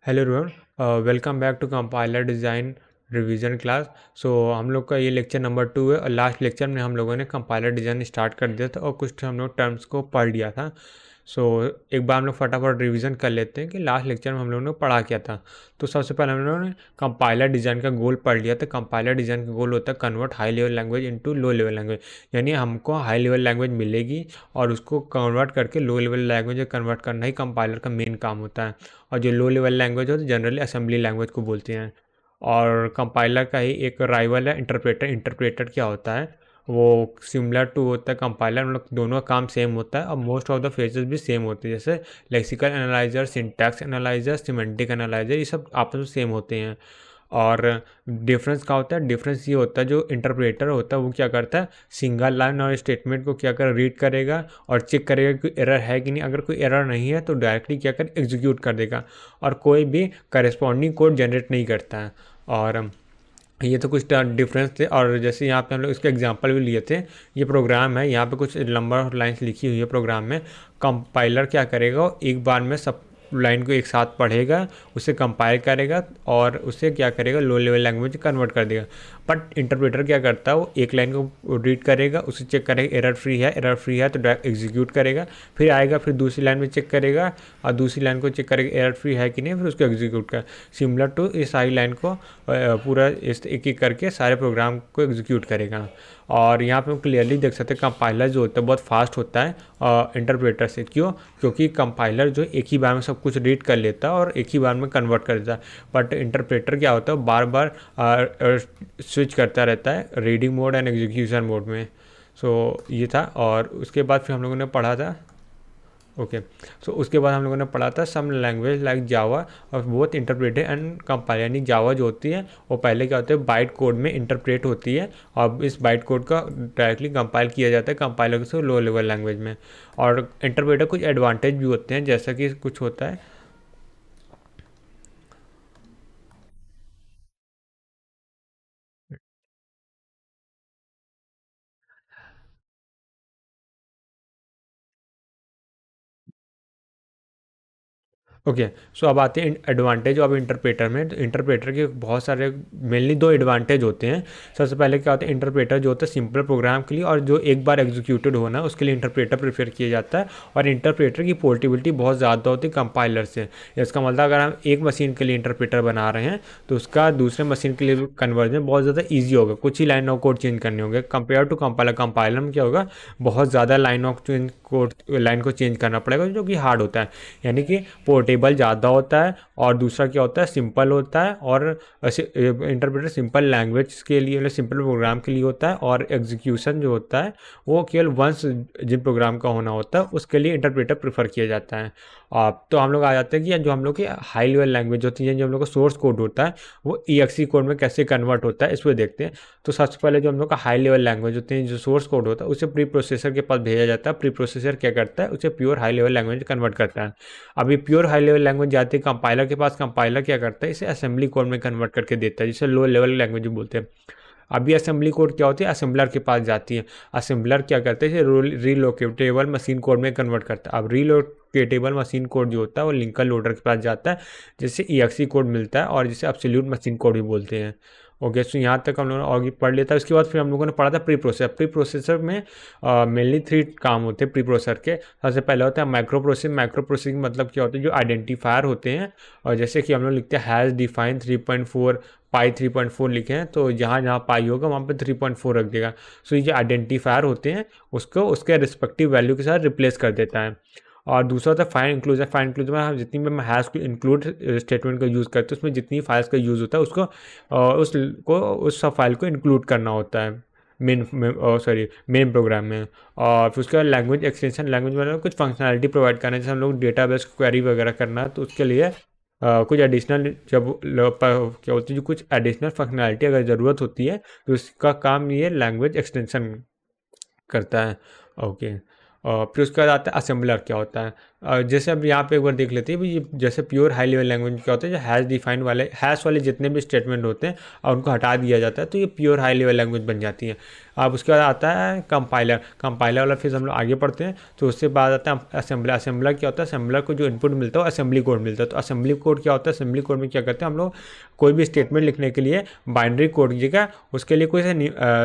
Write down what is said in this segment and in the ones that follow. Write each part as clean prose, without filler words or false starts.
Hello everyone, welcome back to compiler design revision class. हम लोग का ये लेक्चर नंबर 2 है और लास्ट लेक्चर में हम लोगों ने कंपाइलर डिज़ाइन स्टार्ट कर दिया था और कुछ हम लोग टर्म्स को पढ़ लिया था। एक बार हम लोग फटाफट रिवीजन कर लेते हैं कि लास्ट लेक्चर में हम लोगों ने पढ़ा क्या था। तो सबसे पहले हम लोगों ने कंपाइलर डिज़ाइन का गोल पढ़ लिया था। कंपाइलर डिज़ाइन का गोल होता है convert high level language into low level language, यानी हमको हाई लेवल लैंग्वेज मिलेगी और उसको कन्वर्ट करके लो लेवल लैंग्वेज कन्वर्ट करना ही कंपाइलर का मेन काम होता है। और जो लो लेवल लैंग्वेज होती है जनरली असेंबली लैंग्वेज को बोलते हैं। और कंपाइलर का ही एक राइवल है इंटरप्रेटर। इंटरप्रेटर क्या होता है, वो सिमिलर टू होता है कंपाइलर, मतलब दोनों का काम सेम होता है और मोस्ट ऑफ द फेजेस भी सेम होते हैं। जैसे lexical analyzer, syntax analyzer, semantic analyser, ये सब आपस में सेम होते हैं। और डिफरेंस क्या होता है, डिफरेंस ये होता है जो इंटरप्रेटर होता है वो क्या करता है, सिंगल लाइन और स्टेटमेंट को क्या कर रीड करेगा और चेक करेगा कि एरर है कि नहीं। अगर कोई एरर नहीं है तो डायरेक्टली क्या कर एग्जीक्यूट कर देगा और कोई भी करेस्पॉन्डिंग कोड जनरेट नहीं करता है। और ये तो कुछ डिफरेंस थे। और जैसे यहाँ पे हम लोग इसके एग्जांपल भी लिए थे। ये प्रोग्राम है, यहाँ पे कुछ नंबर ऑफ लाइन्स लिखी हुई है प्रोग्राम में। कंपाइलर क्या करेगा, वो एक बार में सब लाइन को एक साथ पढ़ेगा, उसे कंपाइल करेगा और उसे क्या करेगा, लो लेवल लैंग्वेज कन्वर्ट कर देगा। बट इंटरप्रेटर क्या करता है, वो एक लाइन को रीड करेगा, उसे चेक करेगा एरर फ्री है, एरर फ्री है तो डायरेक्ट एग्जीक्यूट करेगा। फिर आएगा, फिर दूसरी लाइन में चेक करेगा और दूसरी लाइन को चेक करेगा एरर फ्री है कि नहीं, फिर उसको एग्जीक्यूट कर। सिमिलर टू इस सारी लाइन को पूरा इस एक एक करके सारे प्रोग्राम को एग्जीक्यूट करेगा। और यहाँ पे हम क्लियरली देख सकते हैं कंपाइलर जो होता है बहुत फास्ट होता है इंटरप्रेटर से। क्यों? क्योंकि कंपाइलर जो एक ही बार में सब कुछ रीड कर लेता है और एक ही बार में कन्वर्ट कर देता है। बट इंटरप्रेटर क्या होता है, बार बार स्विच करता रहता है reading mode and execution mode में। ये था। और उसके बाद फिर हम लोगों ने पढ़ा था उसके बाद हम लोगों ने पढ़ा था सम लैंग्वेज लाइक जावा और बोथ इंटरप्रेटेड एंड कंपाइल। यानी जावा जो होती है वो पहले क्या होता है बाइट कोड में इंटरप्रेट होती है और इस बाइट कोड का डायरेक्टली कंपाइल किया जाता है कंपाइलर से लो लेवल लैंग्वेज में। और इंटरप्रेटर कुछ एडवांटेज भी होते हैं, जैसा कि कुछ होता है ओके। अब आते हैं एडवांटेज ऑफ इंटरप्रेटर में। तो इंटरप्रेटर के बहुत सारे मेनली दो एडवांटेज होते हैं। सबसे पहले क्या होता है, इंटरप्रेटर जो होता है सिंपल प्रोग्राम के लिए और जो एक बार एग्जीक्यूटेड होना उसके लिए इंटरप्रेटर प्रेफर किया जाता है। और इंटरप्रेटर की पोर्टेबिलिटी बहुत ज़्यादा होती है कंपाइलर से। इसका मतलब अगर हम एक मशीन के लिए इंटरप्रेटर बना रहे हैं तो उसका दूसरे मशीन के लिए कन्वर्जन बहुत ज़्यादा ईजी होगा, कुछ ही लाइन ऑफ कोड चेंज करने होंगे कंपेयर टू कंपाइलर। कंपाइलर में क्या होगा, बहुत ज़्यादा लाइन को चेंज करना पड़ेगा जो कि हार्ड होता है। यानी कि पोर्टेबल ज़्यादा होता है और दूसरा क्या होता है सिंपल होता है। और इंटरप्रेटर सिंपल लैंग्वेज के लिए मतलब सिंपल प्रोग्राम के लिए होता है और एग्जीक्यूशन जो होता है वो केवल वंस जिन प्रोग्राम का होना होता है उसके लिए इंटरप्रेटर प्रेफर किया जाता है। तो हम लोग आ जाते हैं कि जो हम लोग की हाई लेवल लैंग्वेज होती है, जो हम लोग का सोर्स कोड होता है वो EXE कोड में कैसे कन्वर्ट होता है इस पर देखते हैं। तो सबसे पहले जो हम लोग का हाई लेवल लैंग्वेज होती है, जो सोर्स कोड होता है उसे प्री प्रोसेसर के पास भेजा जाता है। प्री प्रोसेसर क्या करता है, उसे pure high level language convert करता है। अभी प्योर हाई लेवल लैंग्वेज जाती है कंपाइलर के पास, कंपाइलर क्या करता है इसे असेंबली कोड में कन्वर्ट करके देता है, जिसे लो लेवल लैंग्वेज बोलते हैं। अभी असेंबली कोड क्या होती है, असेंबलर के पास जाती है। असेंबलर क्या करते हैं, इसे रीलोकेटेबल मशीन कोड में कन्वर्ट करता है। अब रीलोकेटेबल मशीन कोड जो होता है वो लिंकर लोडर के पास जाता है, जिससे EXE कोड मिलता है और जिसे एब्सोल्यूट मशीन कोड भी बोलते हैं। ओके, सो यहाँ तक हम लोगों ने आगे पढ़ लिया था। उसके बाद फिर हम लोगों ने पढ़ा था प्री प्रोसेसर। प्री प्रोसेसर में मेनली 3 काम होते हैं प्री प्रोसेसर के। सबसे पहले होता है माइक्रो प्रोसेसिंग। माइक्रो प्रोसेसिंग मतलब क्या होता है, जो आइडेंटिफायर होते हैं। और जैसे कि हम लोग लिखते हैं हैज़ डिफाइन 3.4 पाई 3.4 लिखे हैं तो जहाँ जहाँ पाई होगा वहाँ पे 3.4 रख देगा। ये जो आइडेंटिफायर होते हैं उसको उसके रिस्पेक्टिव वैल्यू के साथ रिप्लेस कर देता है। और दूसरा होता है फाइन इंक्लूजन। फाइन इंक्लूजन में हम जितनी भी हैश को इंक्लूड स्टेटमेंट का यूज़ करते हैं उसमें जितनी फाइल्स का यूज़ होता है उसको उस सब फाइल को इंक्लूड करना होता है मेन प्रोग्राम में। और फिर उसके बाद लैंग्वेज एक्सटेंशन। लैंग्वेज में कुछ फंक्शनैलिटी प्रोवाइड करना है, जैसे हम लोग डेटाबेस क्वेरी वगैरह करना है तो उसके लिए कुछ एडिशनल क्या होती है, जो कुछ एडिशनल फंक्शनैलिटी अगर ज़रूरत होती है तो उसका काम ये लैंग्वेज एक्सटेंशन करता है। ओके। फिर उसके बाद आता है असेंबलर। क्या होता है, जैसे अब यहाँ पे एक बार देख लेते हैं भाई, जैसे प्योर हाई लेवल लैंग्वेज क्या होता है, जो हैश डिफाइन वाले हैश वाले जितने भी स्टेटमेंट होते हैं और उनको हटा दिया जाता है तो ये प्योर हाई लेवल लैंग्वेज बन जाती है। अब उसके बाद आता है कंपाइलर। कंपाइलर वाला फिर हम लोग आगे पढ़ते हैं। तो उसके बाद आता है असेंबलर। असेंबलर क्या होता है? असेंबलर को जो इनपुट मिलता है वो असेंबली कोड मिलता है। तो असेंबली कोड क्या होता है? असेंबली कोड में क्या करते हैं हम लोग, कोई भी स्टेटमेंट लिखने के लिए बाइनरी कोड की जगह उसके लिए कोई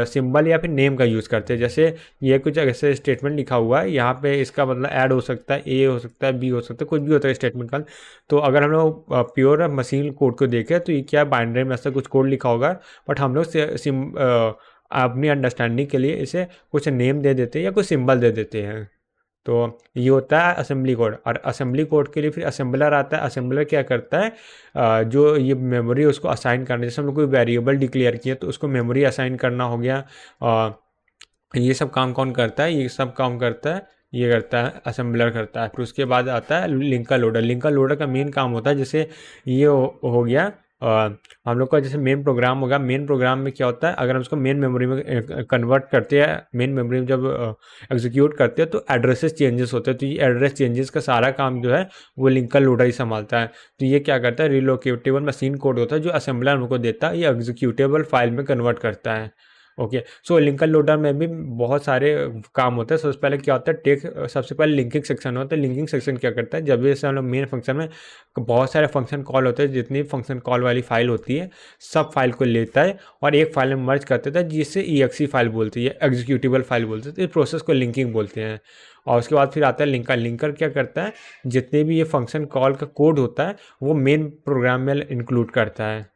सिंबल या फिर नेम का यूज़ करते हैं। जैसे ये कुछ ऐसे स्टेटमेंट लिखा हुआ है, यहाँ पे इसका मतलब ऐड हो सकता है, ए हो सकता है, बी हो सकता है, कुछ भी होता है स्टेटमेंट का। तो अगर हम लोग प्योर मशीन कोड को देखें तो ये क्या बाइनरी में ऐसा कुछ कोड लिखा होगा, बट हम लोग अपनी अंडरस्टैंडिंग के लिए इसे कुछ नेम दे देते हैं या कुछ सिंबल दे देते हैं। तो ये होता है असेंबली कोड। और असेंबली कोड के लिए फिर असेंबलर आता है। असेंबलर क्या करता है, जो ये मेमोरी उसको असाइन करना, जैसे हम लोग कोई वेरिएबल डिक्लेयर किया तो उसको मेमोरी असाइन करना हो गया। ये सब काम कौन करता है? ये सब काम करता है, ये करता है असेंबलर करता है। फिर उसके बाद आता है लिंकर लोडर। लिंकर लोडर का मेन काम होता है, जैसे ये हो गया हम लोग का जैसे मेन प्रोग्राम होगा। मेन प्रोग्राम में क्या होता है, अगर हम उसको मेन मेमोरी में कन्वर्ट करते हैं, मेन मेमोरी में जब एग्जीक्यूट करते हैं तो एड्रेसेस चेंजेस होते हैं। तो ये एड्रेस चेंजेस का सारा काम जो है वो लिंकर लोडर ही संभालता है। तो ये क्या करता है, रिलोकेटेबल मशीन कोड होता है जो असेंबलर हमको देता है, ये एग्जीक्यूटेबल फाइल में कन्वर्ट करता है। ओके, सो लिंकर लोडर में भी बहुत सारे काम होते हैं। सबसे पहले क्या होता है, सबसे पहले लिंकिंग सेक्शन होता है। लिंकिंग सेक्शन क्या करता है, जब भी जैसे हम लोग मेन फंक्शन में बहुत सारे फंक्शन कॉल होते हैं, जितनी फंक्शन कॉल वाली फाइल होती है सब फाइल को लेता है और एक फाइल में मर्ज कर देता है, जिससे EXE फाइल बोलती है, एग्जीक्यूटिबल फाइल बोलते हैं। तो इस प्रोसेस को लिंकिंग बोलते हैं। और उसके बाद फिर आता है लिंकर। लिंकर क्या करता है, जितने भी ये फंक्शन कॉल का कोड होता है वो मेन प्रोग्राम में इंक्लूड करता है।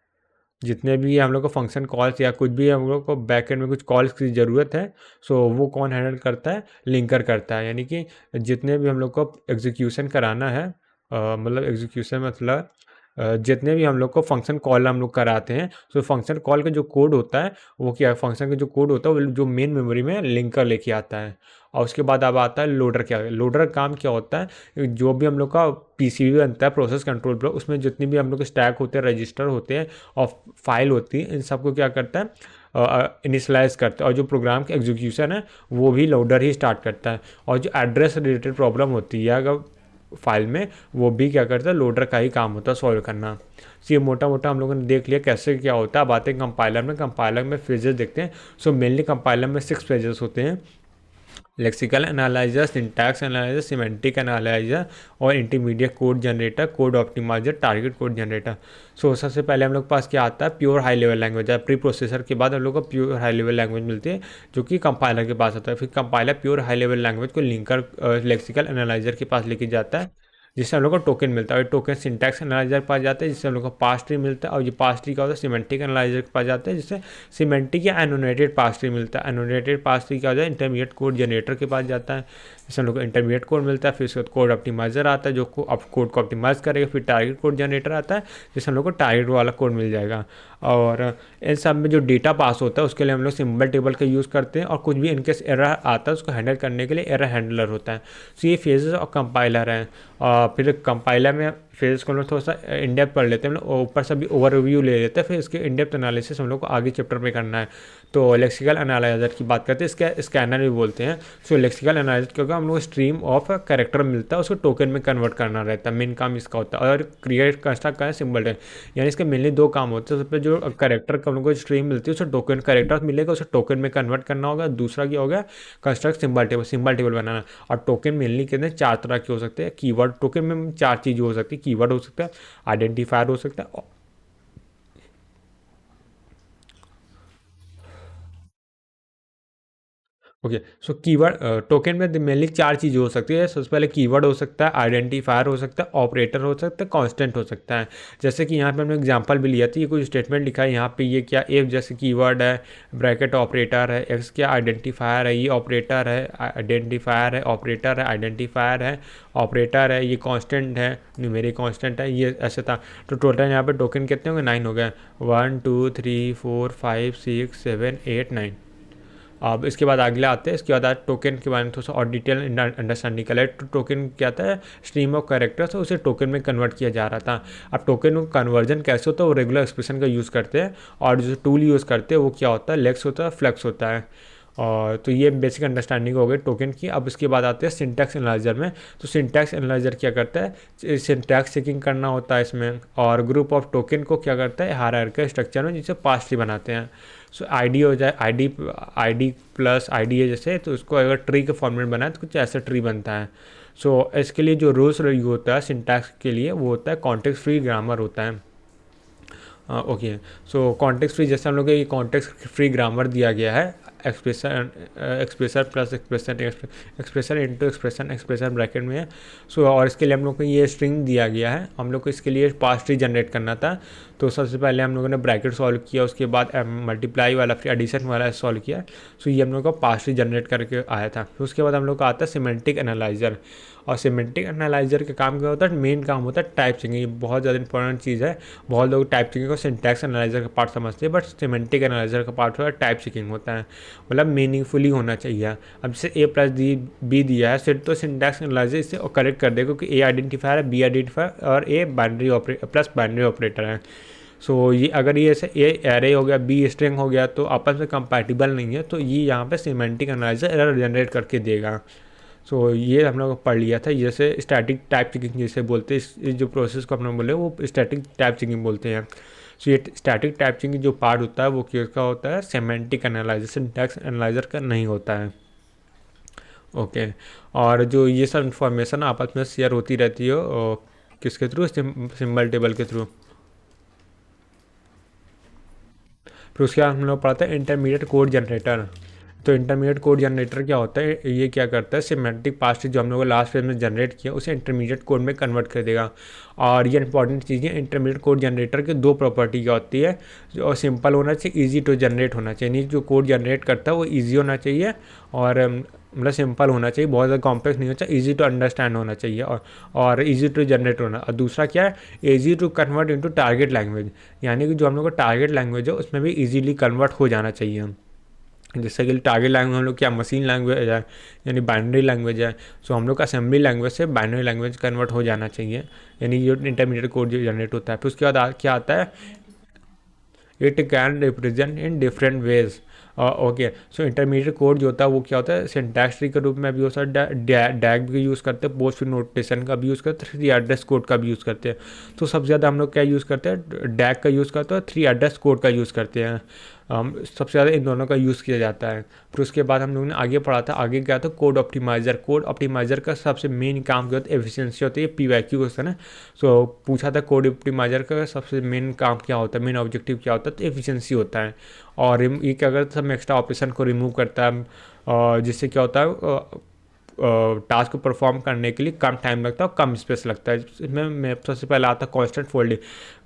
जितने भी हम लोग को फंक्शन कॉल्स या कुछ भी हम लोग को बैकएंड में कुछ कॉल्स की ज़रूरत है, सो वो कौन हैंडल करता है? लिंकर करता है। यानी कि जितने भी हम लोग को एग्जीक्यूशन कराना है, मतलब एग्जीक्यूशन मतलब जितने भी हम लोग को फंक्शन कॉल हम लोग कराते हैं, सो फंक्शन कॉल का जो कोड होता है वो क्या है, फंक्शन का जो कोड होता है वो जो मेन मेमोरी में लिंकर लेके आता है। और उसके बाद अब आता है लोडर। क्या है लोडर? काम क्या होता है, जो भी हम लोग का PCB बनता है, प्रोसेस कंट्रोल ब्लॉक, उसमें जितनी भी हम लोग के स्टैक होते हैं, रजिस्टर होते हैं और फाइल होती है, इन सबको क्या करता है, इनिशलाइज करता है। और जो प्रोग्राम का एग्जीक्यूशन है वो भी लोडर ही स्टार्ट करता है। और जो एड्रेस रिलेटेड प्रॉब्लम होती है अगर फाइल में, वो भी क्या करता है, लोडर का ही काम होता है सॉल्व करना। तो ये मोटा मोटा हम लोगों ने देख लिया कैसे क्या होता है। अब आते हैं कंपाइलर में। कंपाइलर में फेजेस देखते हैं। सो मेनली कंपाइलर में 6 फेजेस होते हैं: lexical analyzer, syntax analyzer, semantic analyzer और intermediate code generator, code optimizer, target code generator. So सबसे पहले हम लोग के पास क्या आता है, प्योर हाई लेवल लैंग्वेज है। प्री प्रोसेसर के बाद हम लोग को प्योर हाई लेवल लैंग्वेज मिलती है जो कि कंपाइलर के पास आता है। फिर compiler pure high level language को लिंकर लेक्सिकल एनालाइजर के पास लेके जाता है, जिससे हम लोग को टोकन मिलता है। और टोकन सिंटैक्स एनालाइजर के पास जाता है, जिससे हम लोग को पास ट्री मिलता है। और ये पास ट्री का होता है सिमेंटिक एनालाइजर के पास जाता है, जिससे सिमेंटिक या एनोटेटेड पास ट्री मिलता है। एनोटेटेड पास ट्री क्या होता है, इंटरमीडिएट कोड जनरेटर के पास जाता है, जिससे हम लोग को इंटरमीडिएट कोड मिलता है। फिर उसके बाद कोड ऑप्टिमाइजर आता है जो कोड को ऑप्टिमाइज करेगा। फिर टारगेट कोड जनरेटर आता है, जिससे हम लोग को टारगेट वाला कोड मिल जाएगा। और इन सब में जो डेटा पास होता है उसके लिए हम लोग सिंबल टेबल का यूज़ करते हैं। और कुछ भी इनकेस एरर आता है उसको हैंडल करने के लिए एरर हैंडलर होता है। तो ये फेजेस और कंपाइलर हैं। और फिर कंपाइलर में फेजेस को हम लोग थोड़ा सा इंडेप्थ पढ़ लेते हैं, हम लोग ऊपर से भी ओवरव्यू ले लेते हैं। फिर इसके इंडेप्थ एनालिसिस हम लोग को आगे चैप्टर में करना है। तो लेक्सिकल एनालाइजर की बात करते हैं, इसका स्कैनर भी बोलते हैं। सो लेक्सिकल एनालाइजर क्योंकि हम लोग स्ट्रीम ऑफ कैरेक्टर मिलता है, उसको टोकन में कन्वर्ट करना रहता है, मेन काम इसका होता है। और क्रिएट कंस्ट्रक्ट का है सिंबल टाइप, यानी इसके मेनली 2 काम होते हैं। सबसे जो कैरेक्टर का हम लोग को स्ट्रीम मिलती है उसको टोकन कैरेक्टर मिलेगा, उसे टोकन में कन्वर्ट करना होगा। दूसरा क्या होगा, कंस्ट्रक्ट सिंबल टेबल बनाना। और टोकन मेनली कहते हैं 4 तरह के हो सकते हैं। कीवर्ड, टोकन में 4 चीज़ें हो सकती है, कीवर्ड हो सकता है, आइडेंटिफायर हो सकता है। ओके, सो कीवर्ड टोकन में मेनली 4 चीज़ें हो सकती है। सबसे पहले कीवर्ड हो सकता है, आइडेंटिफायर हो सकता है, ऑपरेटर हो सकता है, कांस्टेंट हो सकता है। जैसे कि यहाँ पे हमने एग्जांपल भी लिया था, ये कोई स्टेटमेंट लिखा है यहाँ पे, ये क्या एफ जैसे कीवर्ड है, ब्रैकेट ऑपरेटर है, एक्स क्या आइडेंटिफायर है, ये ऑपरेटर है, आइडेंटिफायर है, ऑपरेटर है, आइडेंटिफायर है, ऑपरेटर है, ये कांस्टेंट है, न्यूमेरिक कांस्टेंट है, ये ऐसे था। तो टोटल यहाँ पे टोकन कितने होंगे, 9 हो गए। 1 2 3 4 5 6 7 8 9। अब इसके बाद अगले आते हैं, इसके बाद टोकन के बारे में थोड़ा सा और डिटेल अंडरस्टैंडिंग कर ले। तो टोकन क्या था, स्ट्रीम ऑफ कैरेक्टर्स है, उसे टोकन में कन्वर्ट किया जा रहा था। अब टोकन कन्वर्जन कैसे होता है, वो रेगुलर एक्सप्रेशन का यूज़ करते हैं। और जो टूल यूज़ करते हैं वो क्या होता है, लेक्स होता है, फ्लेक्स होता है। और तो ये बेसिक अंडरस्टैंडिंग हो गई टोकन की। अब इसके बाद आते हैं सिंटैक्स एनालाइजर में। तो सिंटैक्स एनालाइजर क्या करता है, सिंटैक्स चेकिंग करना होता है इसमें। और ग्रुप ऑफ टोकन को क्या करता है, हायरार्किकल स्ट्रक्चर में जिसे पास ट्री बनाते हैं। सो आईडी हो जाए, आईडी प्लस आईडी है जैसे, तो उसको अगर ट्री के फॉर्मेट बनाए तो कुछ ऐसा ट्री बनता है। सो इसके लिए जो रूल्स होता है सिंटैक्स के लिए, वो होता है कॉन्टेक्स्ट फ्री ग्रामर होता है। ओके, सो कॉन्टेक्स्ट फ्री, जैसे हम लोग को ये कॉन्टेक्स्ट फ्री ग्रामर दिया गया है, expression expression plus expression, expression into expression, expression bracket में है। सो और इसके लिए हम लोग को ये स्ट्रिंग दिया गया है, हम लोग को इसके लिए पास ट्री जनरेट करना था। तो सबसे पहले हम लोगों ने ब्रैकेट सॉल्व किया, उसके बाद मल्टीप्लाई वाला फिर एडिशन वाला सॉल्व किया। सो ये हम लोग को पास ट्री जनरेट करके आया था। फिर उसके बाद हम लोग को आता है सिमेंटिक एनालाइजर, और सिमेंटिक एनालाइजर का काम क्या होता है, मेन काम होता है टाइप चेकिंग। ये बहुत ज़्यादा इंपॉर्टेंट चीज़ है। बहुत लोग टाइप चेकिंग को सिंटैक्स एनालाइजर का पार्ट समझते हैं, बट सिमेंटिक एनालाइजर का पार्ट होता है टाइप चेकिंग होता है, मतलब मीनिंगफुली होना चाहिए। अब जैसे ए प्लस बी दिया है, फिर तो सिंटैक्स एनालाइजर इसे करेक्ट कर देगा, क्योंकि ए आइडेंटिफायर है, बी आइडेंटिफायर और a binary plus binary operator है। सो ये अगर ये ऐसे ए एरे हो गया, बी स्ट्रिंग हो गया, तो आपस में कंपैटिबल नहीं है, तो ये यहाँ पे सिमेंटिक एनालाइजर एरर जनरेट करके देगा। सो ये हम लोग पढ़ लिया था। जैसे स्टैटिक टाइप चेकिंग जिसे बोलते हैं, इस जो प्रोसेस को अपने बोले वो स्टैटिक टाइप चेकिंग बोलते हैं। सो ये स्टैटिक टाइप चेकिंग जो पार्ट होता है वो किसका होता है, सिमेंटिक एनालाइजर, सिंटैक्स एनालाइजर का नहीं होता है। ओके, और जो ये सब इंफॉर्मेशन आपस में शेयर होती रहती है किसके थ्रू, सिंबल टेबल के थ्रू। फिर उसके बाद हम लोग पढ़ते हैं इंटरमीडिएट कोड जनरेटर। तो इंटरमीडिएट कोड जनरेटर क्या होता है, ये क्या करता है, सिमेंटिक पास ट्री जो हम लोगों ने लास्ट फेज में जनरेट किया उसे इंटरमीडिएट कोड में कन्वर्ट कर देगा। और ये इंपॉर्टेंट चीज़ें, इंटरमीडिएट कोड जनरेटर के दो प्रॉपर्टी क्या होती है, जो सिंपल होना चाहिए, ईजी टू जनरेट होना चाहिए। यानी जो कोड जनरेट करता है वो ईजी होना चाहिए, और मतलब सिंपल होना चाहिए, बहुत ज़्यादा कॉम्प्लेक्स नहीं होना चाहिए, ईजी टू अंडरस्टैंड होना चाहिए, और ईजी टू जनरेट होना। और दूसरा क्या है, easy to convert into target language, यानी कि जो हम लोग का टारगेट लैंग्वेज है उसमें भी ईजीली कन्वर्ट हो जाना चाहिए। जैसे कि टारगेट लैंग्वेज हम लोग क्या मशीन लैंग्वेज है, यानी बाइनरी लैंग्वेज है। सो हम लोग का असेंबली लैंग्वेज से बाइनरी लैंग्वेज कन्वर्ट हो जाना चाहिए, यानी जो इंटरमीडिएट कोड जो जनरेट होता है। फिर उसके बाद क्या आता है, it can represent in different ways. Okay, so intermediate code जो होता है वो क्या होता है, सिंटैक्स ट्री के रूप में भी हो सकता है, डैग भी यूज़ करते हैं, पोस्ट नोटेशन का भी यूज़ करते हैं, 3 एड्रेस कोड का भी यूज़ करते हैं। तो सबसे ज़्यादा हम लोग क्या यूज़ करते हैं, डैग का यूज़ करते हैं, 3 एड्रेस कोड का यूज़ करते हैं। सबसे ज़्यादा इन दोनों का यूज़ किया जाता है। फिर उसके बाद हम लोगों ने आगे पढ़ा था, आगे क्या था, कोड ऑप्टिमाइज़र। कोड ऑप्टिमाइज़र का सबसे मेन काम क्या होता है, एफिशिएंसी होती है, PYQ क्वेश्चन है। सो पूछा था कोड ऑप्टिमाइज़र का सबसे मेन काम क्या होता है, मेन ऑब्जेक्टिव क्या होता है, तो एफिशिएंसी होता है। और ये क्या करता है, सब एक्स्ट्रा ऑपरेशन को रिमूव करता है, और जिससे क्या होता है, टास्क को परफॉर्म करने के लिए कम टाइम लगता है और कम स्पेस लगता है। इसमें मैं सबसे पहले आता है कांस्टेंट फोल्डिंग।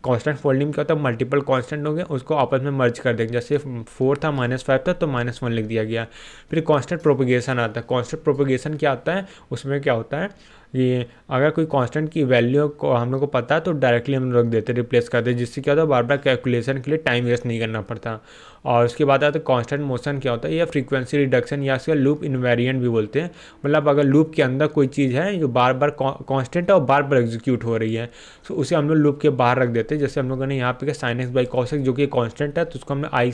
कांस्टेंट फोल्डिंग में क्या होता है, मल्टीपल कांस्टेंट होंगे उसको आपस में मर्ज कर देंगे। जैसे 4 था, -5 था, तो -1 लिख दिया गया। फिर कांस्टेंट प्रोपगेशन आता है। कांस्टेंट प्रोपगेशन क्या आता है, उसमें क्या होता है, ये अगर कोई कांस्टेंट की वैल्यू को हम लोग को पता है तो डायरेक्टली हम रख देते, रिप्लेस कर देते, जिससे क्या होता है बार बार कैलकुलेशन के लिए टाइम वेस्ट नहीं करना पड़ता। और उसके बाद आता है कांस्टेंट मोशन। क्या होता है, या फ्रीक्वेंसी रिडक्शन, या इसका लूप इनवेरिएंट भी बोलते हैं। मतलब अगर लूप के अंदर कोई चीज़ है जो बार बार कांस्टेंट है और बार बार एग्जीक्यूट हो रही है, तो उसे हम लोग लूप के बाहर रख देते हैं। जैसे हम लोगों ने यहाँ पे sin x by cos x जो कि कांस्टेंट है, तो उसको हमने आई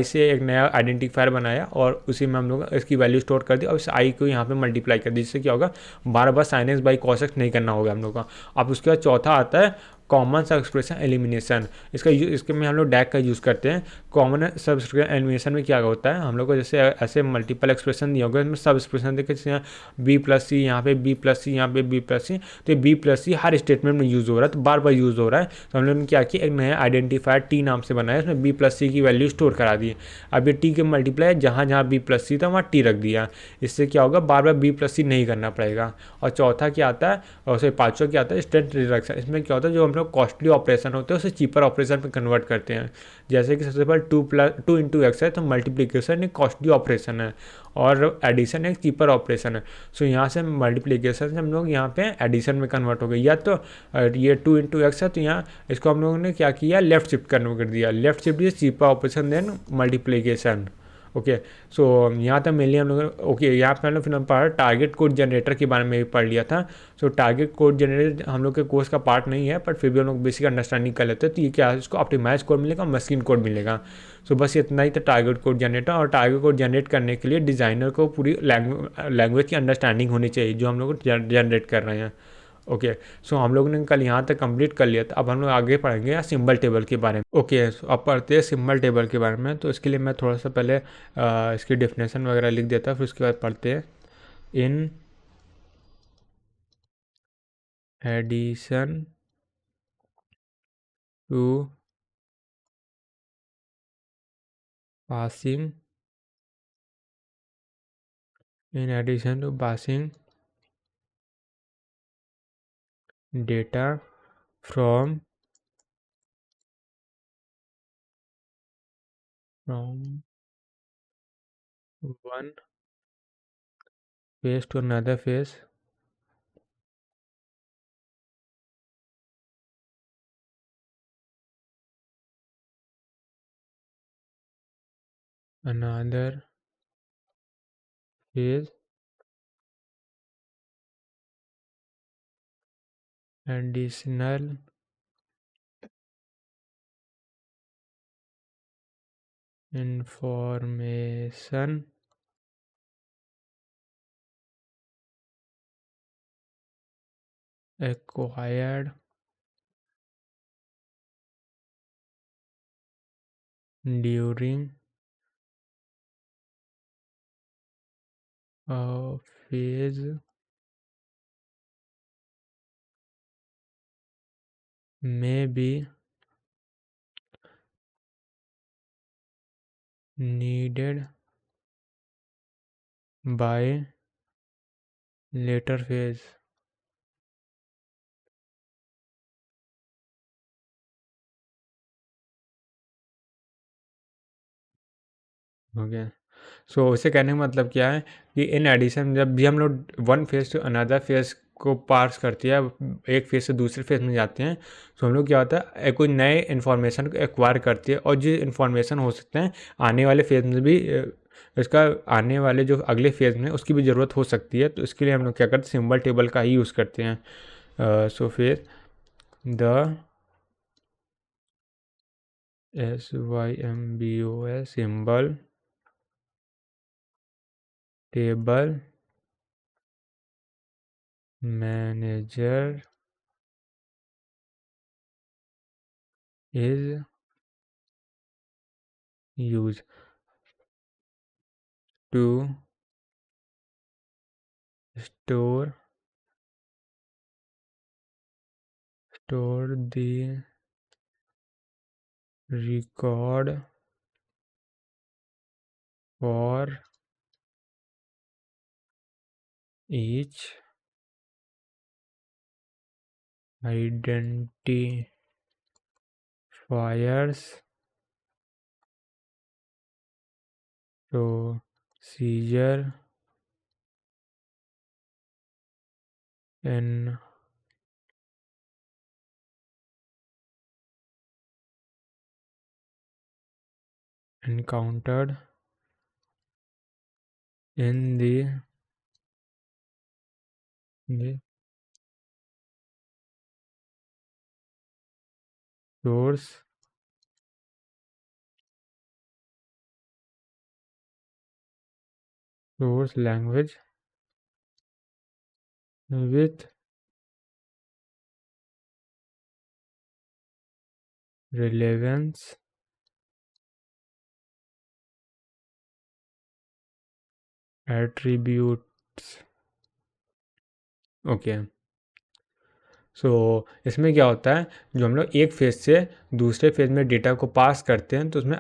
से एक नया आइडेंटिफायर बनाया और उसी में हम लोग इसकी वैल्यू स्टोर कर दी, और इस आई को यहाँ पे मल्टीप्लाई कर दी, जिससे क्या होगा, बार बार sin x by cos x नहीं करना होगा हम लोग का। अब उसके बाद चौथा आता है कॉमन सब एक्सप्रेशन एलिमिनेशन। इसके में हम लोग डैग का यूज़ करते हैं। कॉमन सब एक्सप्रेशन एलिमिनेशन में क्या होता है, हम लोग को जैसे ऐसे मल्टीपल एक्सप्रेशन दिया होगा, इसमें सब एक्सप्रेशन देखिए, जैसे B+C, यहाँ पे B+C, यहाँ पे B+C, तो ये B+C हर स्टेटमेंट में यूज़ हो रहा है, तो बार बार यूज़ हो रहा है। तो हम लोगों ने क्या किया, एक नया आइडेंटिफायर T नाम से बनाया, इसमें B+C की वैल्यू स्टोर करा दी। अब ये T के मल्टीप्लाई जहाँ जहाँ B+C था वहाँ T रख दिया। इससे क्या होगा, बार बार B+C नहीं करना पड़ेगा। और चौथा क्या आता है, और सॉरी पाँचवा क्या आता है, स्ट्रेंथ रिडक्शन। इसमें क्या होता है, जो हम लोग कॉस्टली ऑपरेशन होते हैं उसे चीपर ऑपरेशन में कन्वर्ट करते हैं। जैसे कि सबसे पहले 2 इंटू एक्स है, तो मल्टीप्लिकेशन एक कॉस्टली ऑपरेशन है और एडिशन एक चीपर ऑपरेशन है। सो यहाँ से मल्टीप्लिकेशन से हम लोग यहाँ पे एडिशन में कन्वर्ट हो गए। या तो ये 2 इंटू एक्स है, तो यहाँ इसको हम लोगों ने क्या किया, लेफ्ट शिफ्ट कन्वर्ट कर दिया। Left shift is cheaper operation than multiplication. Okay, so यहाँ तक मेनली हम लोग ओके यहाँ पे हम लोग फिर हम पढ़ा टारगेट कोड जनरेटर के बारे में भी पढ़ लिया था। सो टारगेट कोड जनरेटर हम लोग के कोर्स का पार्ट नहीं है, बट फिर भी हम लोग बेसिक अंडरस्टैंडिंग कर लेते हैं। तो ये क्या है, इसको ऑप्टिमाइज कोड मिलेगा, मशीन कोड मिलेगा। सो बस इतना ही था टारगेट कोड जनरेटर। और टारगेट कोड जनरेट करने के लिए डिज़ाइनर को पूरी लैंग्वेज की अंडरस्टैंडिंग होनी चाहिए जो हम लोग जनरेट कर रहे हैं। ओके, सो हम लोगों ने कल यहाँ तक कंप्लीट कर लिया था। अब हम लोग आगे पढ़ेंगे यहाँ सिंबल टेबल के बारे में। ओके, सो अब पढ़ते हैं सिंबल टेबल के बारे में। तो इसके लिए मैं थोड़ा सा पहले इसकी डेफिनेशन वगैरह लिख देता, फिर उसके बाद पढ़ते हैं। In addition to passing in addition to passing data from one phase to another phase, another phase, additional information acquired during a phase may be needed by later phase. Okay, so इसे कहने का मतलब क्या है कि in addition जब भी हम लोग one phase two another phase को पास करती है, एक फेज से दूसरे फेज में जाते हैं, तो हम लोग क्या होता है कोई नए इन्फॉर्मेशन को एक्वायर करती है, और जो इन्फॉर्मेशन हो सकते हैं आने वाले फेज में भी इसका आने वाले जो अगले फेज में उसकी भी ज़रूरत हो सकती है। तो इसके लिए हम लोग क्या करते हैं, सिंबल टेबल का ही यूज़ करते हैं। सो फिर the SYMBOS symbol table manager is used to store the record for each identifiers procedure and encountered in the source language with relevance attributes. Okay, so इसमें क्या होता है, जो हम लोग एक फेज से दूसरे फेज में डेटा को पास करते हैं, तो उसमें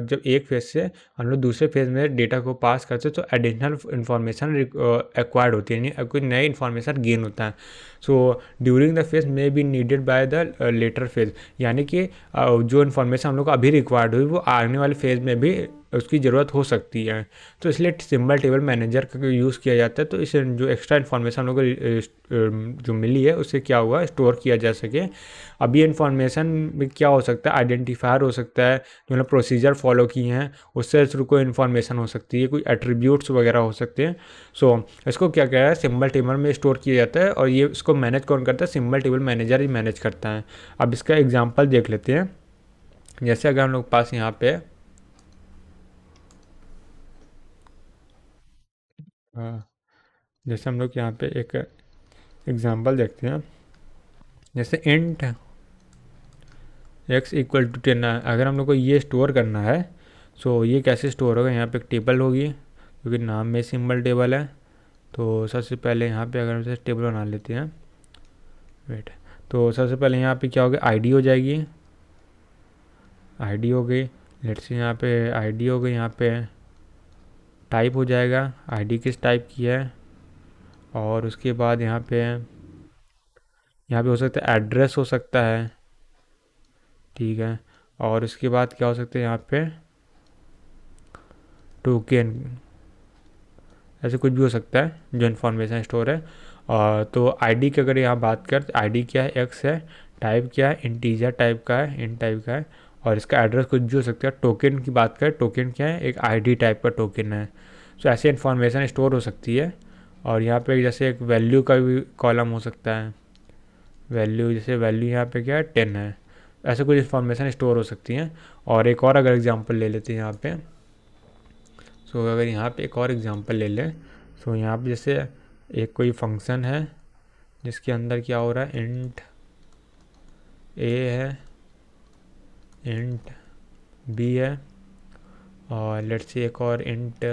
जब एक फेज से हम लोग दूसरे फेज में डेटा को पास करते हैं तो एडिशनल इन्फॉर्मेशन एक्वायर्ड होती है, यानी कोई नई इन्फॉर्मेशन गेन होता है। So during the phase may be needed by the later phase, यानी कि जो इन्फॉर्मेशन हम लोग को अभी रिक्वायर्ड हुई वो आने वाले फेज में भी उसकी ज़रूरत हो सकती है। तो इसलिए सिंबल टेबल मैनेजर का यूज़ किया जाता है, तो इस जो एक्स्ट्रा इन्फॉर्मेशन हम लोग को जो मिली है उससे क्या हुआ स्टोर किया जा सके। अब ये इन्फॉर्मेशन में क्या हो सकता है, आइडेंटिफायर हो सकता है, जो मतलब प्रोसीजर फॉलो किए हैं उससे थ्रू कोई इन्फॉर्मेशन हो सकती है, कोई एट्रीब्यूट्स वगैरह हो सकते हैं। सो इसको क्या कह रहा है, सिंबल टेबल में स्टोर किया जाता है, और ये इसको मैनेज कौन करता है, सिंबल टेबल मैनेजर ही मैनेज करता है। अब इसका एग्जाम्पल देख लेते हैं। जैसे अगर हम लोग पास यहाँ पे जैसे हम लोग यहाँ पे एक एग्जांपल देखते हैं। जैसे इंट x इक्वल टू 10 है, अगर हम लोग को ये स्टोर करना है, सो ये कैसे स्टोर होगा, यहाँ पे एक टेबल होगी क्योंकि नाम में सिंबल टेबल है। तो सबसे पहले यहाँ पे अगर हम इसे टेबल बना लेते हैं, वेट, तो सबसे पहले यहाँ पे क्या होगा, आईडी हो जाएगी, आईडी हो गई, लेट्स से यहाँ पे आईडी हो गई, यहाँ पे टाइप हो जाएगा, आईडी किस टाइप की है, और उसके बाद यहाँ पे हो सकता है एड्रेस हो सकता है, ठीक है, और उसके बाद क्या हो सकता है यहाँ पे टोकन, ऐसे कुछ भी हो सकता है जो इन्फॉर्मेशन स्टोर है। और तो आईडी की अगर यहाँ बात कर, आईडी क्या है, एक्स है, टाइप क्या है, इंटीजर टाइप का है, इन टाइप का है, और इसका एड्रेस कुछ भी हो सकता है। टोकन की बात करें, टोकन क्या है, एक आईडी टाइप का टोकन है। सो ऐसे इन्फॉर्मेशन स्टोर हो सकती है। और यहाँ पे जैसे एक वैल्यू का भी कॉलम हो सकता है, वैल्यू, जैसे वैल्यू यहाँ पे क्या है 10 है, ऐसे कुछ इन्फॉर्मेशन स्टोर हो सकती हैं। और एक और अगर एग्जांपल ले लेते हैं यहाँ पे, सो अगर यहाँ पे एक और एग्जांपल ले लें, सो यहाँ पे जैसे एक कोई फंक्शन है जिसके अंदर क्या हो रहा है, इंट ए है, इंट बी है, और लेट्स से एक और इंट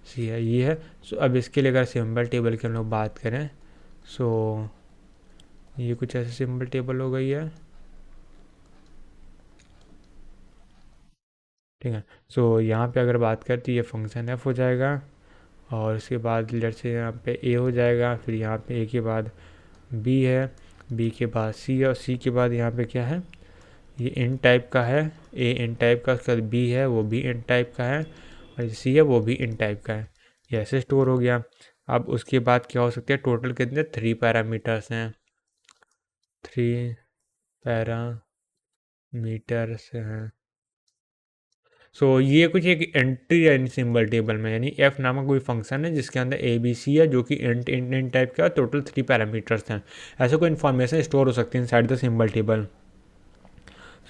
सी है, ये है। सो अब इसके लिए अगर सिंबल टेबल की हम लोग बात करें, सो ये कुछ ऐसे सिंबल टेबल हो गई है, ठीक है। सो यहाँ पे अगर बात करें तो ये फंक्शन एफ हो जाएगा, और उसके बाद लेट्स से यहाँ पे ए हो जाएगा, फिर यहाँ पे ए के बाद बी है, बी के बाद सी है, और सी के बाद यहाँ पे क्या है, ये इन टाइप का है, ए इन टाइप का, उसके बाद बी है वो भी इन टाइप का है, और सी है वो भी इन टाइप का है। ये ऐसे स्टोर हो गया। अब उसके बाद क्या हो सकता है, टोटल कितने 3 पैरामीटर्स हैं, 3 पैरामीटर्स हैं। सो ये कुछ एक एंट्री है इन सिंबल टेबल में, यानी एफ नामक कोई फंक्शन है जिसके अंदर ए बी सी है, जो कि इंट इंट इंट टाइप का, टोटल 3 पैरामीटर्स हैं। ऐसे कोई इन्फॉर्मेशन स्टोर हो सकती है इनसाइड द सिंबल टेबल।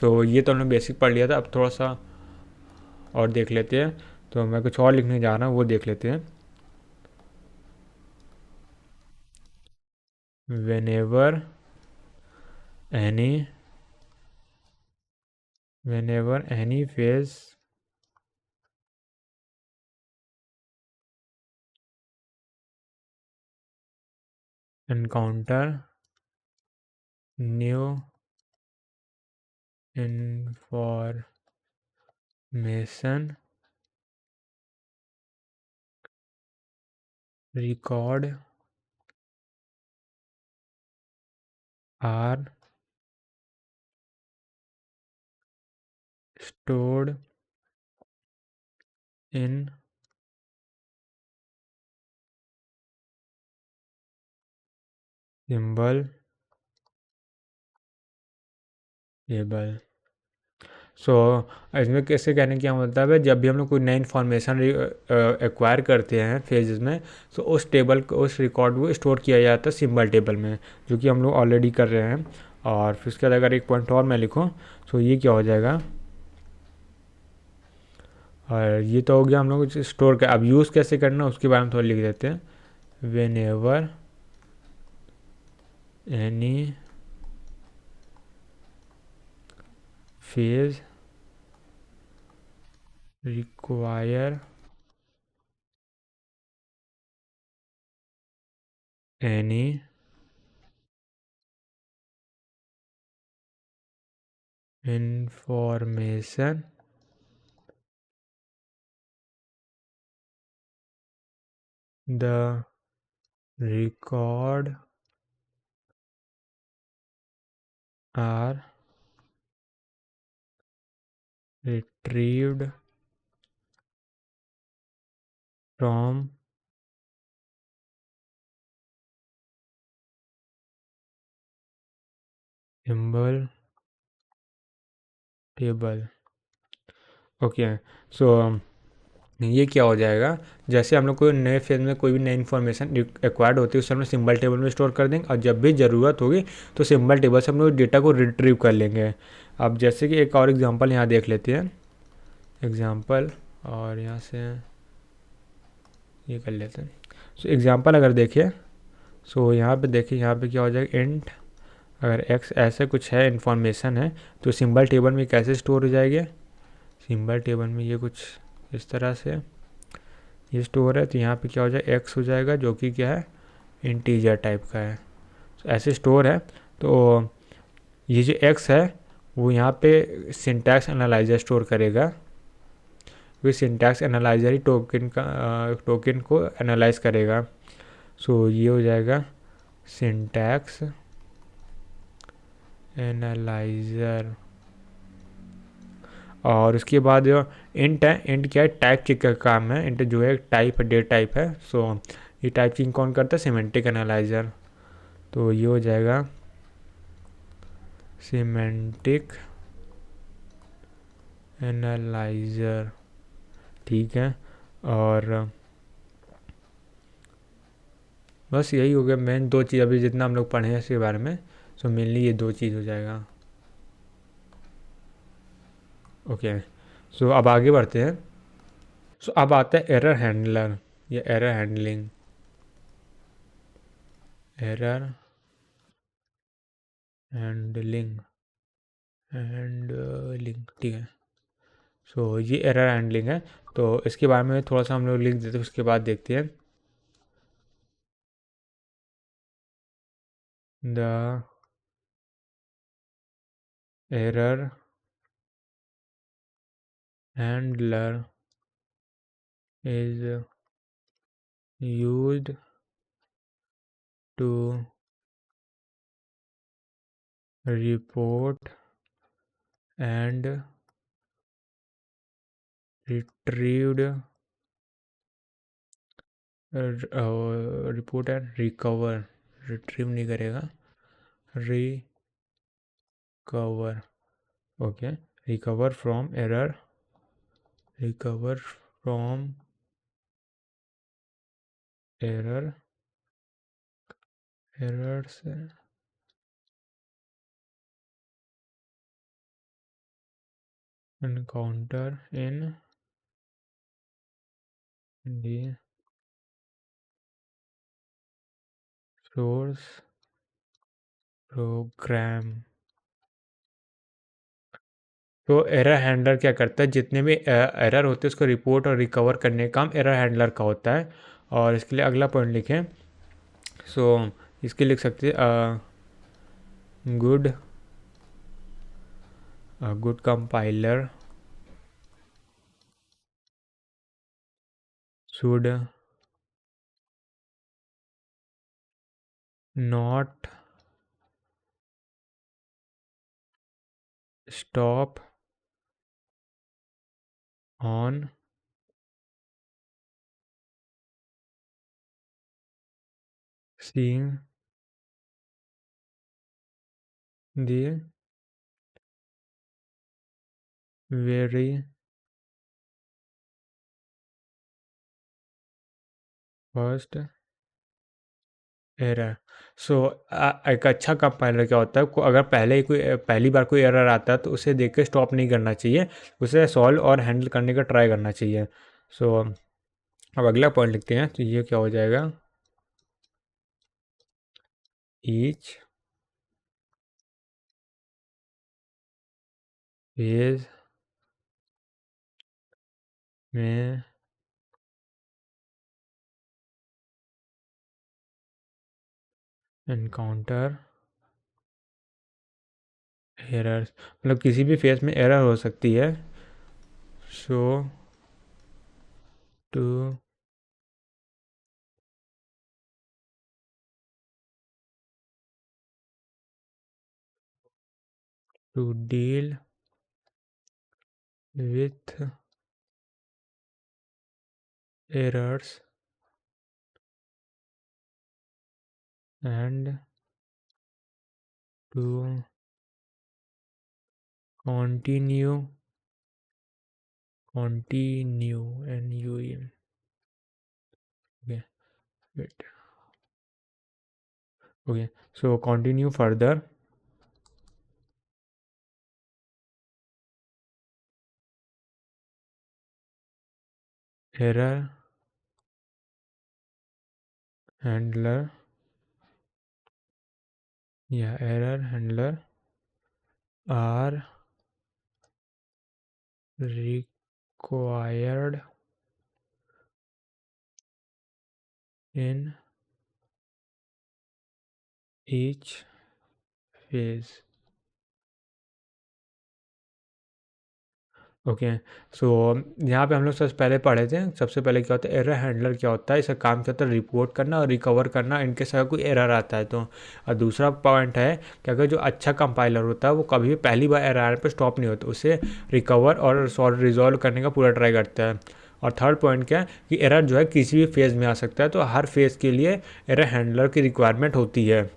सो ये तो हमने बेसिक पढ़ लिया था, अब थोड़ा सा और देख लेते हैं। तो मैं कुछ और लिखने जा रहा हूँ, वो देख लेते हैं। whenever any whenever any phase encounter new information, record are stored in symbol table। सो इसमें कैसे कहने की क्या मतलब है, जब भी हम लोग कोई नई इन्फॉर्मेशन एक्वायर करते हैं फेजेस में, तो उस टेबल को, उस रिकॉर्ड को स्टोर किया जाता है सिंबल टेबल में, जो कि हम लोग ऑलरेडी कर रहे हैं। और फिर उसके बाद अगर एक पॉइंट और मैं लिखूँ, तो ये क्या हो जाएगा, और ये तो हो गया हम लोग स्टोर का। अब यूज़ कैसे करना है उसके बारे में थोड़ा लिख देते हैं। Whenever any phase require any information the record are retrieved from symbol table। Okay. So ये क्या हो जाएगा, जैसे हम लोग कोई नए फेज में कोई भी नई इन्फॉर्मेशन एक्वायर्ड होती है, उससे हम लोग सिंबल टेबल में स्टोर कर देंगे, और जब भी ज़रूरत होगी तो सिंबल टेबल से हम लोग डेटा को रिट्रीव कर लेंगे। अब जैसे कि एक और एग्जांपल यहाँ देख लेते हैं, एग्जांपल, और यहाँ से ये कर लेते हैं। सो एग्जांपल अगर देखें, सो यहाँ पे देखिए, यहाँ पे क्या हो जाएगा, इंट अगर एक्स ऐसे कुछ है इन्फॉर्मेशन है तो सिंबल टेबल में कैसे स्टोर हो जाएगी, सिंबल टेबल में ये कुछ इस तरह से ये स्टोर है। तो यहाँ पे क्या हो जाएगा, एक्स हो जाएगा जो कि क्या है, इंटीजर टाइप का है। तो ऐसे स्टोर है। तो ये जो एक्स है वो यहाँ पे सिंटैक्स एनालाइजर स्टोर करेगा, फिर सिंटैक्स एनालाइजर ही टोकन को एनालाइज करेगा। सो ये हो जाएगा सिंटैक्स एनालाइजर। और उसके बाद जो इंट है, इंट क्या है, टाइप चेक का काम है। इंट जो है टाइप है, डेट टाइप है। सो ये टाइप चेक कौन करता है, सिमेंटिक एनालाइजर। तो ये हो जाएगा सिमेंटिक एनालाइजर, ठीक है। और बस यही हो गया मेन दो चीज़ अभी जितना हम लोग पढ़े हैं इसके बारे में। सो मेनली ये दो चीज़ हो जाएगा। ओके, सो अब आगे बढ़ते हैं। सो अब आता है एरर हैंडलर या error handling, error handling, handling, ठीक है। सो ये एरर हैंडलिंग है। तो इसके बारे में थोड़ा सा हम लोग लिख देते हैं, उसके बाद देखते हैं। The error handler is used to report and retrieved, report and recover, retrieve नहीं करेगा, recover, okay, recover from error, recover from error, errors encounter in the source program. तो एरर हैंडलर क्या करता है, जितने भी एरर होते हैं उसको रिपोर्ट और रिकवर करने का काम एरर हैंडलर का होता है। और इसके लिए अगला पॉइंट लिखें। सो इसके लिख सकते हैं good good compiler should not stop on seeing the very first error. So एक अच्छा कंपाइलर क्या होता है, अगर पहली बार कोई एरर आता है तो उसे देख के स्टॉप नहीं करना चाहिए, उसे सॉल्व और हैंडल करने का ट्राई करना चाहिए। सो अब अगला पॉइंट लिखते हैं। तो ये क्या हो जाएगा, ईच फेज में एनकाउंटर एरर्स, मतलब किसी भी फेज में एरर हो सकती है। So to to deal with errors and to continue, continue, NUM, okay, wait, okay, so continue further error handler या error handler are required in each phase. Okay. So यहाँ पे हम लोग सबसे पहले पढ़े थे, सबसे पहले क्या होता है एरर हैंडलर, क्या होता है इसका काम क्या होता है रिपोर्ट करना और रिकवर करना इनके साथ कोई एरर आता है तो। और दूसरा पॉइंट है कि अगर जो अच्छा कंपाइलर होता है वो कभी भी पहली बार एरर पे स्टॉप नहीं होता, उसे रिकवर और सॉल्व रिजॉल्व करने का पूरा ट्राई करता है। और थर्ड पॉइंट क्या है कि एरर जो है किसी भी फेज़ में आ सकता है, तो हर फेज़ के लिए एरर हैंडलर की रिक्वायरमेंट होती है।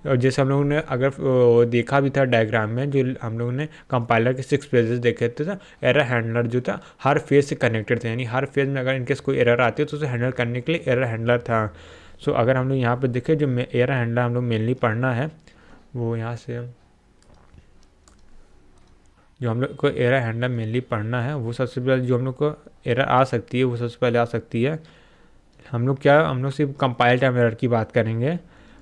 और जैसे हम लोगों ने अगर देखा भी था डायग्राम में, जो हम लोगों ने कंपाइलर के 6 फेजेस देखे थे तो एरर हैंडलर जो था हर फेज से कनेक्टेड थे, यानी हर फेज में अगर इनकेस कोई एरर आती है तो उसे हैंडल करने के लिए एरर हैंडलर था। सो अगर हम लोग यहाँ पे देखें जो एरर हैंडलर हम लोग मेनली पढ़ना है वो यहाँ से, जो हम लोग को एरर हैंडलर मेनली पढ़ना है वो सबसे पहले जो हम लोग को एरर आ सकती है वो सबसे पहले आ सकती है, हम लोग सिर्फ कंपाइल टाइम एरर की बात करेंगे,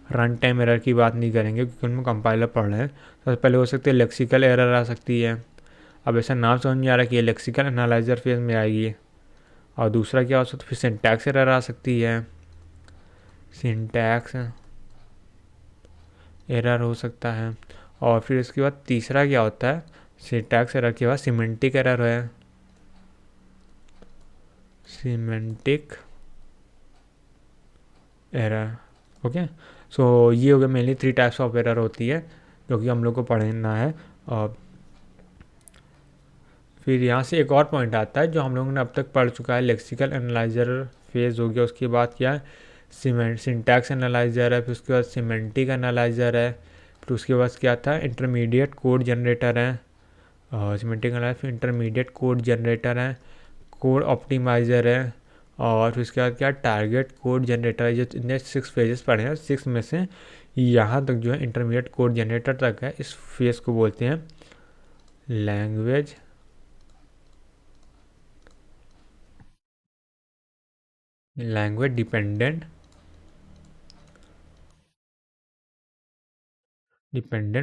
रन टाइम एरर की बात नहीं करेंगे क्योंकि उनमें कंपाइलर पढ़ रहे हैं। सबसे पहले हो सकती है लेक्सिकल एरर आ सकती है। अब ऐसा नाम समझ में आ रहा है कि ये लेक्सिकल एनालाइजर फेज में आएगी। और दूसरा क्या हो सकता है फिर सिंटैक्स एरर आ सकती है, सिंटैक्स एरर हो सकता है। और फिर इसके बाद तीसरा क्या होता है, सिंटैक्स एरर के बाद सिमेंटिक एरर है, सिमेंटिक एरर। ओके। सो ये हो गया मेनली 3 टाइप्स ऑफ एरर होती है जो कि हम लोग को पढ़ना है। और फिर यहाँ से एक और पॉइंट आता है जो हम लोगों ने अब तक पढ़ चुका है, लेक्सिकल एनालाइजर फेज हो गया, उसके बाद क्या है सिंटैक्स एनालाइजर है, फिर उसके बाद सिमेंटिक एनालाइजर है, फिर उसके बाद क्या था इंटरमीडिएट कोड जनरेटर है, और सिमेंटिक एनालाइजर फिर इंटरमीडिएट कोड जनरेटर है, कोड ऑप्टिमाइज़र है, और फिर उसके बाद क्या टारगेट कोड जनरेटर है। जो इतने 6 फेजेस पढ़े हैं 6 में से यहाँ तक जो है इंटरमीडिएट कोड जनरेटर तक है, इस फेज को बोलते हैं language language dependent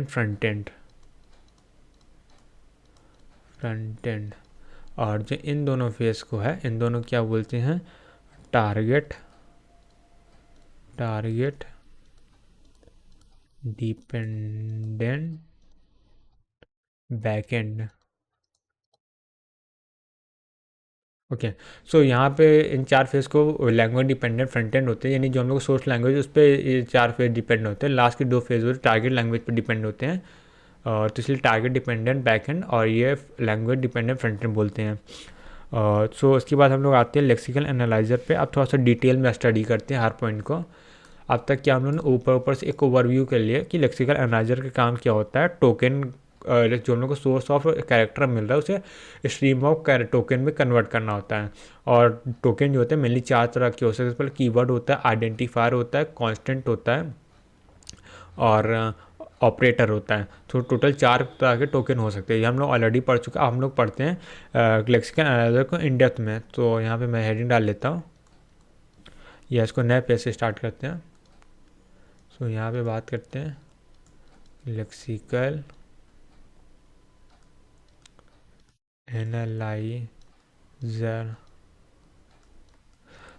front and. और जो इन दोनों फेस को है इन दोनों क्या बोलते हैं target target dependent backend. Okay. So यहाँ पे इन 4 फेज को लैंग्वेज डिपेंडेंट फ्रंट एंड होते हैं, यानी जो हम लोग सोर्स लैंग्वेज उस पर ये 4 फेज डिपेंड होते हैं, लास्ट के 2 फेज होते हैं टारगेट लैंग्वेज पर डिपेंड होते हैं। और तो इसलिए टारगेट डिपेंडेंट बैकएंड और ये लैंग्वेज डिपेंडेंट फ्रंट एंड बोलते हैं। सो उसके बाद हम लोग आते हैं लेक्सिकल एनालाइजर पे, अब थोड़ा सा डिटेल में स्टडी करते हैं हर पॉइंट को। अब तक क्या हम लोगों ने ऊपर ऊपर से एक ओवरव्यू कर लिया कि लेक्सिकल एनालाइजर का काम क्या होता है, टोकन जो हम लोग को सोर्स ऑफ कैरेक्टर मिल रहा है उसे स्ट्रीम ऑफ टोकन में कन्वर्ट करना होता है। और टोकन जो होते हैं मेनली 4 तरह के हो सकते हैं, पहले कीवर्ड होता है, आइडेंटिफायर होता है, कांस्टेंट होता है और ऑपरेटर होता है। तो टोटल 4 तरह के टोकन हो सकते हैं, ये हम लोग ऑलरेडी पढ़ चुके हैं। अब हम लोग पढ़ते हैं लेक्सिकल एनालाइजर को इन डेप्थ में। तो यहाँ पे मैं हेडिंग डाल लेता हूँ या इसको नए पेज से स्टार्ट करते हैं। सो यहाँ पे बात करते हैं लेक्सिकल एनालाइजर।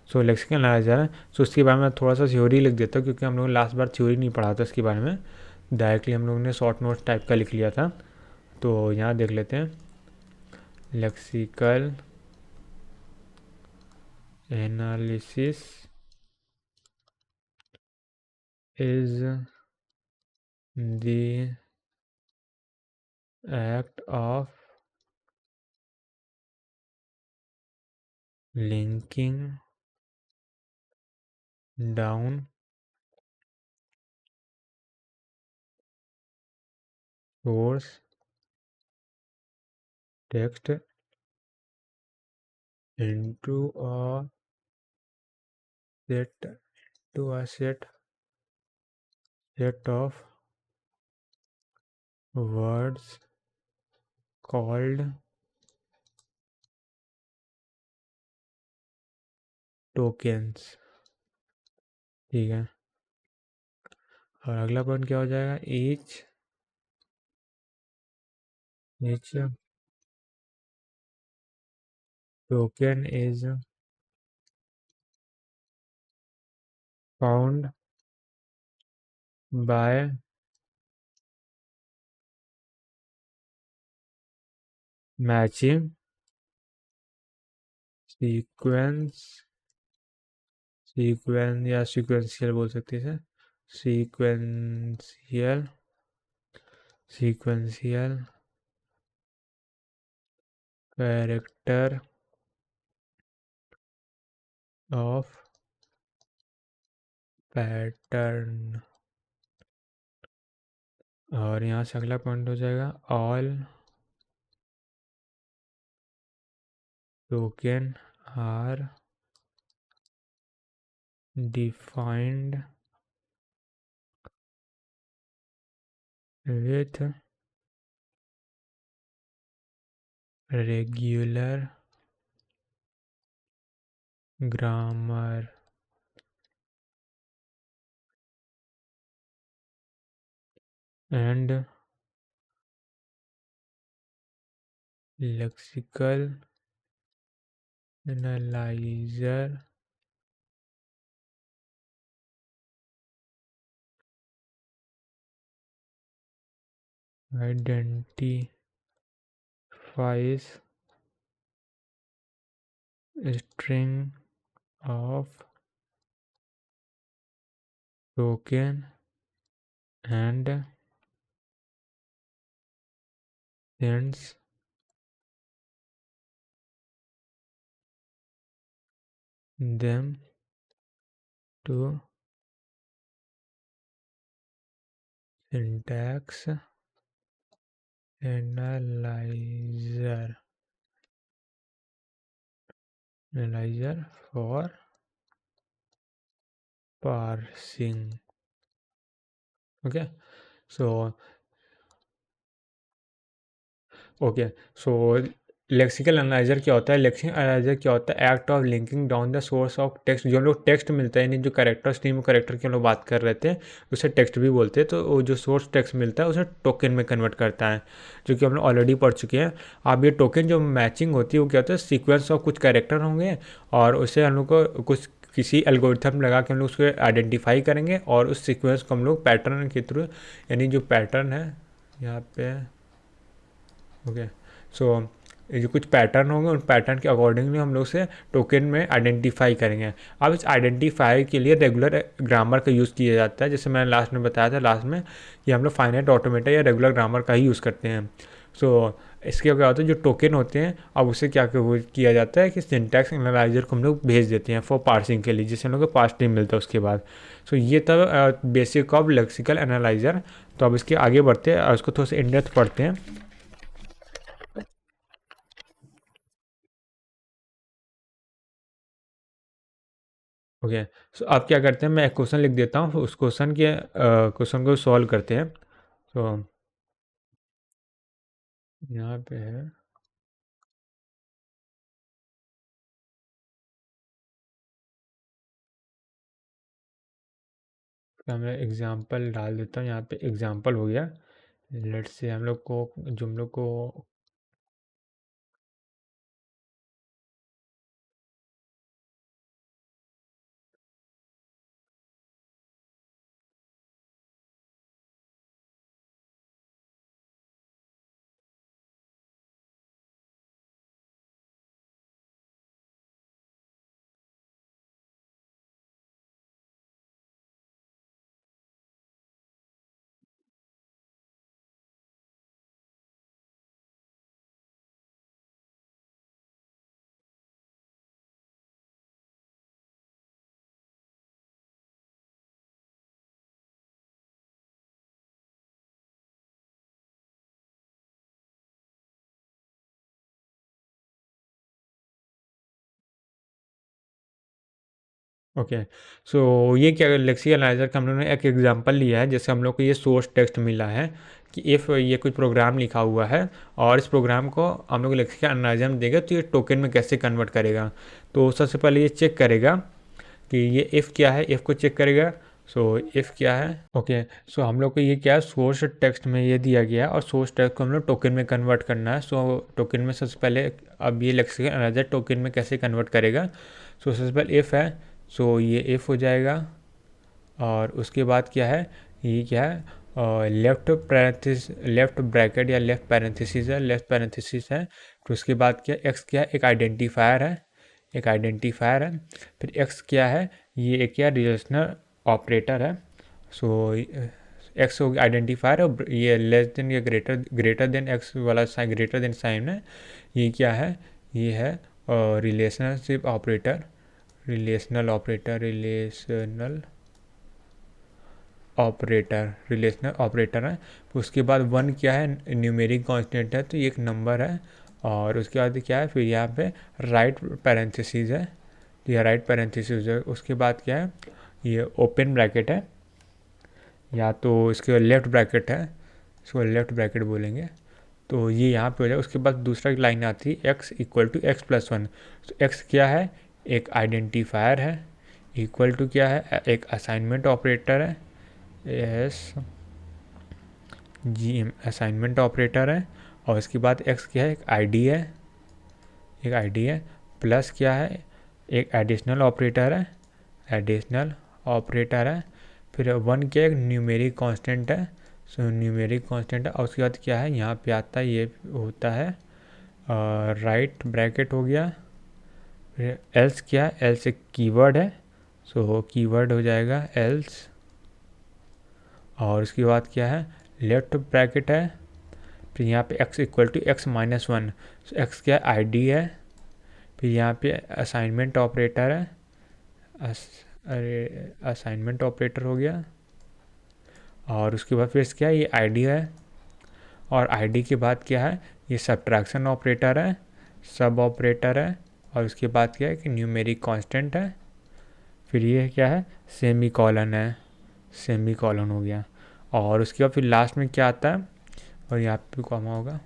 सो लेक्सिकल एनालाइजर है, सो उसके बारे में थोड़ा सा थ्योरी लिख देता हूँ क्योंकि हम लोग लास्ट बार थ्योरी नहीं पढ़ा था इसके बारे में, डायरेक्टली हम लोगों ने शॉर्ट नोट्स टाइप का लिख लिया था। तो यहाँ देख लेते हैं lexical analysis is the act of linking down source text into a set set of words called tokens। ठीक है। और अगला पॉइंट क्या हो जाएगा, each token is found by matching sequence या सीक्वेंशियल बोल सकते हैं sir, sequential character of pattern. और यहाँ से अगला पॉइंट हो जाएगा, all token are defined with regular grammar and lexical analyzer identifies string of token and sends them to syntax analyzer for parsing. Okay, so lexical analyser क्या होता है, lexical analyser क्या होता है, act of linking down the source of text. जो हम लोग text मिलता है, यानी जो कैरेक्टर स्ट्रीम कैरेक्टर की हम लोग बात कर रहे थे, उसे टेक्स्ट भी बोलते हैं। तो वो जो सोर्स टेक्स्ट मिलता है उसे टोकन में कन्वर्ट करता है, जो कि हम लोग ऑलरेडी पढ़ चुके हैं। अब ये टोकन जो मैचिंग होती है वो क्या होता है, सीक्वेंस ऑफ कुछ कैरेक्टर होंगे और उससे हम लोग को कुछ किसी एल्गोरिथम लगा के हम लोग उसको आइडेंटिफाई करेंगे और उस सीक्वेंस को हम लोग पैटर्न के थ्रू, यानी जो पैटर्न है यहाँ पे, ओके, सो ये जो कुछ पैटर्न होंगे उन पैटर्न के अकॉर्डिंगली हम लोग से टोकन में आइडेंटिफाई करेंगे। अब इस आइडेंटिफाई के लिए रेगुलर ग्रामर का यूज़ किया जाता है, जैसे मैंने लास्ट में बताया था कि हम लोग फाइनाइट ऑटोमेटा या रेगुलर ग्रामर का ही यूज़ करते हैं। इसके क्या होता है, जो टोकन होते हैं अब उसे क्या किया जाता है कि सिंटैक्स एनालाइजर को हम लोग भेज देते हैं फॉर पार्सिंग के लिए, जिससे हम लोग को पार्स टाइम मिलता है उसके बाद। ये तब बेसिक ऑफ लेक्सिकल एनालाइजर। तो अब इसके आगे बढ़ते हैं और उसको थोड़ा सा इन डेप्थ पढ़ते हैं। ओके, सो अब क्या करते हैं, मैं एक क्वेश्चन लिख देता हूँ, उस क्वेश्चन को सॉल्व करते हैं। तो यहाँ पे है, तो मैं एग्जांपल डाल देता हूँ। यहाँ पे एग्जांपल हो गया, लेट्स से हम लोग को ओके, सो ये क्या लेक्सिकल एनालाइजर का हम लोगों ने एक एग्जांपल लिया है, जैसे हम लोग को ये सोर्स टेक्स्ट मिला है कि इफ़ ये कुछ प्रोग्राम लिखा हुआ है और इस प्रोग्राम को हम लोग लेक्सिकल एनालाइजर में देगा तो ये टोकन में कैसे कन्वर्ट करेगा। तो सबसे पहले ये चेक करेगा कि ये इफ़ क्या है, इफ़ को चेक करेगा। सो इफ़ क्या है, ओके, सो हम लोग को ये क्या है, सोर्स टेक्स्ट में ये दिया गया है और सोर्स टेक्स्ट को हम लोग टोकन में कन्वर्ट करना है। सो टोकन में सबसे पहले, अब ये लेक्सिकल एनालाइजर टोकन में कैसे कन्वर्ट करेगा। सो सबसे पहले इफ़ है, सो ये इफ़ हो जाएगा और उसके बाद क्या है, ये क्या है, लेफ्ट ब्रैकेट या लेफ्ट पैरेंथेसिस है, लेफ्ट पैरेंथेसिस है। तो उसके बाद क्या, एक्स क्या है, एक आइडेंटिफायर है, एक आइडेंटिफायर है। फिर एक्स क्या है, ये एक क्या रिलेशनल ऑपरेटर है। सो एक्स हो गया आइडेंटिफायर और ये लेस देन या ग्रेटर देन एक्स वाला साइन, ग्रेटर देन साइन है। ये क्या है, ये है relationship operator, relational operator, relational operator है। उसके बाद वन क्या है, न्यूमेरिक कांस्टेंट है, तो ये एक नंबर है। और उसके बाद क्या है, फिर यहाँ पे राइट पैरेंथेसिस है, तो यह राइट पैरेंथेसिस है। उसके बाद क्या है, ये ओपन ब्रैकेट है, या तो इसके लेफ्ट ब्रैकेट है, इसको लेफ्ट ब्रैकेट बोलेंगे। तो ये यहाँ पे हो जाए। उसके बाद दूसरा लाइन आती है x equal to x plus one. तो एक्स क्या है, एक आइडेंटिफायर है, इक्वल टू क्या है, एक असाइनमेंट ऑपरेटर है, S G M assignment operator है। और इसके बाद एक्स क्या है, एक आईडी है, एक आईडी है, प्लस क्या है, एक एडिशनल ऑपरेटर है, एडिशनल ऑपरेटर है। फिर वन क्या है, एक न्यूमेरिक कांस्टेंट है, सो न्यूमेरिक कांस्टेंट है। और उसके बाद क्या है, यहाँ पे आता है, ये होता है राइट ब्रैकेट हो गया। फिर एल्स क्या है, एल्स एक कीवर्ड है, सो कीवर्ड हो जाएगा एल्स। और उसके बाद क्या है, लेफ्ट ब्रैकेट है। फिर यहाँ पे x equal to x minus one, x क्या आईडी है। फिर यहाँ पे असाइनमेंट ऑपरेटर है, अरे असाइनमेंट ऑपरेटर हो गया। और उसके बाद फिर क्या है, ये आईडी है। और आईडी के बाद क्या है, ये सब्ट्रैक्शन ऑपरेटर है, सब ऑपरेटर है। और उसके बाद क्या है कि न्यूमेरिक कांस्टेंट है। फिर ये क्या है, सेमी कॉलन है, सेमी कॉलन हो गया। और उसके बाद फिर लास्ट में क्या आता है, और यहाँ पे कॉमा होगा,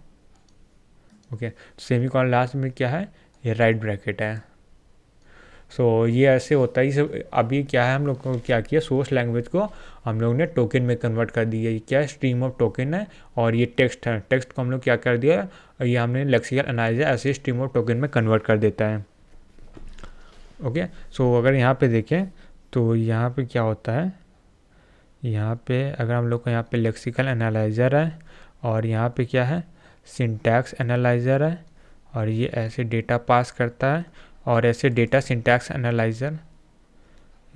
ओके। सेमी कॉलन लास्ट में क्या है, ये राइट ब्रैकेट है। सो ये ऐसे होता है। ये अभी क्या है, हम लोग को क्या किया, सोर्स लैंग्वेज को हम लोग ने टोकन में कन्वर्ट कर दिया। ये क्या है, स्ट्रीम ऑफ टोकन है। और ये टेक्स्ट है, टेक्स्ट को हम लोग क्या कर दिया, ये हमने लेक्सिकल एनालाइजर ऐसे स्ट्रीम ऑफ टोकन में कन्वर्ट कर देता है। ओके, सो अगर यहाँ पे देखें तो यहाँ पे क्या होता है, यहाँ पे अगर हम लोग को यहाँ पे लेक्सिकल एनालाइज़र है और यहाँ पे क्या है, सिंटैक्स एनालाइज़र है। और ये ऐसे डेटा पास करता है और ऐसे डेटा सिंटैक्स एनालाइज़र,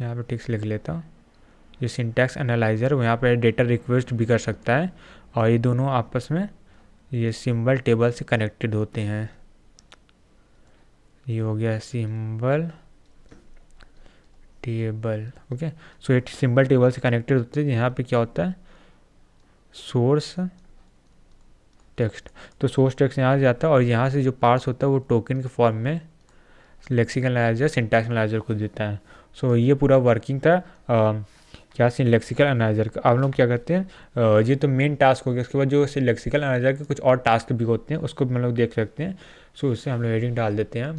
यहाँ पे टिक्स लिख लेता हूँ। ये सिंटैक्स एनालाइज़र यहाँ पे डेटा रिक्वेस्ट भी कर सकता है। और ये दोनों आपस में ये सिंबल टेबल से कनेक्टेड होते हैं। ये हो गया सिंबल टेबल, ओके। सो ये सिंबल टेबल से कनेक्टेड होते हैं। यहाँ पे क्या होता है, सोर्स टेक्स्ट, तो सोर्स टेक्स्ट यहाँ से जाता है और यहाँ से जो पार्स होता है वो टोकन के फॉर्म में लेक्सिकल एनालाइजर, सिंटैक्स एनालाइजर को देता है। सो ये पूरा वर्किंग था क्या लेक्सिकल एनालाइजर का। आप लोग क्या करते हैं, ये तो मेन टास्क हो गया। उसके बाद जो लेक्सिकल एनालाइजर के कुछ और टास्क भी होते हैं, उसको भी हम लोग देख सकते हैं। सो उससे हम लोग हेडिंग डाल देते हैं।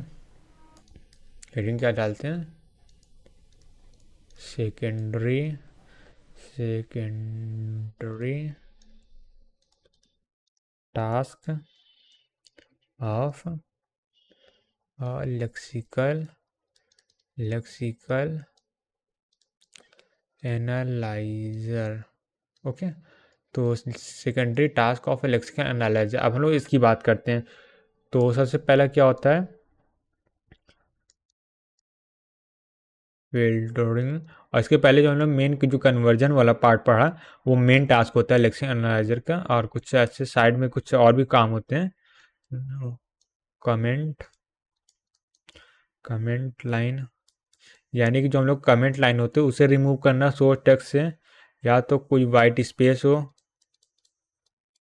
हेडिंग क्या डालते हैं, secondary task of lexical analyser, okay. तो secondary task of lexical analyser, अब हम लोग इसकी बात करते हैं। तो सबसे पहला क्या होता है, फिल्टरिंग। और इसके पहले जो हम लोग मेन जो कन्वर्जन वाला पार्ट पढ़ा, वो मेन टास्क होता है लेक्सिकल एनालाइजर का। और कुछ ऐसे साइड में कुछ और भी काम होते हैं, कमेंट लाइन, यानी कि जो हम लोग कमेंट लाइन होते हैं उसे रिमूव करना सोर्स टेक्स्ट से, या तो कोई वाइट स्पेस हो,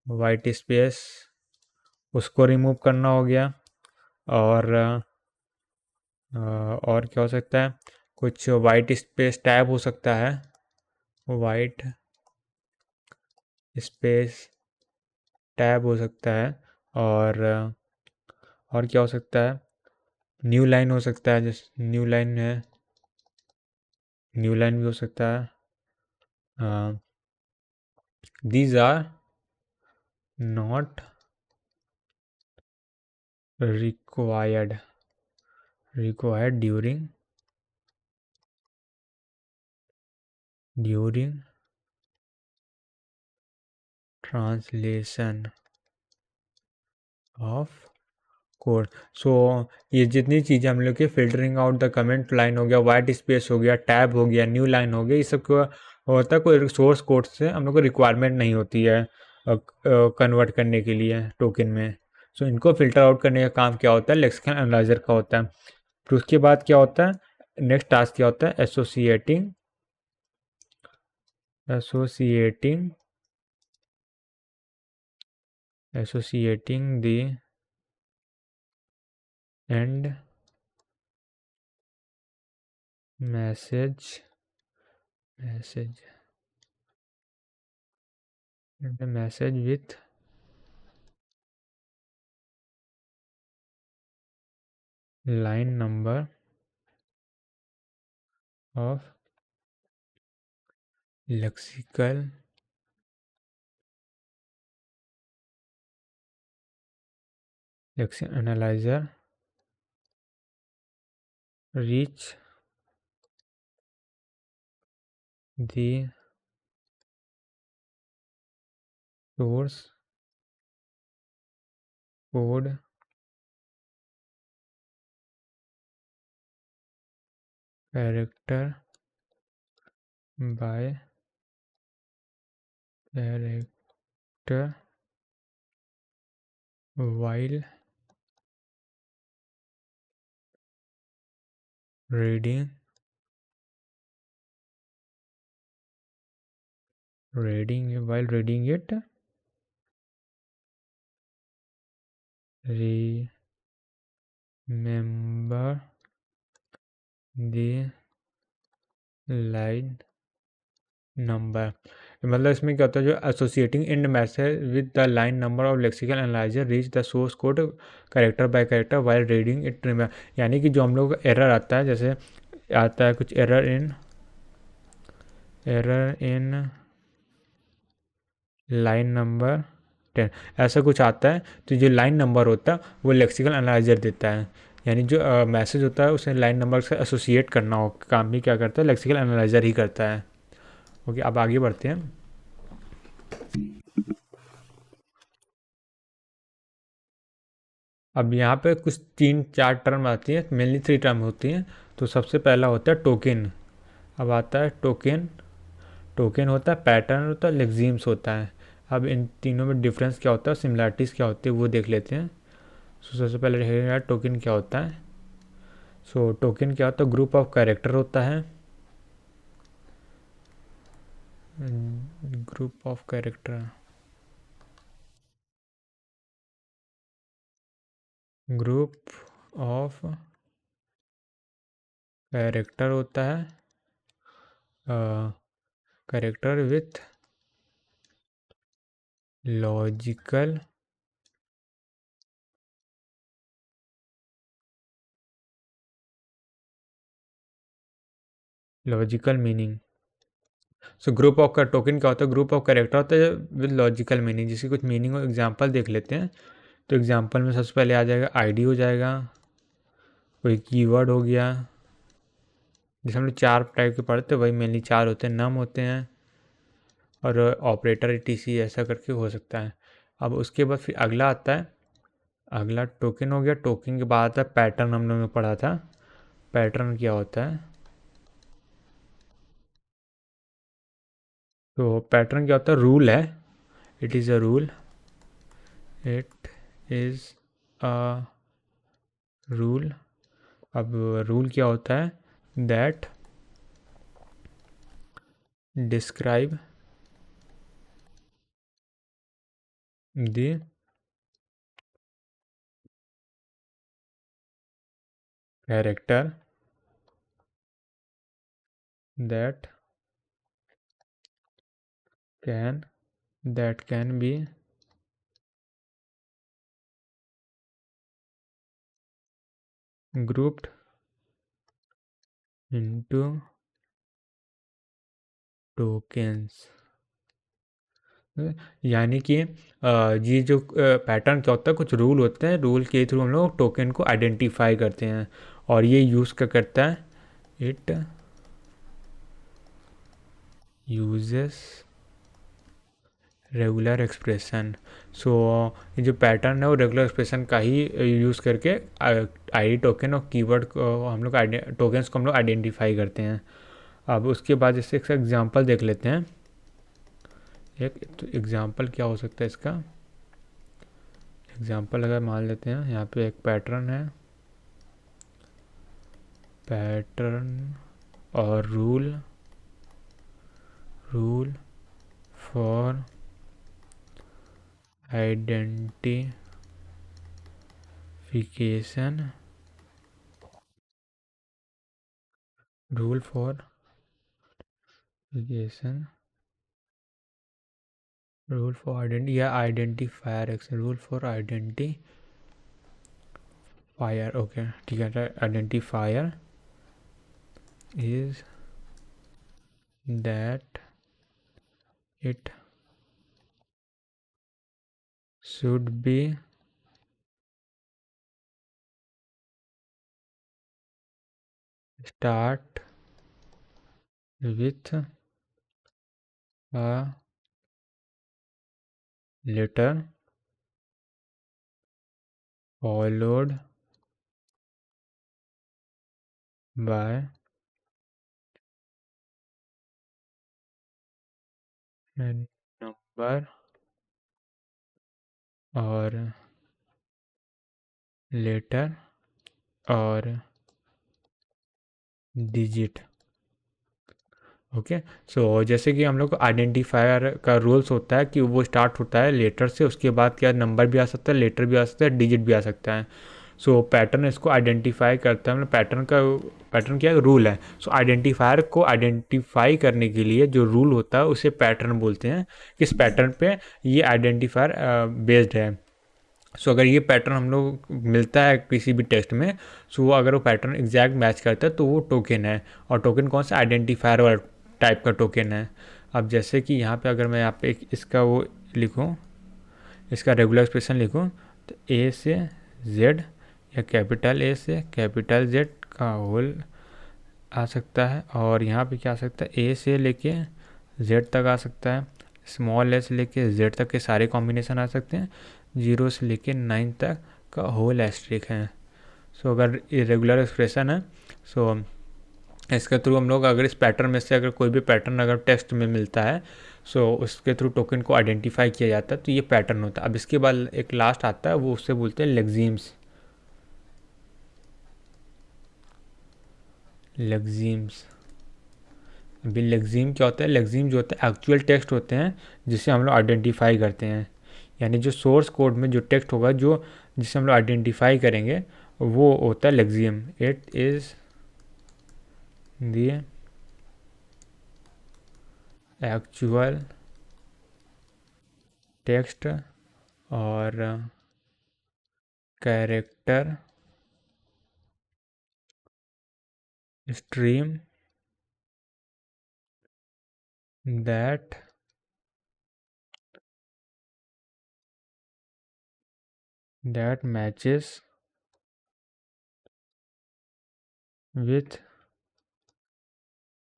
वाइट स्पेस उसको रिमूव करना हो गया। और क्या हो सकता है, कुछ वाइट स्पेस टैब हो सकता है, वाइट स्पेस टैब हो सकता है। और क्या हो सकता है, न्यू लाइन हो सकता है, जैसे न्यू लाइन है, न्यू लाइन भी हो सकता है। these are not required during translation of code. So ये जितनी चीज़ें हम लोग की filtering out the comment line हो गया, वाइट स्पेस हो गया, टैब हो गया, न्यू लाइन हो गया, ये सब को होता है कोई सोर्स कोड से हम लोग को रिक्वायरमेंट नहीं होती है कन्वर्ट करने के लिए टोकन में। सो इनको फिल्टर आउट करने का काम क्या होता है, लेक्सिकल एनालाइजर का होता है। फिर उसके बाद क्या होता है, नेक्स्ट टास्क क्या होता है, associating the end message with line number of lexical analyzer reach the source code character by character while reading it. Remember the line number. मतलब इसमें क्या होता है, जो associating and message with the line number of lexical analyser reach the source code character by character while reading it. यानी कि जो हम लोग का एरर आता है, जैसे आता है कुछ एरर इन लाइन नंबर 10, ऐसा कुछ आता है, तो जो लाइन नंबर होता है वो लेक्सिकल एनालाइजर देता है। यानी जो मैसेज होता है उसे लाइन नंबर से एसोसिएट करना हो, काम भी क्या करता है, लेक्सिकल एनालाइजर ही करता है। ओके, अब आगे बढ़ते हैं। अब यहाँ पे कुछ 3-4 टर्म आती हैं, मेनली 3 टर्म होती हैं। तो सबसे पहला होता है टोकन। अब आता है टोकन होता है, पैटर्न होता है, लेक्सिम्स होता है। अब इन तीनों में डिफरेंस क्या होता है, सिमिलरिटीज़ क्या होती है, वो देख लेते हैं। सो सबसे पहले रहेगा टोकन क्या होता है। सो टोकन क्या होता है, ग्रुप ऑफ कैरेक्टर होता है। ग्रुप ऑफ कैरेक्टर होता है, character with logical meaning. So group of का टोकन क्या होता है, ग्रुप ऑफ कैरेक्टर होता है विद लॉजिकल मीनिंग, जिसकी कुछ मीनिंग हो। एग्जांपल देख लेते हैं। तो एग्जांपल में सबसे पहले आ जाएगा आईडी हो जाएगा, कोई कीवर्ड हो गया, जैसे हम लोग 4 टाइप के पढ़ते हैं वही मेनली 4 होते हैं, नम होते हैं और ऑपरेटर ईटीसी ऐसा करके हो सकता है। अब उसके बाद फिर अगला आता है, अगला टोकन हो गया। टोकन के बाद आता है पैटर्न, हम लोगों ने पढ़ा था। पैटर्न क्या होता है, तो पैटर्न क्या होता है, रूल है। It is a rule, it is a rule. अब रूल क्या होता है, that describe the character that can be grouped into tokens, यानी कि ये जो पैटर्न क्या होता है, कुछ रूल होते हैं, रूल के थ्रू हम लोग टोकन को आइडेंटिफाई करते हैं। और ये यूज़ क्या करता है, इट यूजेस रेगुलर एक्सप्रेशन। सो ये जो पैटर्न है वो रेगुलर एक्सप्रेशन का ही यूज़ करके आईडी टोकन और कीवर्ड को हम लोग टोकन्स को हम लोग आइडेंटिफाई करते हैं। अब उसके बाद जैसे एक एग्जांपल देख लेते हैं। एक तो एग्जांपल क्या हो सकता है इसका, एग्जांपल अगर मान लेते हैं यहाँ पे एक पैटर्न है, पैटर्न और rule for identification, rule for rule for आइडेंटी या identifier action, rule for identifier, okay ठीक है। Identifier is that it should be start with a letter followed by a number और लेटर और डिजिट। ओके, सो जैसे कि हम लोग आइडेंटिफायर का रूल्स होता है कि वो स्टार्ट होता है लेटर से, उसके बाद क्या नंबर भी आ सकता है, लेटर भी आ सकता है, डिजिट भी आ सकता है। सो पैटर्न इसको आइडेंटिफाई करता है, मतलब पैटर्न क्या रूल है। सो आइडेंटिफायर को आइडेंटिफाई करने के लिए जो रूल होता है उसे पैटर्न बोलते हैं। किस पैटर्न पे ये आइडेंटिफायर बेस्ड है। सो अगर ये पैटर्न हम लोग मिलता है किसी भी टेक्स्ट में, सो अगर वो पैटर्न एग्जैक्ट मैच करता है तो वो टोकन है। और टोकन कौन सा, आइडेंटिफायर वाला टाइप का टोकन है। अब जैसे कि यहाँ पे अगर मैं यहाँ पे इसका वो लिखूँ, इसका रेगुलर एक्सप्रेशन लिखूँ, तो ए से जेड या कैपिटल ए से कैपिटल जेड का होल आ सकता है। और यहाँ पे क्या आ सकता है, ए से लेके जेड तक आ सकता है, स्मॉल ए से लेके जेड तक के सारे कॉम्बिनेशन आ सकते हैं, 0 से लेके 9 तक का होल एस्ट्रिक है। सो अगर इरेगुलर एक्सप्रेशन है, सो इसके थ्रू हम लोग अगर इस पैटर्न में से अगर कोई भी पैटर्न अगर टेक्स्ट में मिलता है, सो उसके थ्रू टोकन को आइडेंटिफाई किया जाता है, तो ये पैटर्न होता है। अब इसके बाद एक लास्ट आता है, वो उससे बोलते हैं लेग्जीम्स। अभी लेग्जीम क्या होता है, लेग्जीम जो होता है एक्चुअल टेक्स्ट होते हैं जिसे हम लोग आइडेंटिफाई करते हैं। यानी जो सोर्स कोड में जो टेक्स्ट होगा जो जिसे हम लोग आइडेंटिफाई करेंगे वो होता है lexeme. It is the actual text और character stream that matches with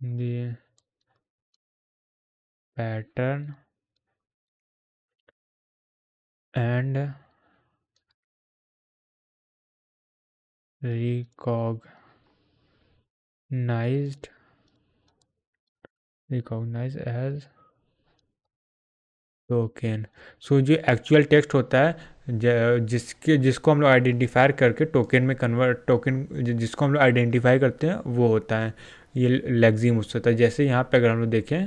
the pattern and recognized as token. So जो एक्चुअल टेक्स्ट होता है जिसको हम लोग आइडेंटिफाई करके टोकन में कन्वर्ट, टोकन जिसको हम लोग आइडेंटिफाई करते हैं वो होता है, ये लेग्जीम उससे होता है। जैसे यहाँ पे अगर हम लोग देखें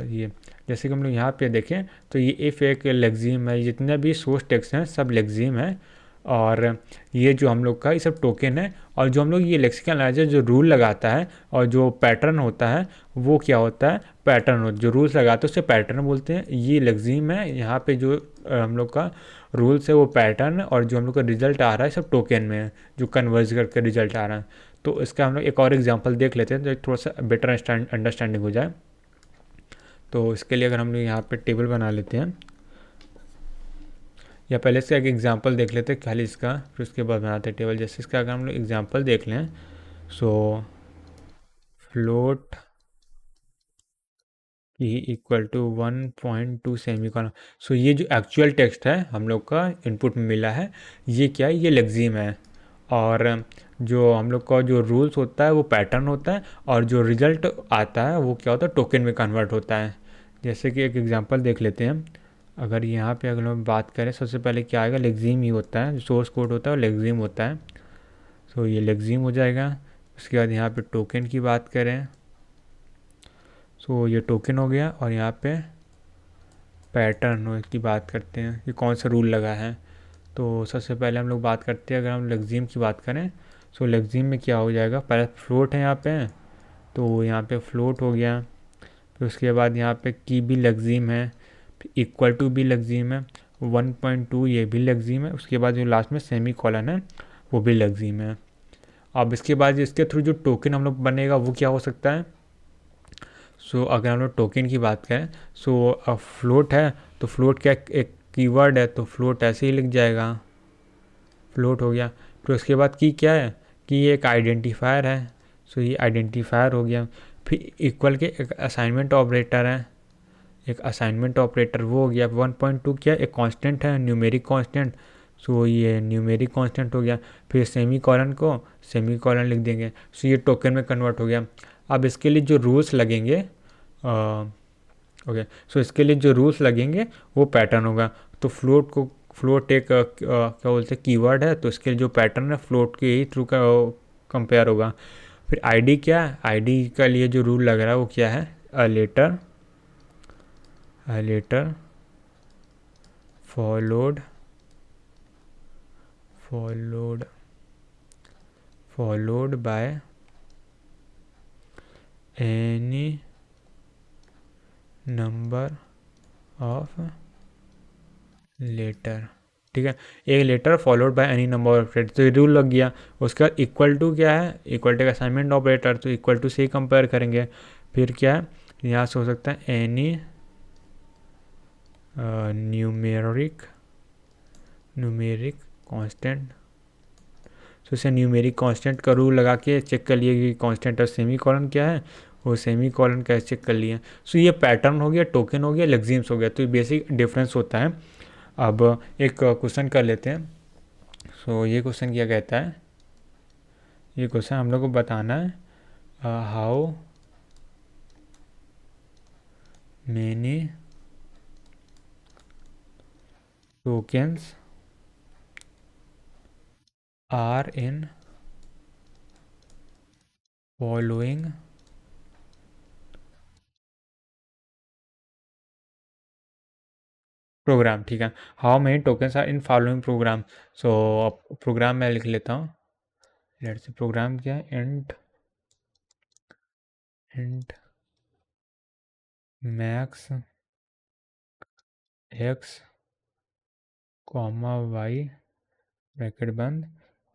ये जैसे कि हम लोग यहाँ पे देखें तो ये इफ़ एक लेग्जीम है, जितने भी सोर्स टेक्स्ट हैं सब लेग्जीम है। और ये जो हम लोग का ये सब टोकन है। और जो हम लोग ये लेक्सिकल एनालाइजर जो रूल लगाता है और जो पैटर्न होता है वो क्या होता है, पैटर्न जो रूल्स लगाते हैं उसे पैटर्न बोलते हैं। ये लेग्जीम है, यहाँ पे जो हम लोग का रूल्स है वो पैटर्न, और जो हम लोग का रिजल्ट आ रहा है सब टोकन में है, जो कन्वर्ज करके रिजल्ट आ रहा है। तो इसका हम लोग एक और एग्जांपल देख लेते हैं तो थोड़ा सा बेटर अंडरस्टैंडिंग हो जाए। तो इसके लिए अगर हम लोग यहाँ पे टेबल बना लेते हैं, या पहले इसका एक एग्जांपल देख लेते हैं खाली इसका, फिर उसके बाद बनाते हैं टेबल। जैसे इसका अगर हम लोग एग्जांपल देख लें, सो फ्लोट की इक्वल टू 1.2 सेमीकोलन। सो ये जो एक्चुअल टेक्स्ट है हम लोग का इनपुट में मिला है, ये क्या है, ये लेक्सिम है। और जो हम लोग का जो रूल्स होता है वो पैटर्न होता है, और जो रिजल्ट आता है वो क्या होता है, टोकन में कन्वर्ट होता है। जैसे कि एक एग्जांपल देख लेते हैं। अगर यहाँ पे अगर हम बात करें, सबसे पहले क्या आएगा, लेक्सिम ही होता है, जो सोर्स कोड होता है वो लेक्सिम होता है। सो ये लेक्सिम हो जाएगा। उसके बाद यहाँ पे टोकन की बात करें, सो ये टोकन हो गया। और यहाँ पे पैटर्न की बात करते हैं कि कौन सा रूल लगा है। तो सबसे पहले हम लोग बात करते हैं, अगर हम लेक्सिम की बात करें, सो लेक्सिम में क्या हो जाएगा, पहले फ्लोट है यहाँ पे, तो यहाँ पे फ्लोट हो गया। फिर उसके बाद यहाँ पे की भी लेक्सिम है, फिर इक्वल टू भी लेक्सिम है, 1.2 ये भी लेक्सिम है। उसके बाद जो लास्ट में सेमी कॉलन है वो भी लेक्सिम है। अब इसके बाद इसके थ्रू जो टोकन हम लोग बनेगा वो क्या हो सकता है। सो अगर हम लोग टोकन की बात करें, सो फ्लोट है तो फ्लोट क्या एक कीवर्ड है, तो फ्लोट ऐसे ही लिख जाएगा, फ्लोट हो गया। फिर उसके बाद की क्या है, कि ये एक आइडेंटिफायर है, सो ये आइडेंटिफायर हो गया। फिर इक्वल के एक असाइनमेंट ऑपरेटर है, एक असाइनमेंट ऑपरेटर वो हो गया। 1.2 क्या एक कांस्टेंट है, न्यूमेरिक कांस्टेंट, सो ये न्यूमेरिक कांस्टेंट हो गया। फिर सेमी कॉलन को सेमी कॉलन लिख देंगे, सो ये टोकन में कन्वर्ट हो गया। अब इसके लिए जो रूल्स लगेंगे, ओके, सो इसके लिए जो रूल्स लगेंगे वो पैटर्न होगा। तो फ्लोट एक क्या बोलते हैं, कीवर्ड है, तो इसके लिए जो पैटर्न है फ्लोट के ही थ्रू का कंपेयर होगा। फिर आईडी क्या है, आईडी का लिए जो रूल लग रहा है वो क्या है, a letter followed followed followed by any number of letter. ठीक है, एक letter followed by any number of operator, तो ये रूल लग गया। उसके बाद इक्वल टू क्या है, इक्वल टू का असाइनमेंट ऑपरेटर, तो इक्वल टू से ही कंपेयर करेंगे। फिर क्या है, यहाँ से हो सकता है एनी न्यूमेरिक न्यूमेरिक कांस्टेंट। तो इसे न्यूमेरिक कांस्टेंट का रूल लगा के चेक कर लिए कि कांस्टेंट और सेमी कॉलन क्या है, वो सेमी कॉलन कैसे चेक कर लिए। सो ये पैटर्न हो गया, टोकन हो गया, लेक्सिम्स हो गया, तो ये बेसिक डिफरेंस होता है। अब एक क्वेश्चन कर लेते हैं। सो ये क्वेश्चन क्या कहता है, ये क्वेश्चन हम लोग को बताना है, how many tokens are in following program. ठीक है, how many tokens are in following program. So program मैं लिख लेता हूँ। लेट्स से प्रोग्राम क्या है, int max x comma y bracket बंद,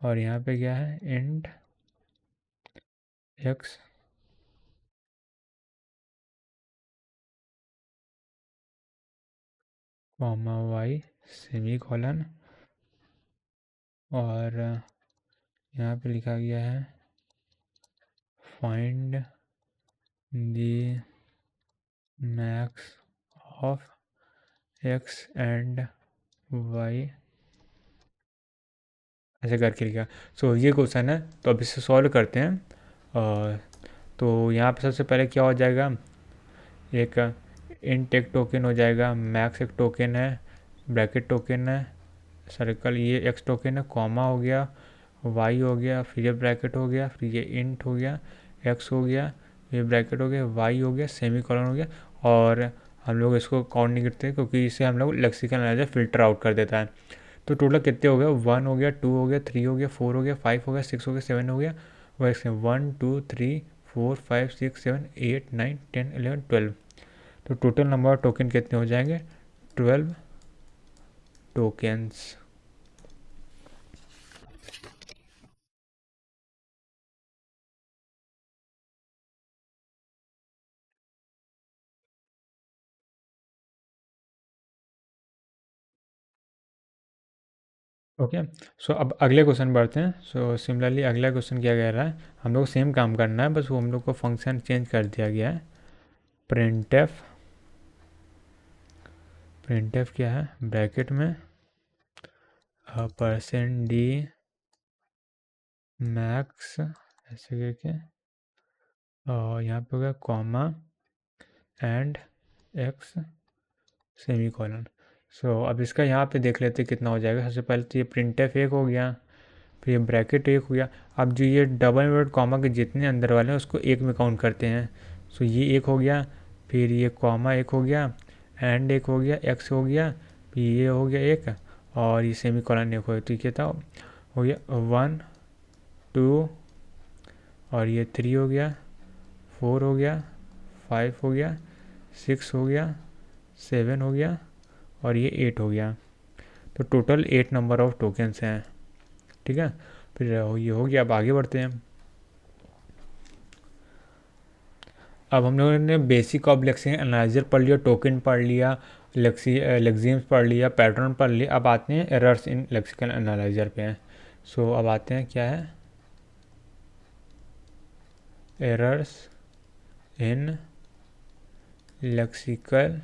और यहाँ पे क्या है, int x comma y semicolon, और यहाँ पे लिखा गया है find the max of x and y, ऐसे करके लिखा। सो ये क्वेश्चन है, तो अब इसे सॉल्व करते हैं। तो यहाँ पे सबसे पहले क्या हो जाएगा, एक इंट एक टोकन हो जाएगा, मैक्स एक टोकन है, ब्रैकेट टोकन है, सर्कल ये एक्स टोकन है, कॉमा हो गया, वाई हो गया, फिर ये ब्रैकेट हो गया, फिर ये इंट हो गया, एक्स हो गया, ये ब्रैकेट हो गया, वाई हो गया, सेमी कॉलन हो गया। और हम लोग इसको काउंट नहीं करते क्योंकि इसे हम लोग लेक्सिकल एनालाइजर फिल्टर आउट कर देता है। तो टोटल कितने हो गए, 1 हो गया, 2 हो गया, 3 हो गया, 4 हो गया, 5 हो गया, 6 हो गया, 7 हो गया, वैसे 1 2 3 4 5 6 7 8 9 10 11 12। तो टोटल नंबर ऑफ टोकन कितने हो जाएंगे, 12 टोकन्स। ओके। सो अब अगले क्वेश्चन बढ़ते हैं। सो सिमिलरली अगला क्वेश्चन क्या कह रहा है, हम लोग सेम काम करना है, बस वो हम लोग को फंक्शन चेंज कर दिया गया है। प्रिंटफ, प्रिंटफ क्या है, ब्रैकेट में परसेंट डी मैक्स ऐसे करके, और यहाँ पे हो गया comma and X semicolon. So अब इसका यहाँ पे देख लेते कितना हो जाएगा। सबसे पहले तो ये प्रिंटफ एक हो गया, फिर ये ब्रैकेट एक हो गया। अब जो ये डबल इन्वर्ट कॉमा के जितने अंदर वाले हैं उसको एक में काउंट करते हैं। सो ये एक हो गया, फिर ये कॉमा एक हो गया, एंड एक हो गया, एक्स हो गया, फिर ये हो गया एक, और ये सेमी कॉलन एक हो गया। तो ये क्या था, हो गया 1 2, और ये 3 हो गया, 4 हो गया, 5 हो गया, 6 हो गया, 7 हो गया, और ये 8 हो गया। तो टोटल 8 नंबर ऑफ टोकन्स हैं। ठीक है, फिर ये हो गया। अब आगे बढ़ते हैं। अब हम लोगों ने बेसिक ऑफ लेक्सिकल एनालाइजर पढ़ लिया, टोकन पढ़ लिया, लेक्सिम्स पढ़ लिया, पैटर्न पढ़ लिया। अब आते हैं एरर्स इन लेक्सिकल एनालाइजर पे। सो अब आते हैं क्या है, एरर्स इन लेक्सिकल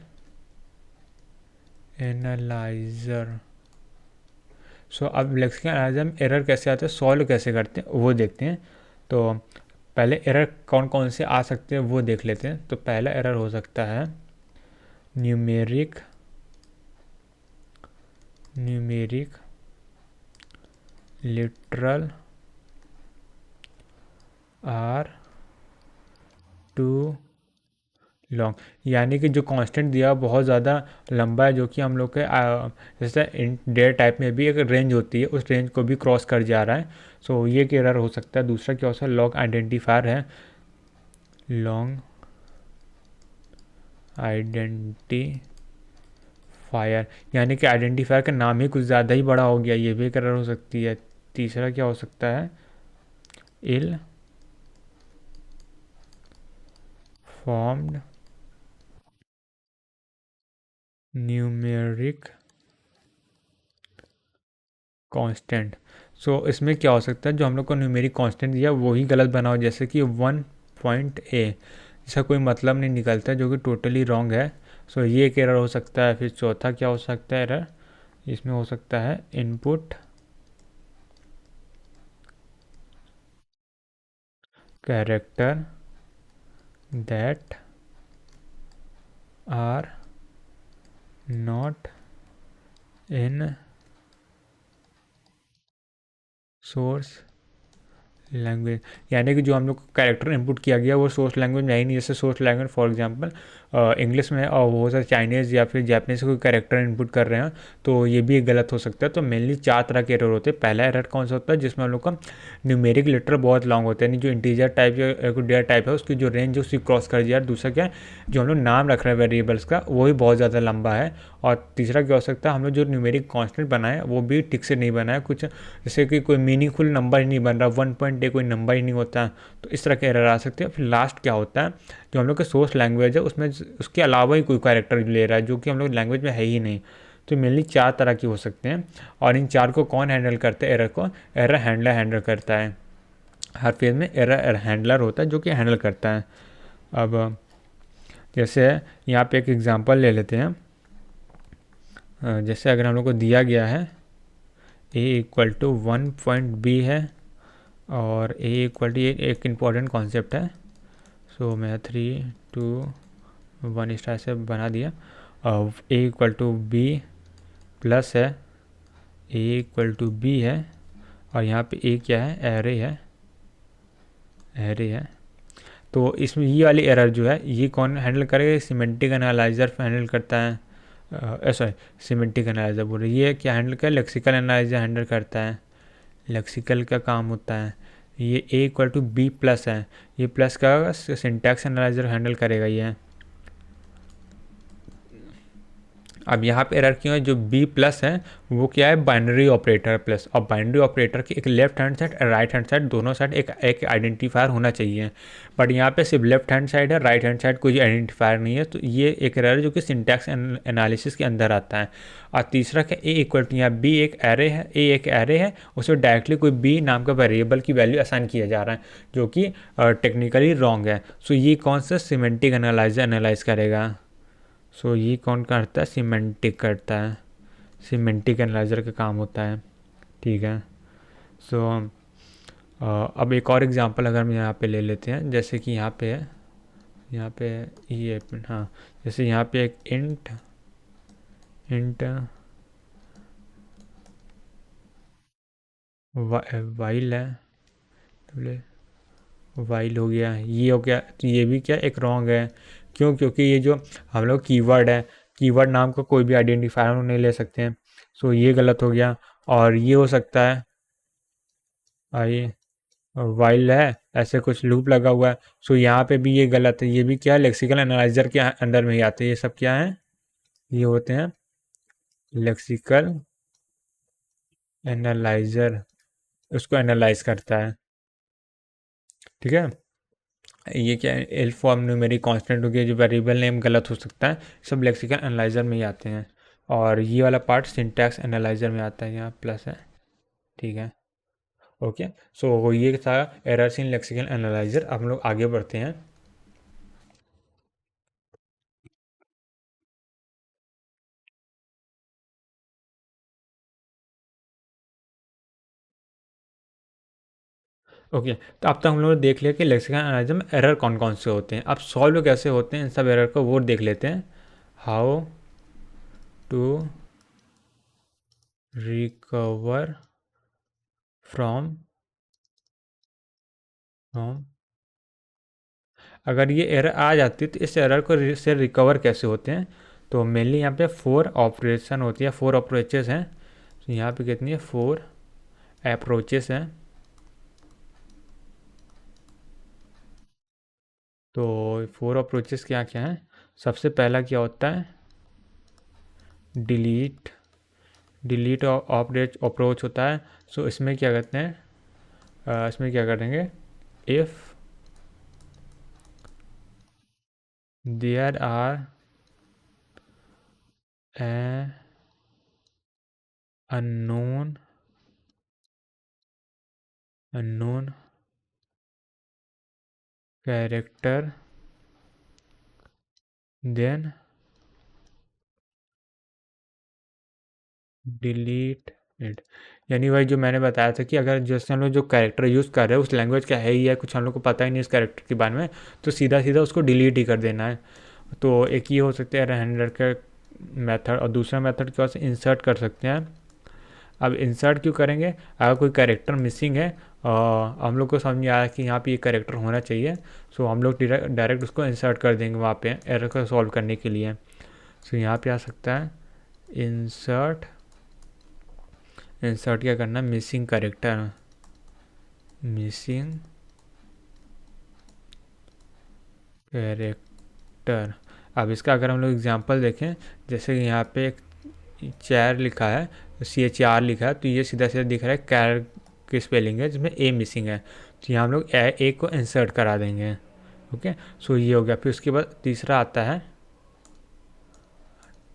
एनालाइजर। सो अब लेक्सिकल एनालाइजर में एरर कैसे आते हैं, सॉल्व कैसे करते हैं वो देखते हैं। तो पहले एरर कौन कौन से आ सकते हैं वो देख लेते हैं। तो पहला एरर हो सकता है numeric literal are too long, यानी कि जो कांस्टेंट दिया बहुत ज़्यादा लंबा है, जो कि हम लोग के जैसे इन डेटा टाइप में भी एक रेंज होती है, उस रेंज को भी क्रॉस कर जा रहा है। सो ये एक एरर हो सकता है। दूसरा क्या हो सकता है, लॉन्ग आइडेंटिफायर है, लॉन्ग आइडेंटिफायर, यानी कि आइडेंटिफायर का नाम ही कुछ ज़्यादा ही बड़ा हो गया, ये भी एक एरर हो सकती है। तीसरा क्या हो सकता है, इल फॉर्म्ड न्यूमेरिक कांस्टेंट। सो इसमें क्या हो सकता है, जो हम लोग को न्यूमेरिक कांस्टेंट दिया वो ही गलत बना हो, जैसे कि 1.a, इसका कोई मतलब नहीं निकलता है, जो कि टोटली रॉन्ग है। सो ये एक एरर हो सकता है। फिर चौथा क्या हो सकता है एरर, इसमें हो सकता है input character that are not in source language, यानी कि जो हम लोग को कैरेक्टर इनपुट किया गया वो सोर्स लैंग्वेज में है ही नहीं। जैसे source language for example English में है और वो सर चाइनीज़ या फिर जापानीज कोई कैरेक्टर इनपुट कर रहे हैं, तो ये भी गलत हो सकता है। तो मेनली 4 तरह के एरर होते हैं। पहला एरर कौन सा होता है, जिसमें हम लोग का न्यूमेरिक लेटर बहुत लॉन्ग होता है, यानी जो इंटीजर टाइप या कोई डेटा टाइप है उसकी जो रेंज है उसकी क्रॉस कर दिया। दूसरा क्या है, जो हम लोग नाम रख रहे हैं वेरिएबल्स का वो भी बहुत ज़्यादा लंबा है। और तीसरा क्या हो सकता है, हम लोग जो न्यूमेरिक कॉन्स्टेंट बनाए वो भी ठीक से नहीं बनाया, कुछ जैसे कि कोई मीनिंगफुल नंबर ही नहीं बन रहा, 1.a कोई नंबर ही नहीं होता है, तो इस तरह के एरर आ सकते हैं। फिर लास्ट क्या होता है, जो हम लोग का सोर्स लैंग्वेज है उसमें उसके अलावा ही कोई कैरेक्टर ले रहा है जो कि हम लोग लैंग्वेज में है ही नहीं। तो मेनली 4 तरह की हो सकते हैं, और इन 4 को कौन हैंडल करता है, एरर को एरर हैंडलर हैंडल करता है। हर फेज में एरर हैंडलर होता है जो कि हैंडल करता है। अब जैसे यहाँ पे एक एग्जांपल ले लेते हैं। जैसे अगर हम लोग को दिया गया है a इक्वल टू 1.b है, और a इक्वल टू, ये एक इम्पॉर्टेंट कॉन्सेप्ट है। सो मैं 3 2 1 इस तरह से बना दिया। और a equal to b plus है, a इक्वल टू b है, और यहाँ पे a क्या है, एरे है, एरे है। तो इसमें ये वाली एरर जो है ये कौन हैंडल करेगा, सिमेंटिक एनालाइजर हैंडल करता है। सॉरी, सिमेंटिक एनालाइजर बोल रहे, ये क्या हैंडल कर, लेक्सिकल एनालाइजर हैंडल करता है, लेक्सिकल का काम होता है। ये a equal to B plus है, ये प्लस का सिंटैक्स एनालाइजर हैंडल करेगा ये। अब यहाँ पे एरर क्यों है, जो बी प्लस है वो क्या है, बाइनरी ऑपरेटर प्लस। और बाइनरी ऑपरेटर की एक लेफ्ट हैंड साइड और राइट हैंड साइड दोनों साइड एक एक आइडेंटिफायर होना चाहिए, बट यहाँ पे सिर्फ लेफ्ट हैंड साइड है, राइट हैंड साइड कोई आइडेंटिफायर नहीं है। तो ये एक एरर है जो कि सिंटैक्स एनालिसिस के अंदर आता है। और तीसरा क्या, ए इक्वल टू, यहाँ बी एक एरे है, ए एक एरे है, उसे डायरेक्टली कोई बी नाम का वेरिएबल की वैल्यू असाइन किया जा रहा है, जो कि टेक्निकली रॉन्ग है। सो ये कौन सा सिमेंटिक एनालाइज करेगा, सो ये कौन करता है, सीमेंटिक करता है, सीमेंटिक एनालाइजर का काम होता है। ठीक है। सो अब एक और एग्जांपल अगर हम यहाँ पे ले लेते हैं, जैसे कि यहाँ पे है, यहाँ पे ये, हाँ, जैसे यहाँ पे एक इंट इंट वाइल है, वाइल हो गया, ये हो गया। तो ये भी क्या एक रॉन्ग है, क्यों, क्योंकि ये जो हम लोग कीवर्ड है, कीवर्ड नाम का कोई भी आइडेंटिफायर हम नहीं ले सकते हैं। सो ये गलत हो गया। और ये हो सकता है, ये वाइल है, ऐसे कुछ लूप लगा हुआ है। सो यहाँ पे भी ये गलत है, ये भी क्या है, लेक्सिकल एनालाइजर के अंदर में ही आते हैं ये सब। क्या है, ये होते हैं लेक्सिकल एनालाइजर, उसको एनालाइज करता है। ठीक है। ये क्या है, एल फॉर्म न्यूमेरिक कांस्टेंट हो गया, जो वेरिएबल नेम गलत हो सकता है, सब लेक्सिकल एनालाइजर में ही आते हैं। और ये वाला पार्ट सिंटैक्स एनालाइजर में आता है, यहाँ प्लस है। ठीक है। ओके। सो ये था एरर्स इन लेक्सिकल एनालाइजर। अब हम लोग आगे बढ़ते हैं। ओके। तो अब तक हम लोग ने देख लिया कि लेक्सिकल एनालाइजर में एरर कौन कौन से होते हैं। अब सॉल्व कैसे होते हैं इन सब एरर को, वो देख लेते हैं। How to recover from from अगर ये एरर आ जाती है तो इस एरर को से रिकवर कैसे होते हैं। तो मेनली यहाँ पे 4 ऑपरेशन होती है, 4 अप्रोचेस हैं। तो यहाँ पे कितनी है, 4 अप्रोचेस हैं। तो 4 अप्रोचेस क्या क्या हैं, सबसे पहला क्या होता है, डिलीट डिलीट अप्रोच होता है। सो इसमें क्या करते हैं, इसमें क्या करेंगे, if there are a unknown unknown character then delete it. यानी भाई जो मैंने बताया था कि अगर जैसे हम लोग जो कैरेक्टर यूज़ कर रहे हैं उस लैंग्वेज का है ही है, कुछ हम लोग को पता ही नहीं इस कैरेक्टर के बारे में, तो सीधा सीधा उसको डिलीट ही कर देना है। तो एक ये हो सकता है हैंडलर का मेथड, और दूसरा मेथड क्या से इंसर्ट कर सकते हैं। अब इंसर्ट क्यों करेंगे, अगर कोई कैरेक्टर मिसिंग है, हम लोग को समझ में आया कि यहाँ पे ये कैरेक्टर होना चाहिए, सो हम लोग डायरेक्ट उसको इंसर्ट कर देंगे वहाँ पे एरर को सॉल्व करने के लिए। सो यहाँ पे आ सकता है इंसर्ट इंसर्ट क्या करना, मिसिंग कैरेक्टर, मिसिंग कैरेक्टर। अब इसका अगर हम लोग एग्जांपल देखें, जैसे यहाँ पे एक चेयर लिखा है, CHR लिखा है, तो ये सीधा सीधा दिख रहा है कैर की स्पेलिंग है जिसमें ए मिसिंग है। तो यहाँ हम लोग ए को इंसर्ट करा देंगे। ओके। सो ये हो गया। फिर उसके बाद तीसरा आता है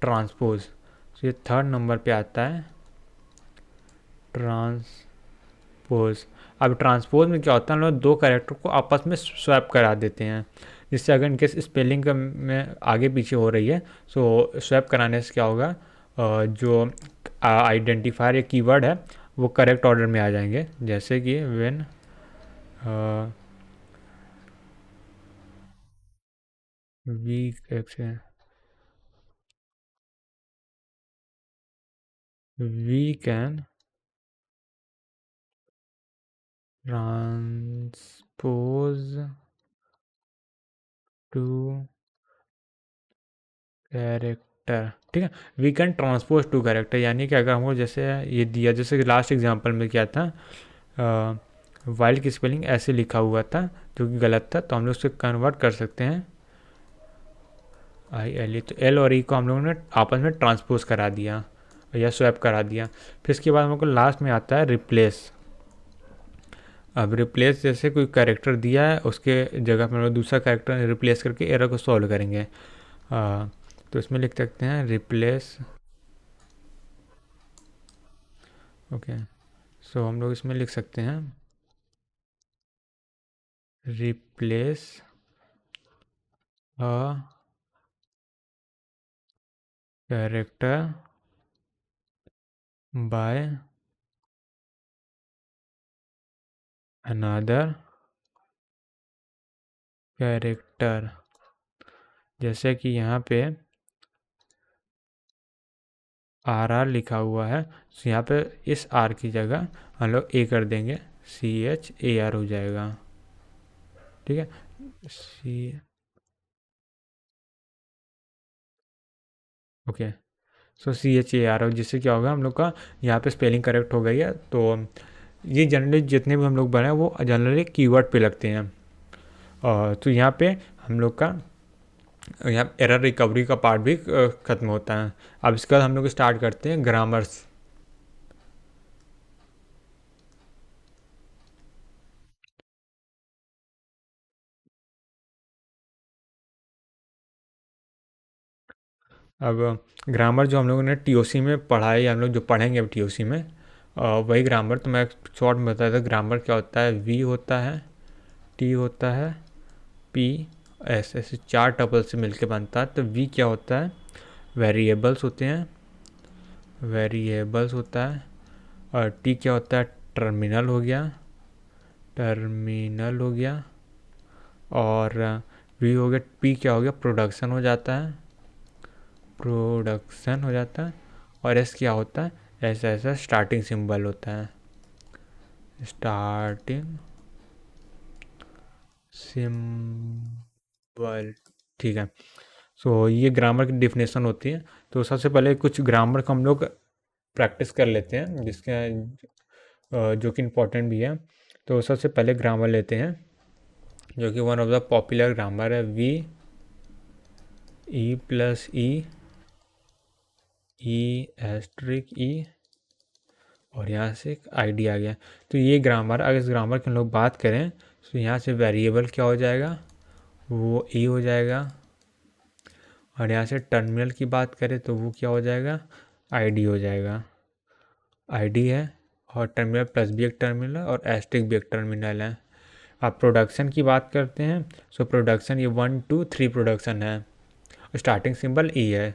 ट्रांसपोज। तो ये 3rd नंबर पे आता है ट्रांसपोज। अब ट्रांसपोज में क्या होता है, हम लोग 2 कैरेक्टर को आपस में स्वैप करा देते हैं, जिससे अगर इनकेस स्पेलिंग का में आगे पीछे हो रही है, सो स्वैप कराने से क्या होगा, जो आइडेंटिफायर या कीवर्ड है वो करेक्ट ऑर्डर में आ जाएंगे। जैसे कि when we can transpose two character. ठीक है। We can transpose two character, यानी कि अगर हमको जैसे ये दिया, जैसे कि लास्ट एग्जांपल में क्या था, वाइल्ड की स्पेलिंग ऐसे लिखा हुआ था जो कि गलत था, तो हम लोग उसे कन्वर्ट कर सकते हैं ILE, तो L और E को हम लोगों ने आपस में ट्रांसपोज करा दिया या स्वैप करा दिया। फिर इसके बाद हम लोग को लास्ट में आता है रिप्लेस। अब रिप्लेस जैसे कोई कैरेक्टर दिया है उसके जगह पर हम लोग दूसरा कैरेक्टर रिप्लेस करके एरर को सॉल्व करेंगे। तो इसमें लिख सकते हैं रिप्लेस। ओके, सो हम लोग इसमें लिख सकते हैं replace a character by another character. जैसे कि यहाँ पे RR लिखा हुआ है, तो यहाँ पे इस R की जगह हम लोग A कर देंगे, CHAR हो जाएगा। ठीक है, सी ओके, सो CHAR, जिससे क्या होगा हम लोग का यहाँ पे स्पेलिंग करेक्ट हो गई है। तो ये जनरली जितने भी हम लोग बनाए वो जनरली कीवर्ड पे लगते हैं। तो यहाँ पे हम लोग का यहाँ एरर रिकवरी का पार्ट भी ख़त्म होता है। अब इसके बाद हम लोग स्टार्ट करते हैं ग्रामर्स। अब ग्रामर जो हम लोगों ने TOC में पढ़ा है, या हम लोग जो पढ़ेंगे अब TOC में, वही ग्रामर। तो मैं शॉर्ट में बताया था ग्रामर क्या होता है। V होता है, T होता है, P, S, ऐसे 4 टपल से मिलके बनता है। तो V क्या होता है, वेरिएबल्स होते हैं, वेरिएबल्स होता है। और T क्या होता है, टर्मिनल हो गया, टर्मिनल हो गया। और V हो गया, P क्या हो गया, प्रोडक्शन हो जाता है, प्रोडक्शन हो जाता है। और S क्या होता है, ऐसा ऐसा स्टार्टिंग सिंबल होता है, स्टार्टिंग सिंबल। ठीक है, सो ये ग्रामर की डिफिनेशन होती है। तो सबसे पहले कुछ ग्रामर का हम लोग प्रैक्टिस कर लेते हैं, जिसके जो कि इम्पोर्टेंट भी है। तो सबसे पहले ग्रामर लेते हैं जो कि one of the popular grammar है, V E plus E asterisk E, और यहाँ से एक ID आ गया। तो ये ग्रामर, अगर इस ग्रामर की हम लोग बात करें तो यहाँ से वेरिएबल क्या हो जाएगा, वो E हो जाएगा। और यहाँ से टर्मिनल की बात करें तो वो क्या हो जाएगा, ID हो जाएगा, ID है। और टर्मिनल प्लस भी एक टर्मिनल है और एस्ट्रिक भी एक टर्मिनल है। आप प्रोडक्शन की बात करते हैं, सो प्रोडक्शन ये 1 2 3 प्रोडक्शन है, स्टार्टिंग सिंबल E है।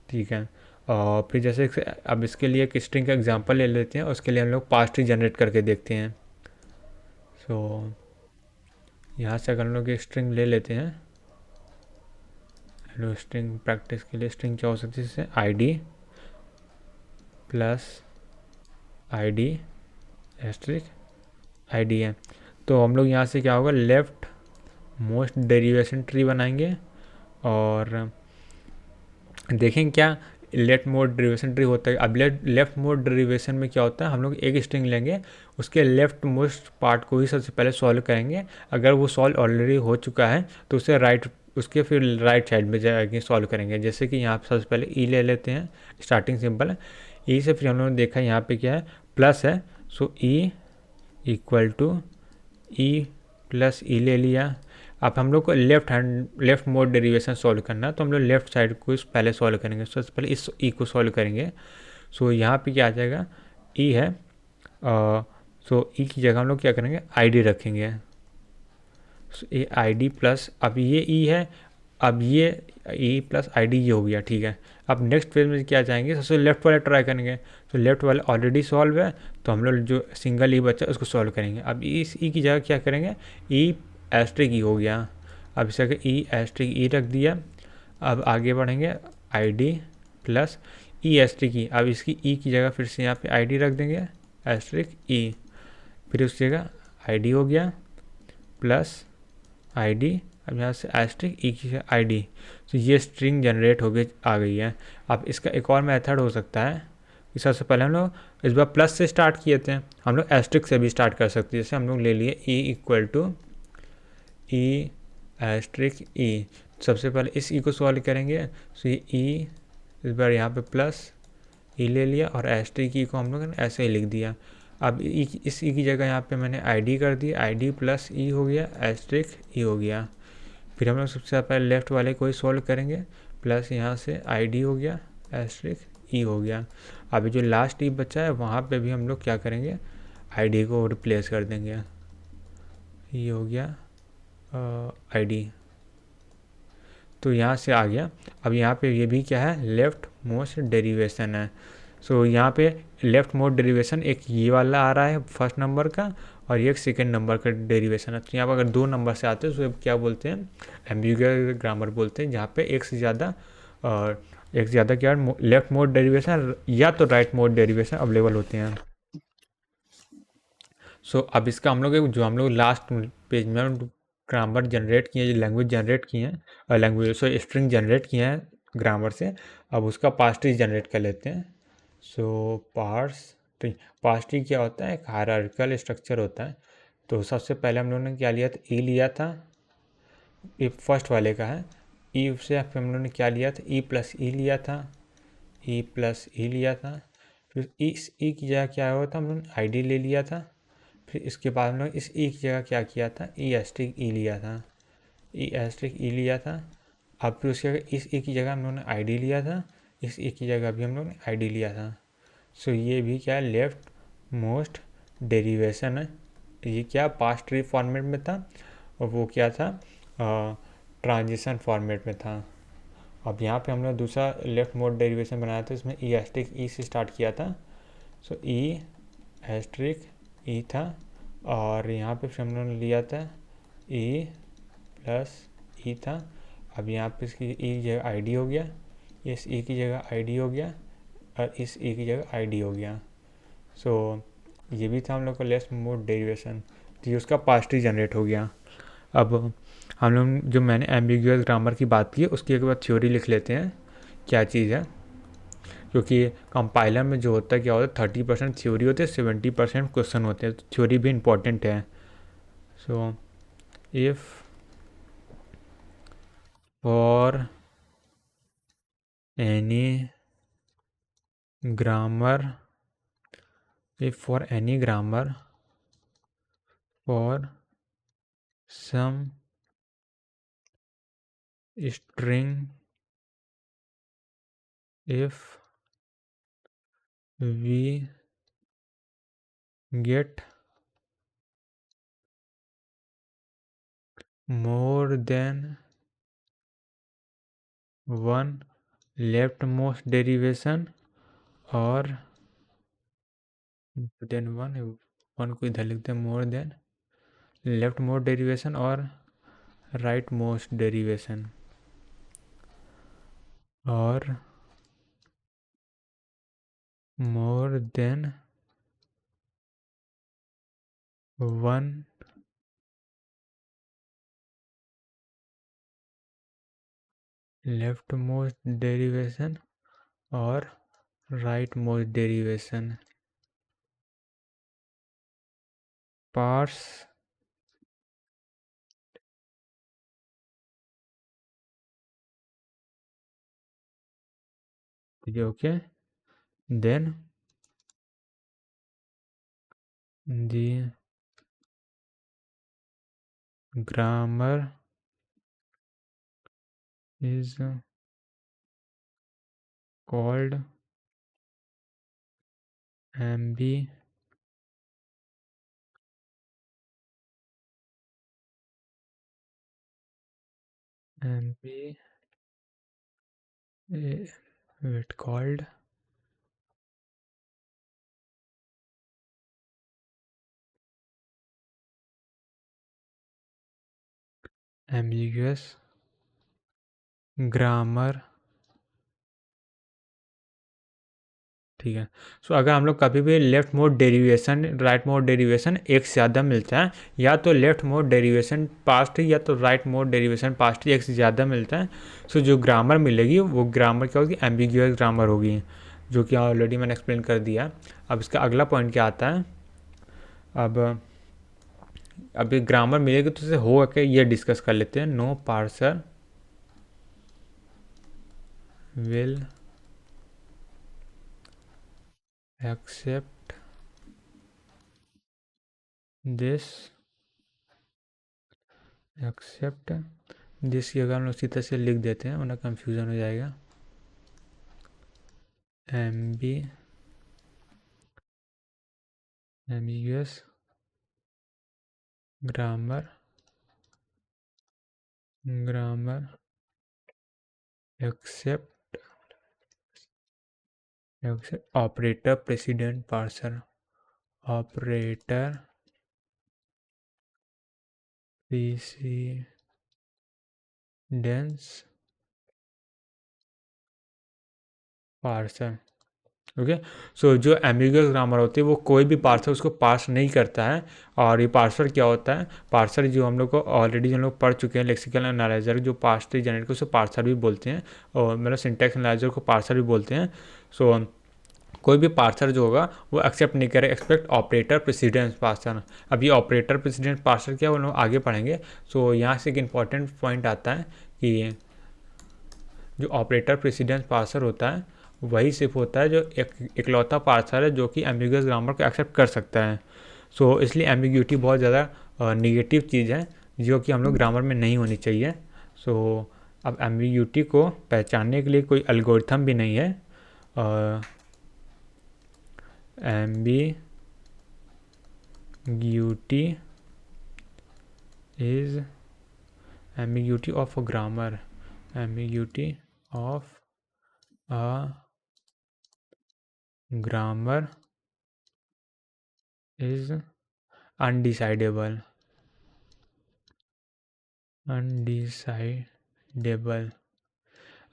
ठीक है, और फिर जैसे अब इसके लिए एक स्ट्रिंग का एग्जांपल ले लेते हैं। उसके लिए हम लोग पास ट्री जनरेट करके देखते हैं। सो यहाँ से अगर हम लोग एक स्ट्रिंग ले लेते हैं, हेलो स्ट्रिंग प्रैक्टिस के लिए स्ट्रिंग क्या हो सकती है, जैसे ID plus ID asterisk ID है। तो हम लोग यहाँ से क्या होगा, लेफ्ट मोस्ट डेरिवेशन ट्री बनाएंगे। और देखें क्या लेफ्ट मोड डेरिवेशन ट्री होता है। अब लेफ्ट मोड डेरिवेशन में क्या होता है, हम लोग एक स्ट्रिंग लेंगे, उसके लेफ्ट मोस्ट पार्ट को ही सबसे पहले सॉल्व करेंगे। अगर वो सॉल्व ऑलरेडी हो चुका है तो उसे उसके फिर राइट साइड में जाके सॉल्व करेंगे। जैसे कि यहाँ पर सबसे पहले E ले लेते हैं, स्टार्टिंग सिंबल है E से। फिर हम लोगों ने देखा यहाँ पे क्या है, प्लस है, so E equal to E plus E ले लिया। अब हम लोग को लेफ्ट मोड डेरिवेशन सॉल्व करना है, तो हम लोग लेफ्ट साइड को पहले सॉल्व करेंगे। सबसे पहले इस E को सॉल्व करेंगे। सो यहाँ पे क्या आ जाएगा, E है, सो E की जगह हम लोग क्या करेंगे, ID रखेंगे। सो ये ID प्लस, अब ये E है, अब ये E प्लस ID ये हो गया। ठीक है, अब नेक्स्ट पेज में क्या जाएंगे, सबसे लेफ्ट वाला ट्राई करेंगे। तो लेफ्ट वाला ऑलरेडी सॉल्व है, तो हम लोग जो सिंगल E बचा उसको सॉल्व करेंगे। अब इस E की जगह क्या करेंगे, E एस्ट्रिक E हो गया। अब इसे E एस्ट्रिक E रख दिया। अब आगे बढ़ेंगे, ID plus E asterisk E। अब इसकी E की जगह फिर से यहाँ पे ID रख देंगे, एस्ट्रिक E। फिर उस जगह ID हो गया प्लस ID। अब यहाँ से एस्ट्रिक E की ID। तो ये स्ट्रिंग जनरेट हो गई, आ गई है। अब इसका एक और मेथड हो सकता है, सबसे पहले हम लोग इस बार प्लस से स्टार्ट किए थे, हम लोग एस्ट्रिक से भी स्टार्ट कर सकते हैं। जैसे हम लोग ले लिए E equal to E asterisk E। सबसे पहले इस ई को सॉल्व करेंगे, तो ये ई इस बार यहाँ पे प्लस ई ले लिया और एस्ट्रिक ई को हम लोग ने ऐसे ही लिख दिया। अब इस ई की जगह यहाँ पे मैंने आई डी कर दी, आई डी प्लस ई हो गया, एस्ट्रिक ई हो गया। फिर हम लोग सबसे पहले लेफ्ट वाले को ही सॉल्व करेंगे, प्लस यहाँ से आई डी हो गया, एस्ट्रिक ई हो गया। अभी जो लास्ट ई बचा है वहाँ पे भी हम लोग क्या करेंगे, आई डी को रिप्लेस कर देंगे, ये हो गया आई डी, तो यहाँ से आ गया। अब यहाँ पे ये भी क्या है, लेफ्ट मोस्ट डेरिवेशन है। सो यहाँ पे लेफ्ट मोस्ट डेरिवेशन एक ये वाला आ रहा है फर्स्ट नंबर का, और ये एक सेकेंड नंबर का डेरिवेशन है। तो यहाँ पर अगर 2 नंबर से आते हैं तो क्या बोलते हैं, एम्बिगुअस ग्रामर बोलते हैं, जहाँ पे एक से ज़्यादा क्या लेफ्ट मोस्ट डेरिवेशन या तो राइट मोस्ट डेरिवेशन अवेलेबल होते हैं। सो अब इसका हम लोग जो हम लोग लास्ट पेज में ग्रामर जनरेट किए हैं, लैंग्वेज जनरेट किए हैं, लैंग्वेज स्ट्रिंग जनरेट किए हैं ग्रामर से, अब उसका पार्स ट्री जनरेट कर लेते हैं। सो पार्स ट्री क्या होता है, एक हायरार्किकल स्ट्रक्चर होता है। तो सबसे पहले हम लोगों ने क्या लिया था, ई लिया था, ये फर्स्ट वाले का है। ई से हम लोगों ने क्या लिया था, ई प्लस ई लिया था, ई प्लस ई लिया था। फिर इस ई की जगह क्या हुआ था, हम लोगों ने आई डी ले लिया था। फिर इसके बाद हम लोग इस ई की जगह क्या किया था, ई एस्ट्रिक ई लिया था, ई एस्ट्रिक ई लिया था। अब फिर उसके इस ई की जगह हम लोगों ने आई डी लिया था, इस ई की जगह भी हम लोग ने आई डी लिया था। सो ये भी क्या है, लेफ्ट मोस्ट डेरिवेशन है। ये क्या पास्ट ट्री फॉर्मेट में था, और वो क्या था, ट्रांजिशन फॉर्मेट में था। अब यहाँ पे हमने दूसरा लेफ्ट मोस्ट डेरिवेशन बनाया था, इसमें ई एस्ट्रिक ई से स्टार्ट किया था। सो ई एस्ट्रिक ई था, और यहाँ पे फिर हम लोगों ने लिया था ई प्लस ई था। अब यहाँ पे इसकी ई की जगह आई डी हो गया, इस ई की जगह आई डी हो गया, और इस ई की जगह आई डी हो गया। सो ये भी था हम लोग का लेफ्ट मोस्ट डेरिवेशन, तो ये उसका पास्ट ट्री जनरेट हो गया। अब हम लोग जो मैंने एम्बिगुअस ग्रामर की बात की उसकी एक बार थ्योरी लिख लेते हैं, क्या चीज़ है, क्योंकि कंपाइलर में जो होता है क्या होता है, 30% थ्योरी होती है, 70% क्वेश्चन होते हैं, तो थ्योरी भी इम्पोर्टेंट है। So if for any grammar for some string, if we get more than one leftmost derivation और देन वन को इधर लिखते हैं, more than leftmost derivation और राइट मोस्ट डेरिवेशन, और more than one leftmost derivation और rightmost derivation. Parse okay, then the grammar is called ambiguous grammar. ठीक है। सो अगर हम लोग कभी भी leftmost derivation rightmost derivation एक से ज़्यादा मिलता है, या तो लेफ्ट मोड डेरिवेशन पास्ट या तो राइट मोड डेरिवेशन पास्ट एक से ज़्यादा मिलता है, सो जो ग्रामर मिलेगी वो ग्रामर क्या होगी, एम्बिगुअस ग्रामर होगी, जो कि ऑलरेडी मैंने एक्सप्लेन कर दिया। अब इसका अगला पॉइंट क्या आता है, अब ग्रामर मिलेगी तो इसे हो के ये डिस्कस कर लेते हैं। No parser will accept this की अगर हम लोग सीधे से लिख देते हैं वरना कंफ्यूजन हो जाएगा। ambiguous grammar except operator precedent parser precedence parser। Okay. So जो एम्बिगुअस ग्रामर होती है वो कोई भी पार्सर उसको पार्स नहीं करता है। और ये पार्सर क्या होता है, पार्सर जो हम लोग को ऑलरेडी जो हम लोग पढ़ चुके हैं, लेक्सिकल एनालाइजर जो पार्स ट्री जनरेट को उसे पार्सर भी बोलते हैं, और मतलब सिंटैक्स एनालाइजर को पार्सर भी बोलते हैं। सो कोई भी पार्सर जो होगा वो एक्सेप्ट नहीं करे एक्सपेक्ट ऑपरेटर प्रेसिडेंस पार्सर। अब ये ऑपरेटर प्रेसिडेंस पार्सर क्या है वो लोग आगे पढ़ेंगे। सो यहाँ से एक इम्पॉर्टेंट पॉइंट आता है कि जो ऑपरेटर प्रेसिडेंस पार्सर होता है वही सिर्फ होता है जो इकलौता पार्सर है जो कि एम्बिगुअस ग्रामर को एक्सेप्ट कर सकता है। सो इसलिए एम्बिग्यूटी बहुत ज़्यादा निगेटिव चीज़ है जो कि हम लोग ग्रामर में नहीं होनी चाहिए। सो अब एम्बिग्यूटी को पहचानने के लिए कोई एल्गोरिथम भी नहीं है। ambiguity of a grammar, ambiguity of a grammar is undecidable।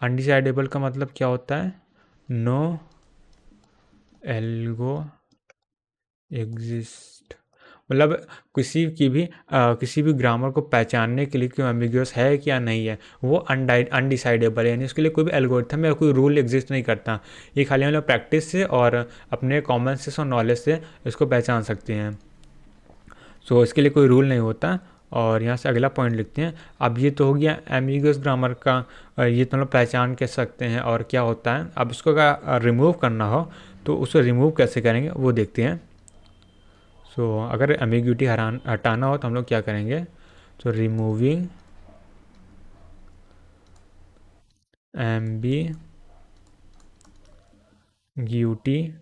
Undecidable का मतलब क्या होता है, नो एल्गो एग्जिस्ट, मतलब किसी भी ग्रामर को पहचानने के लिए कि एम्बिगुअस है क्या नहीं है वो अनडिसाइडेबल है, यानी उसके लिए कोई भी एल्गोरिथम या कोई रूल एग्जिस्ट नहीं करता। ये खाली हम लोग प्रैक्टिस से और अपने कॉमन सेंस और नॉलेज से इसको पहचान सकते हैं। सो इसके लिए कोई रूल नहीं होता। और यहाँ से अगला पॉइंट लिखते हैं। अब ये तो हो गया एम्बिगुअस ग्रामर का, ये तो हम लोग पहचान के सकते हैं और क्या होता है। अब इसको अगर रिमूव करना हो तो उसे रिमूव कैसे करेंगे वो देखते हैं। सो अगर एम्बिग्यूटी हटाना हो तो हम लोग क्या करेंगे, तो removing ambiguity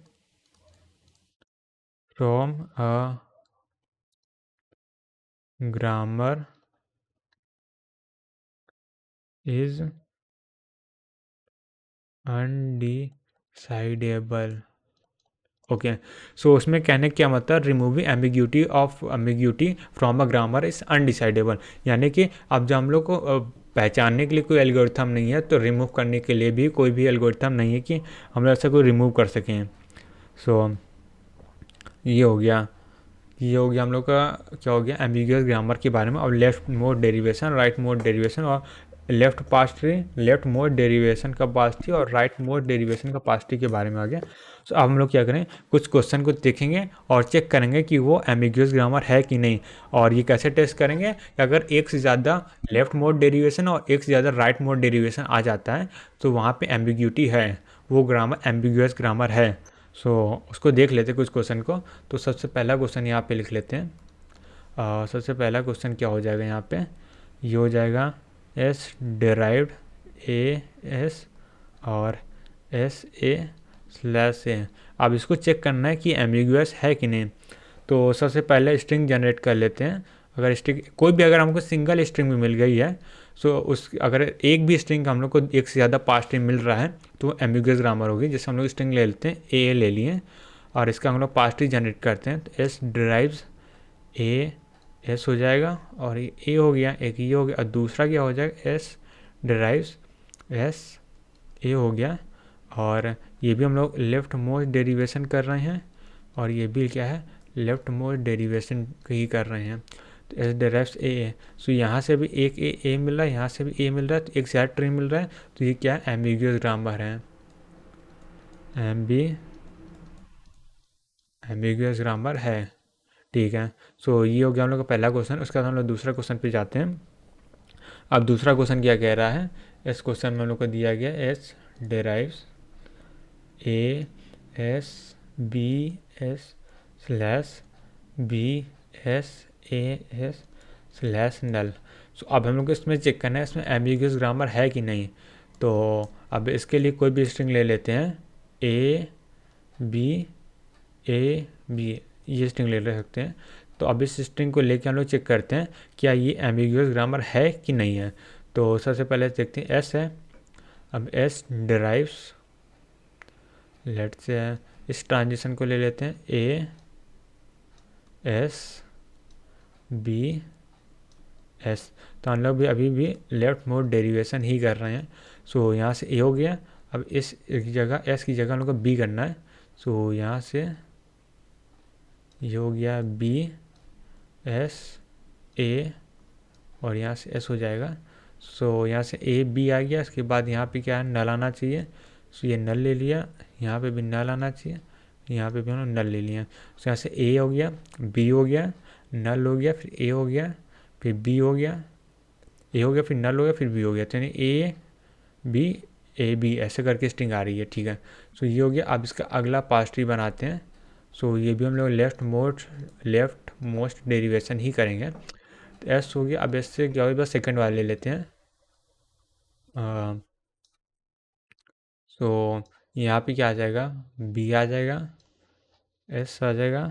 from a grammar is undecidable. Okay. So उसमें कहने क्या मतलब, removing ambiguity from a grammar is undecidable, यानी कि अब जब हम लोग को पहचानने के लिए कोई एल्गोरिथम नहीं है तो रिमूव करने के लिए भी कोई भी एल्गोरिथम नहीं है कि हम लोग ऐसा कोई रिमूव कर सकें। सो ये हो गया हम लोग का क्या हो गया एम्बिगुअस ग्रामर के बारे में। और left mode derivation, rightmost derivation और लेफ्ट मोड डेरिवेशन का पास्ट ट्री और राइट मोड डेरिवेशन का पास्ट ट्री के बारे में आ गया। तो अब हम लोग क्या करें, कुछ क्वेश्चन को देखेंगे और चेक करेंगे कि वो एम्बिगुअस ग्रामर है कि नहीं। और ये कैसे टेस्ट करेंगे कि अगर एक से ज़्यादा लेफ्ट मोड डेरिवेशन और एक से ज़्यादा राइट मोड डेरिवेशन आ जाता है तो वहाँ पे एम्बिग्यूटी है, वो ग्रामर एम्बिगुअस ग्रामर है। सो उसको देख लेते कुछ क्वेश्चन को। तो सबसे पहला क्वेश्चन यहाँ पे लिख लेते हैं। सबसे पहला क्वेश्चन क्या हो जाएगा यहाँ पे, ये हो जाएगा एस डिराइव्ड ए एस और एस ए स्लैश ए। अब इसको चेक करना है कि एम्बिगुअस है कि नहीं। तो सबसे पहले स्ट्रिंग जनरेट कर लेते हैं। अगर स्ट्रिंग कोई भी अगर हमको सिंगल स्ट्रिंग भी मिल गई है, सो उस अगर एक भी स्ट्रिंग हम लोग को एक से ज़्यादा पास स्ट्रिंग मिल रहा है तो एम्बिगुअस ग्रामर होगी। जैसे हम लोग स्ट्रिंग ले लेते हैं, ए ले लिए और इसका हम लोग पास ट्री जनरेट करते हैं, तो एस ड्राइव्स ए एस हो जाएगा और ये ए हो गया, एक ये हो गया, और दूसरा क्या हो जाएगा एस ड्राइव्स एस ए हो गया। और ये भी हम लोग लेफ्ट मोस्ट डेरिवेशन कर रहे हैं और ये भी क्या है लेफ्ट मोस्ट डेरिवेशन ही कर रहे हैं। तो एस ड्राइव्स ए। सो यहाँ से भी एक ए मिल रहा है, यहाँ से भी ए मिल रहा है, तो एक साइड ट्री मिल रहा है। तो ये क्या है एम्बिगुअस ग्रामर है, एम्बिगुअस ग्रामर है। ठीक है। सो ये हो गया हम लोग का पहला क्वेश्चन। उसके बाद हम लोग दूसरा क्वेश्चन पे जाते हैं। अब दूसरा क्वेश्चन क्या कह रहा है, इस क्वेश्चन में हम लोग को दिया गया S derives A S B S slash B S A S slash null. So अब हम लोग को इसमें चेक करना है इसमें एम्बिगुअस ग्रामर है कि नहीं। तो अब इसके लिए कोई भी स्ट्रिंग ले लेते हैं, ए बी ए बी, ये स्ट्रिंग ले सकते हैं। तो अब इस स्ट्रिंग को लेके हम लोग चेक करते हैं क्या ये एम्बिगुअस ग्रामर है कि नहीं है। तो सबसे पहले देखते हैं एस है। अब एस डिराइव्स, लेट्स से इस ट्रांजिशन को ले लेते हैं, ए एस बी एस। तो हम लोग भी अभी भी लेफ्ट मोड डेरिवेशन ही कर रहे हैं। सो यहाँ से ए हो गया। अब इस जगह एस की जगह हम लोग को बी करना है। सो यहाँ से ये हो गया बी एस ए, और यहाँ से एस हो जाएगा। सो यहाँ से ए बी आ गया। इसके बाद यहाँ पे क्या है, नल आना चाहिए। सो ये नल ले लिया, यहाँ पे भी नल आना चाहिए, यहाँ पे भी हम नल ले लिया। सो यहाँ से ए हो गया, बी हो गया, नल हो गया, फिर ए हो गया, फिर बी हो गया, ए हो गया, फिर नल हो गया, फिर बी हो गया। तो यानी बी ए बी ऐसे करके स्ट्रिंग आ रही है, ठीक है। सो ये हो गया। अब इसका अगला पास ट्री बनाते हैं। सो ये भी हम लोग लेफ्ट मोस्ट डेरिवेशन ही करेंगे। तो एस हो गया। अब एस से क्या होगा, बस सेकंड वाले ले लेते हैं। सो यहाँ पे क्या आ जाएगा, बी आ जाएगा, एस आ जाएगा।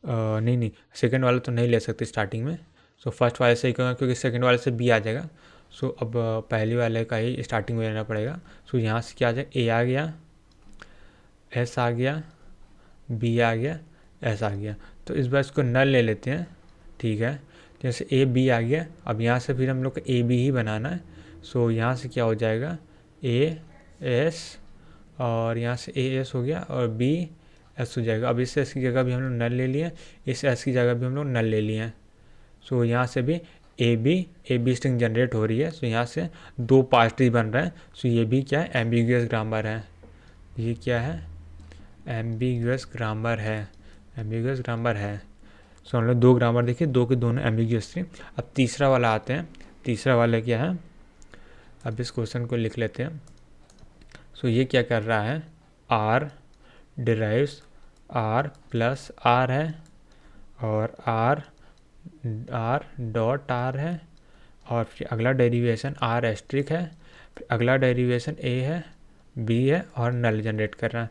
नहीं नहीं, सेकंड वाला तो नहीं ले सकते स्टार्टिंग में। सो फर्स्ट वाले से ही करूँगा क्योंकि सेकंड वाले से बी आ जाएगा। सो अब पहले वाले का ही स्टार्टिंग में लेना पड़ेगा। सो यहाँ से क्या आ जाएगा, ए आ गया, एस आ गया, बी आ गया, एस आ गया। तो इस बार इसको नल ले लेते हैं, ठीक है। जैसे ए बी आ गया। अब यहाँ से फिर हम लोग को ए बी ही बनाना है। सो यहाँ से क्या हो जाएगा, ए एस, और यहाँ से ए एस हो गया, और बी एस हो जाएगा। अब इस एस की जगह भी हम लोग नल ले लिए, इस एस की जगह भी हम लोग नल ले लिए हैं। सो यहाँ से भी ए बी स्ट्रिंग जनरेट हो रही है। सो यहाँ से दो पार्ट ट्री बन रहे हैं। सो ये भी क्या है, एम्बिगुअस ग्रामर है। ये क्या है, एम्बिगुअस ग्रामर है, एम्बिगुअस ग्रामर है। सो हम लोग दो ग्रामर देखिए, दो के दोनों एम्बिगुअस थे। अब तीसरा वाला आते हैं। तीसरा वाला क्या है, अब इस क्वेश्चन को लिख लेते हैं। सो ये क्या कर रहा है, R derives R plus R है, और आर डॉट आर है, और फिर अगला डेरिवेशन आर एस्ट्रिक है, फिर अगला डेरिवेशन ए है, बी है, और नल जनरेट कर रहा है।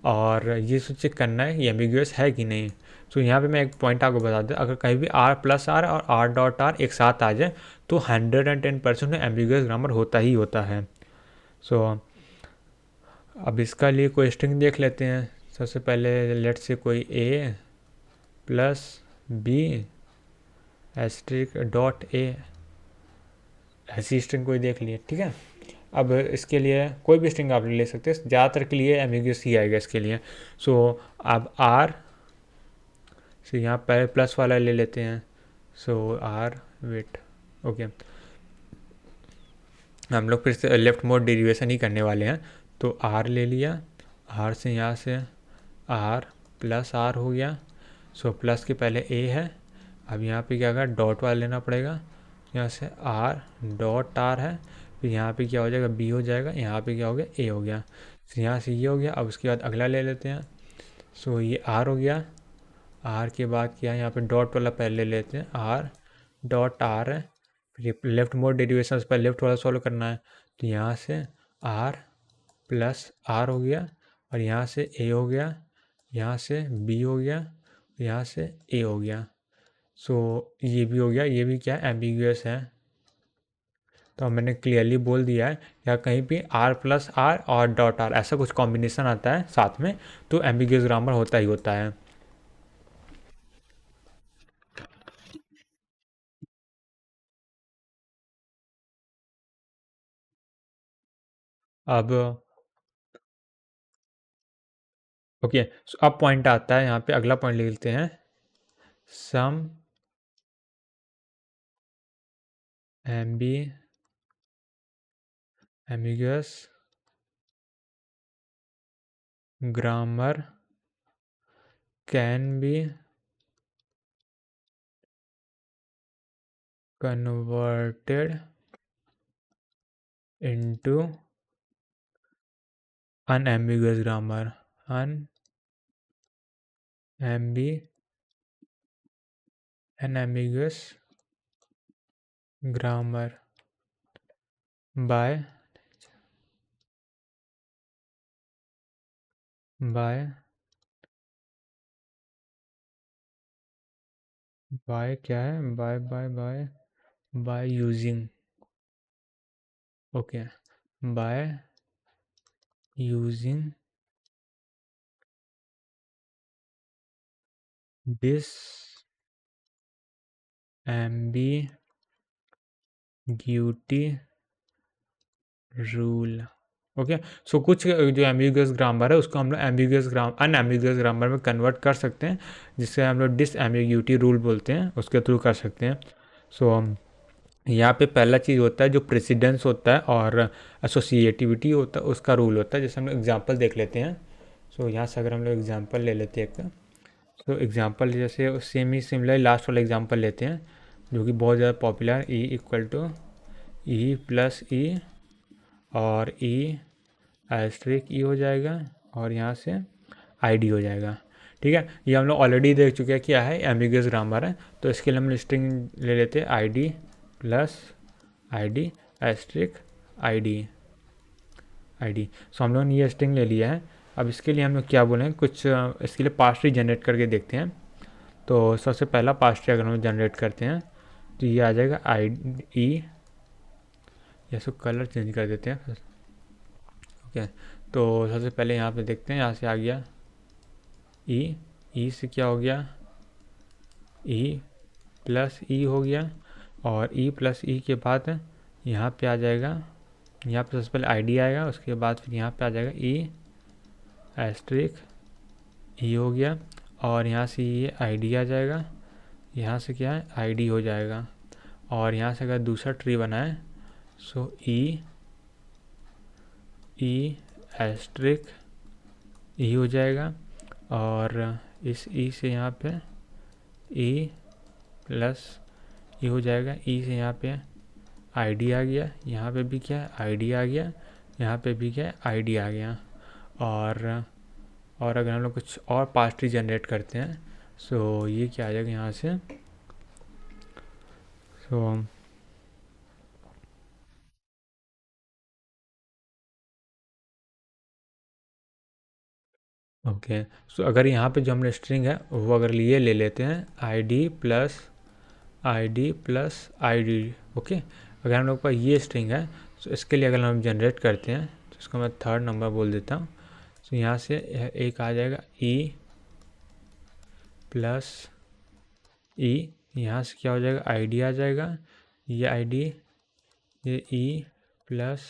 और ये चेक करना है ये एम्बिगुअस है कि नहीं। तो यहाँ पे मैं एक पॉइंट आपको बता दूँ, अगर कहीं भी आर प्लस आर और आर डॉट आर एक साथ आ जाए तो 110% एम्बिगुअस ग्रामर होता ही होता है। सो अब इसका लिए कोई स्ट्रिंग देख लेते हैं। सबसे पहले लेट से कोई A plus B asterisk dot A, ऐसी स्ट्रिंग कोई देख लिए, ठीक है। अब इसके लिए कोई भी स्ट्रिंग आप ले सकते हैं, ज़्यादातर के लिए एम्बिगुअस ही आएगा इसके लिए। सो अब आर से यहाँ पर प्लस वाला ले लेते हैं। सो आर वेट, ओके, हम लोग फिर से लेफ्ट मोड डेरिवेशन ही करने वाले हैं। तो आर ले लिया, आर से यहाँ से आर प्लस आर हो गया। सो प्लस के पहले ए है। अब यहाँ पे क्या होगा, डॉट वाला लेना पड़ेगा। यहाँ से आर डॉट आर है, फिर यहाँ पे क्या हो जाएगा, बी हो जाएगा, यहाँ पे क्या हो गया, ए हो गया। तो यहाँ से ये हो गया। अब उसके बाद अगला ले लेते हैं। सो ये आर हो गया। आर के बाद क्या है, यहाँ पे डॉट वाला पहले ले लेते हैं, आर डॉट आर है, फिर लेफ्ट मोड डेरिवेशन पर लेफ्ट वाला सॉल्व करना है। तो यहाँ से आर प्लस आर हो गया, और यहाँ से ए हो गया, यहाँ से बी हो गया, यहाँ से ए हो गया। सो ये भी हो गया। ये भी क्या है, एम्बिगुअस है। तो मैंने क्लियरली बोल दिया है, या कहीं भी आर प्लस आर और डॉट आर ऐसा कुछ कॉम्बिनेशन आता है साथ में तो एम्बिगुअस ग्रामर होता ही होता है। अब ओके, सो अब पॉइंट आता है, यहाँ पे अगला पॉइंट लिख लेते हैं, some ambiguous grammar can be converted into unambiguous grammar, unambiguous grammar by क्या है, by using, okay, by using this ambiguity rule, okay. So कुछ जो एम्बिगुअस ग्रामर है उसको हम लोग अनएम्बिगुअस ग्रामर में कन्वर्ट कर सकते हैं, जिससे हम लोग डिस एम्बिग्यूटी रूल बोलते हैं, उसके थ्रू कर सकते हैं। सो यहाँ पे पहला चीज़ होता है जो प्रेसिडेंस होता है और एसोसिएटिविटी होता है, उसका रूल होता है। जैसे हम लोग एग्जांपल देख लेते हैं। सो यहाँ से अगर हम लोग एग्जांपल ले लेते हैं एक, तो एग्जांपल जैसे सेम ही सिमिलर लास्ट वाला एग्जांपल लेते हैं जो कि बहुत ज़्यादा popular, E equal to E plus E और ई एस्ट्रिक ई हो जाएगा और यहाँ से आई डी हो जाएगा। ठीक है, ये हम लोग ऑलरेडी देख चुके हैं क्या है, एम्बिगुअस ग्रामर है। तो इसके लिए हम स्ट्रिंग ले लेते हैं I D plus I D asterisk I D. So हम लोगों ने ये स्ट्रिंग ले लिया है। अब इसके लिए हम लोग क्या बोलें, कुछ इसके लिए पास ट्री जनरेट करके देखते हैं। तो सबसे पहला पास ट्री अगर हम जनरेट करते हैं तो ये आ जाएगा आई ई, या सो कलर चेंज कर देते हैं, ओके। तो सबसे पहले यहाँ पे देखते हैं, यहाँ से आ गया ई से क्या हो गया, ई प्लस ई हो गया, और ई प्लस ई के बाद यहाँ पे आ जाएगा, यहाँ पे सबसे पहले आईडी आएगा, उसके बाद फिर यहाँ पे आ जाएगा ई एस्ट्रिक ई हो गया, और यहाँ से ये आईडी आ जाएगा, यहाँ से क्या है आईडी हो जाएगा। और यहाँ से अगर दूसरा ट्री बनाए सो ई एस्ट्रिक ई हो जाएगा, और इस ई से यहाँ पे ई प्लस ई हो जाएगा, ई से यहाँ पे आईडी आ गया, यहाँ पे भी क्या है आईडी आ गया, यहाँ पे भी क्या है आईडी आ गया। और अगर हम लोग कुछ और पास ट्री जनरेट करते हैं सो ये क्या आ जाएगा यहाँ से, सो ओके। सो अगर यहाँ पे जो हमने स्ट्रिंग है वो अगर लिए ले लेते हैं I D plus I D, okay. अगर हम लोग के पास ये स्ट्रिंग है तो इसके लिए अगर हम जनरेट करते हैं तो इसको मैं थर्ड नंबर बोल देता हूँ। तो यहाँ से एक आ जाएगा ई प्लस ई, यहाँ से क्या हो जाएगा आईडी आ जाएगा, ये आईडी, ये ई प्लस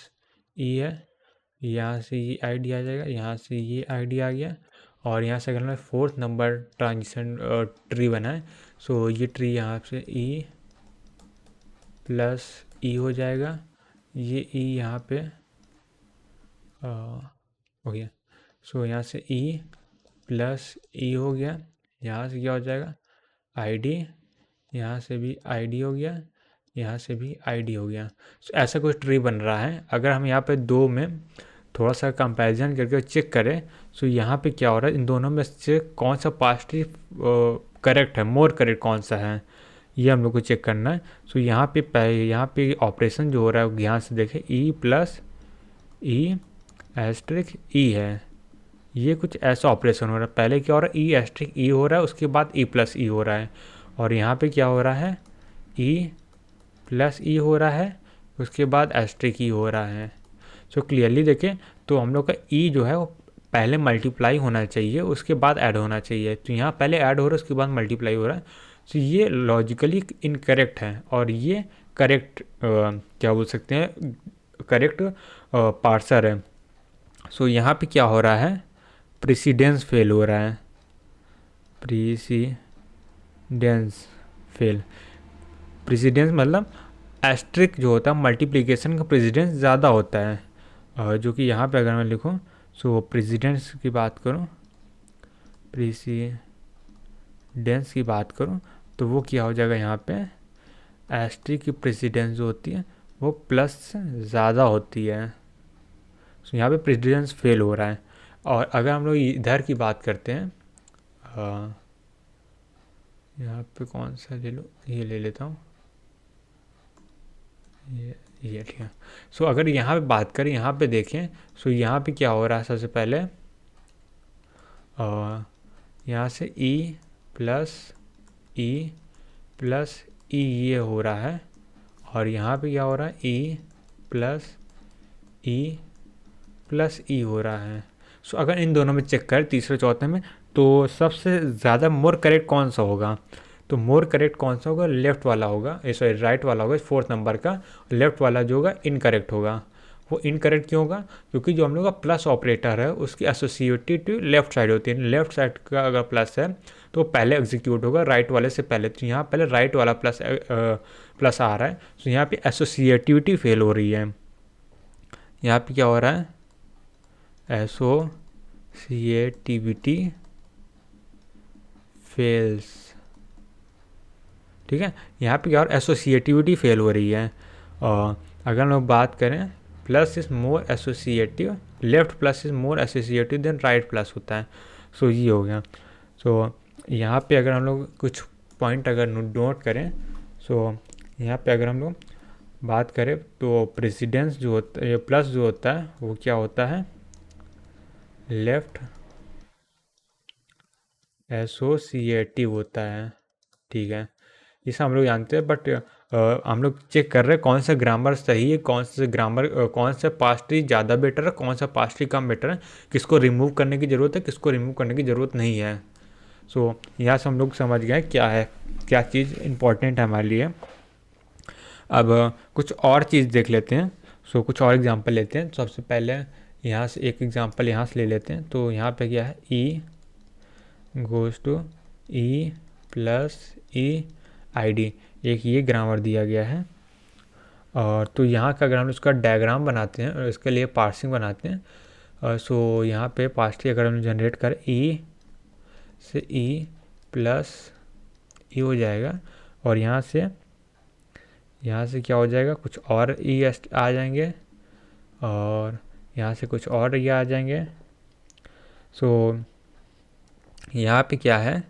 ई है, यहाँ से ये आईडी आ जाएगा, यहाँ से ये आईडी आ गया। और यहाँ से अगर हमें फोर्थ नंबर ट्रांजिशन ट्री बनाए सो ये ट्री यहाँ से ई प्लस ई हो जाएगा, ये ई यहाँ पे हो गया। सो यहाँ से ई प्लस ई हो गया, यहाँ से क्या हो जाएगा आईडी, यहाँ से भी आईडी हो गया, यहाँ से भी आईडी हो गया। सो ऐसा कुछ ट्री बन रहा है। अगर हम यहाँ पे दो में थोड़ा सा कंपैरिजन करके चेक करें सो यहाँ पे क्या हो रहा है, इन दोनों में से कौन सा पास्ट ट्री करेक्ट है, मोर करेक्ट कौन सा है, ये हम लोग को चेक करना है। सो यहाँ पे ऑपरेशन जो हो रहा है यहाँ से देखें ई प्लस ई एस्ट्रिक ई है, ये कुछ ऐसा ऑपरेशन हो रहा है। पहले क्या हो रहा है ई एस्ट्रिक ई हो रहा है, उसके बाद ई प्लस ई हो रहा है, और यहाँ पे क्या हो रहा है ई प्लस ई हो रहा है, उसके बाद एस्ट्रिक ई हो रहा है। सो क्लियरली देखें तो हम लोग का ई जो है वो पहले मल्टीप्लाई होना चाहिए, उसके बाद ऐड होना चाहिए। तो यहाँ पहले ऐड हो रहा है, उसके बाद मल्टीप्लाई हो रहा है। तो ये लॉजिकली इनकरेक्ट है, और ये करेक्ट क्या बोल सकते हैं करेक्ट पार्सर है। सो यहाँ पे क्या हो रहा है प्रेसिडेंस फेल हो रहा है, प्रेसिडेंस मतलब एस्ट्रिक जो होता है मल्टीप्लिकेशन का प्रेसिडेंस ज़्यादा होता है, जो कि यहाँ पे अगर मैं लिखूँ सो प्रेसिडेंस की बात करूँ, प्रेसिडेंस की बात करूँ तो वो क्या हो जाएगा यहाँ पे एस्ट्रिक की प्रेसिडेंस जो होती है वो प्लस ज़्यादा होती है, सो यहाँ पे प्रेसिडेंस फेल हो रहा है। और अगर हम लोग इधर की बात करते हैं, यहाँ पे कौन सा ले लो, ये ले लेता हूँ, ये ठीक है। सो अगर यहाँ पे बात करें, यहाँ पे देखें, सो यहाँ पे क्या हो रहा है, सबसे पहले यहाँ से प्लस ई प्लस ई ये हो रहा है, और यहाँ पे क्या हो रहा है, प्लस ई प्लस ई हो रहा है। सो अगर इन दोनों में चेक करें, तीसरे चौथे में, तो सबसे ज़्यादा मोर करेक्ट कौन सा होगा, तो मोर करेक्ट कौन सा होगा, लेफ़्ट वाला होगा, सॉरी राइट वाला होगा, फोर्थ नंबर का। लेफ़्ट वाला जो होगा इनकरेक्ट होगा। वो इनकरेक्ट क्यों होगा, क्योंकि जो हम लोग का प्लस ऑपरेटर है उसकी एसोसिएटिव लेफ्ट साइड होती है। लेफ्ट साइड का अगर प्लस है तो पहले एग्जीक्यूट होगा राइट वाले से पहले, तो यहाँ पहले राइट वाला प्लस आ रहा है, तो यहाँ पे एसोसिएटिविटी फेल हो रही है। यहाँ पे क्या हो रहा है, एसोसिएटिविटी फेल्स, ठीक है। यहाँ पे क्या हो रहा है, एसोसिएटिविटी फेल हो रही है। और अगर हम लोग बात करें, plus is more associative, left plus is more associative than right plus होता है। सो ये हो गया। सो यहाँ पे अगर हम लोग कुछ पॉइंट अगर नोट करें, सो यहाँ पे अगर हम लोग बात करें तो प्रेसिडेंस जो होता है, प्लस जो होता है वो क्या होता है, लेफ्ट एसोसिएटिव होता है, ठीक है। इसे हम लोग जानते हैं, बट हम लोग चेक कर रहे हैं कौन सा ग्रामर सही है, कौन सा पास्ट ट्री ज़्यादा बेटर है, कौन सा पास्ट ट्री कम बेटर है, किसको रिमूव करने की ज़रूरत है, किसको रिमूव करने की ज़रूरत नहीं है। सो यहाँ से हम लोग समझ गए क्या है, क्या चीज़ इंपॉर्टेंट है हमारे लिए। अब कुछ और चीज़ देख लेते हैं। सो कुछ और एग्जांपल लेते हैं। सबसे पहले यहाँ से एक एग्जांपल यहाँ से ले लेते हैं। तो यहाँ पे क्या है, goes to E plus E I D, एक ये ग्रामर दिया गया है। और तो यहाँ का अगर हम उसका डायग्राम बनाते हैं और इसके लिए पार्सिंग बनाते हैं, सो यहाँ पे पार्स अगर हम जनरेट करें, से ई प्लस ई हो जाएगा, और यहाँ से क्या हो जाएगा, कुछ और ई आ जाएंगे, और यहाँ से कुछ और ये आ जाएंगे। सो यहाँ पे क्या है,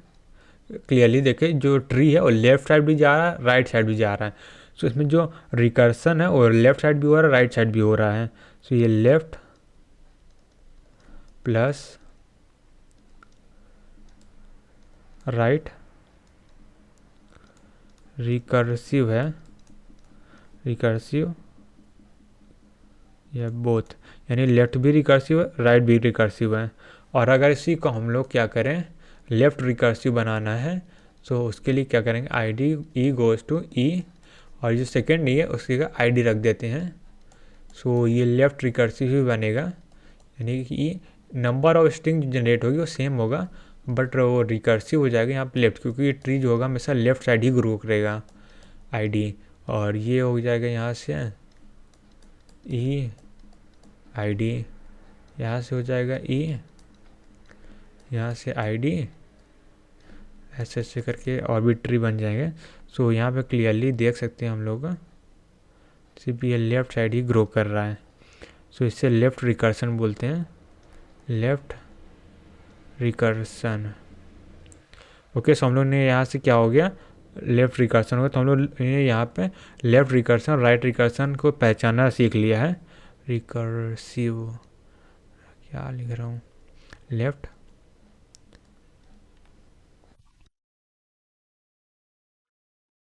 क्लियरली देखें, जो ट्री है वो लेफ्ट साइड भी जा रहा है, राइट साइड भी जा रहा है। सो इसमें जो रिकर्सन है वो लेफ्ट साइड भी हो रहा है, राइट साइड भी हो रहा है। सो ये लेफ्ट प्लस राइट रिकर्सिव है, रिकर्सिव या बोथ, यानी लेफ्ट भी रिकर्सिव है, राइट भी रिकर्सिव है। और अगर इसी को हम लोग क्या करें, लेफ्ट रिकर्सिव बनाना है, तो उसके लिए क्या करेंगे, I D E goes to E, और जो सेकेंड ई है उसकी का आई डी रख देते हैं। सो ये लेफ्ट रिकर्सिव ही बनेगा, यानी कि नंबर ऑफ स्ट्रिंग जनरेट होगी वो सेम होगा, बट वो रिकर्सिव हो जाएगा यहाँ पे लेफ्ट, क्योंकि ये ट्री जो होगा हमेशा लेफ्ट साइड ही ग्रो करेगा आई डी। और ये हो जाएगा यहाँ से ई आई डी, यहाँ से हो जाएगा ई, यहाँ से आई डी, ऐसे ऐसे करके और भी ट्री बन जाएंगे। सो यहाँ पे क्लियरली देख सकते हैं हम लोग, सिर्फ ये लेफ़्ट साइड ही ग्रो कर रहा है। सो इससे लेफ़्ट रिकर्सन बोलते हैं, लेफ़्ट रिकर्सन। ओके, सो हम लोग ने यहाँ से क्या हो गया, लेफ़्ट रिकर्सन हो गया। तो हम लोग ने यहाँ पे लेफ़्ट रिकर्सन राइट रिकर्सन को पहचानना सीख लिया है। रिकर्सिव क्या लिख रहा हूँ, लेफ़्ट,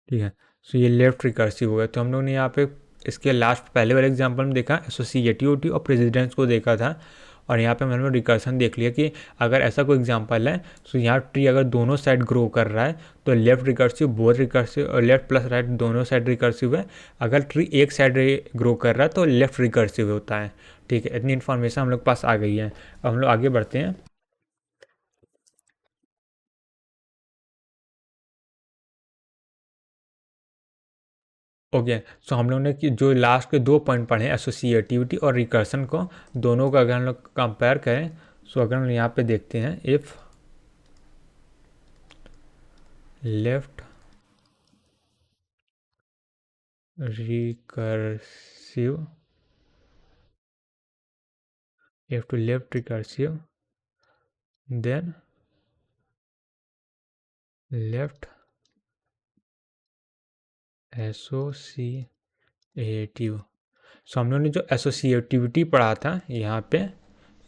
ठीक है। सो ये लेफ्ट रिकर्सिव हो गया। तो हम लोग ने यहाँ पे इसके लास्ट पहले वाले एग्जांपल में देखा एसोसिएटिविटी और प्रेसिडेंस को देखा था, और यहाँ पे मैंने रिकर्सन देख लिया कि अगर ऐसा कोई एग्जांपल है, तो यहाँ ट्री अगर दोनों साइड ग्रो कर रहा है तो लेफ्ट रिकर्सिव, बोथ रिकर्सिव, और लेफ्ट प्लस राइट दोनों साइड रिकर्सिव है। अगर ट्री एक साइड ग्रो कर रहा है तो लेफ्ट रिकर्सिव होता है, ठीक है। इतनी इन्फॉर्मेशन हम लोग पास आ गई है। अब हम लोग आगे बढ़ते हैं। ओके, सो हम लोग ने कि जो लास्ट के दो पॉइंट पढ़े एसोसिएटिविटी और रिकर्सन को, दोनों का अगर हम लोग कंपेयर करें, सो अगर हम यहाँ पे देखते हैं, if left recursive you have to left recursive, then left associative. So हम लोगों ने जो एसोसिएटिविटी पढ़ा था यहाँ पे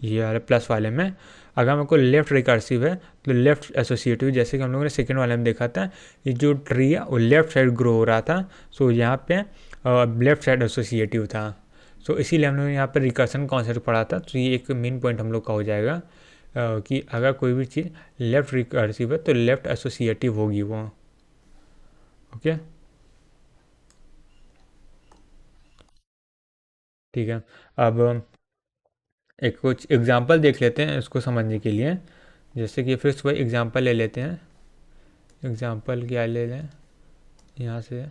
ये वाले प्लस वाले में, अगर हमको लेफ्ट रिकर्सिव है तो लेफ्ट एसोसिएटिव, जैसे कि हम लोगों ने सेकेंड वाले में देखा था ये जो ट्री है वो लेफ्ट साइड ग्रो हो रहा था, सो यहाँ पे लेफ्ट साइड एसोसिएटिव था। सो इसीलिए हम लोगों ने यहाँ पे रिकर्सन कॉन्सेप्ट पढ़ा था। तो ये एक मेन पॉइंट हम लोग का हो जाएगा कि अगर कोई भी चीज़ लेफ्ट रिकर्सिव है तो लेफ्ट एसोसिएटिव होगी वो। ओके ठीक है, अब एक कुछ एग्जांपल देख लेते हैं इसको समझने के लिए। जैसे कि फिर वही एग्जांपल ले लेते हैं। एग्जांपल क्या ले लें यहाँ से,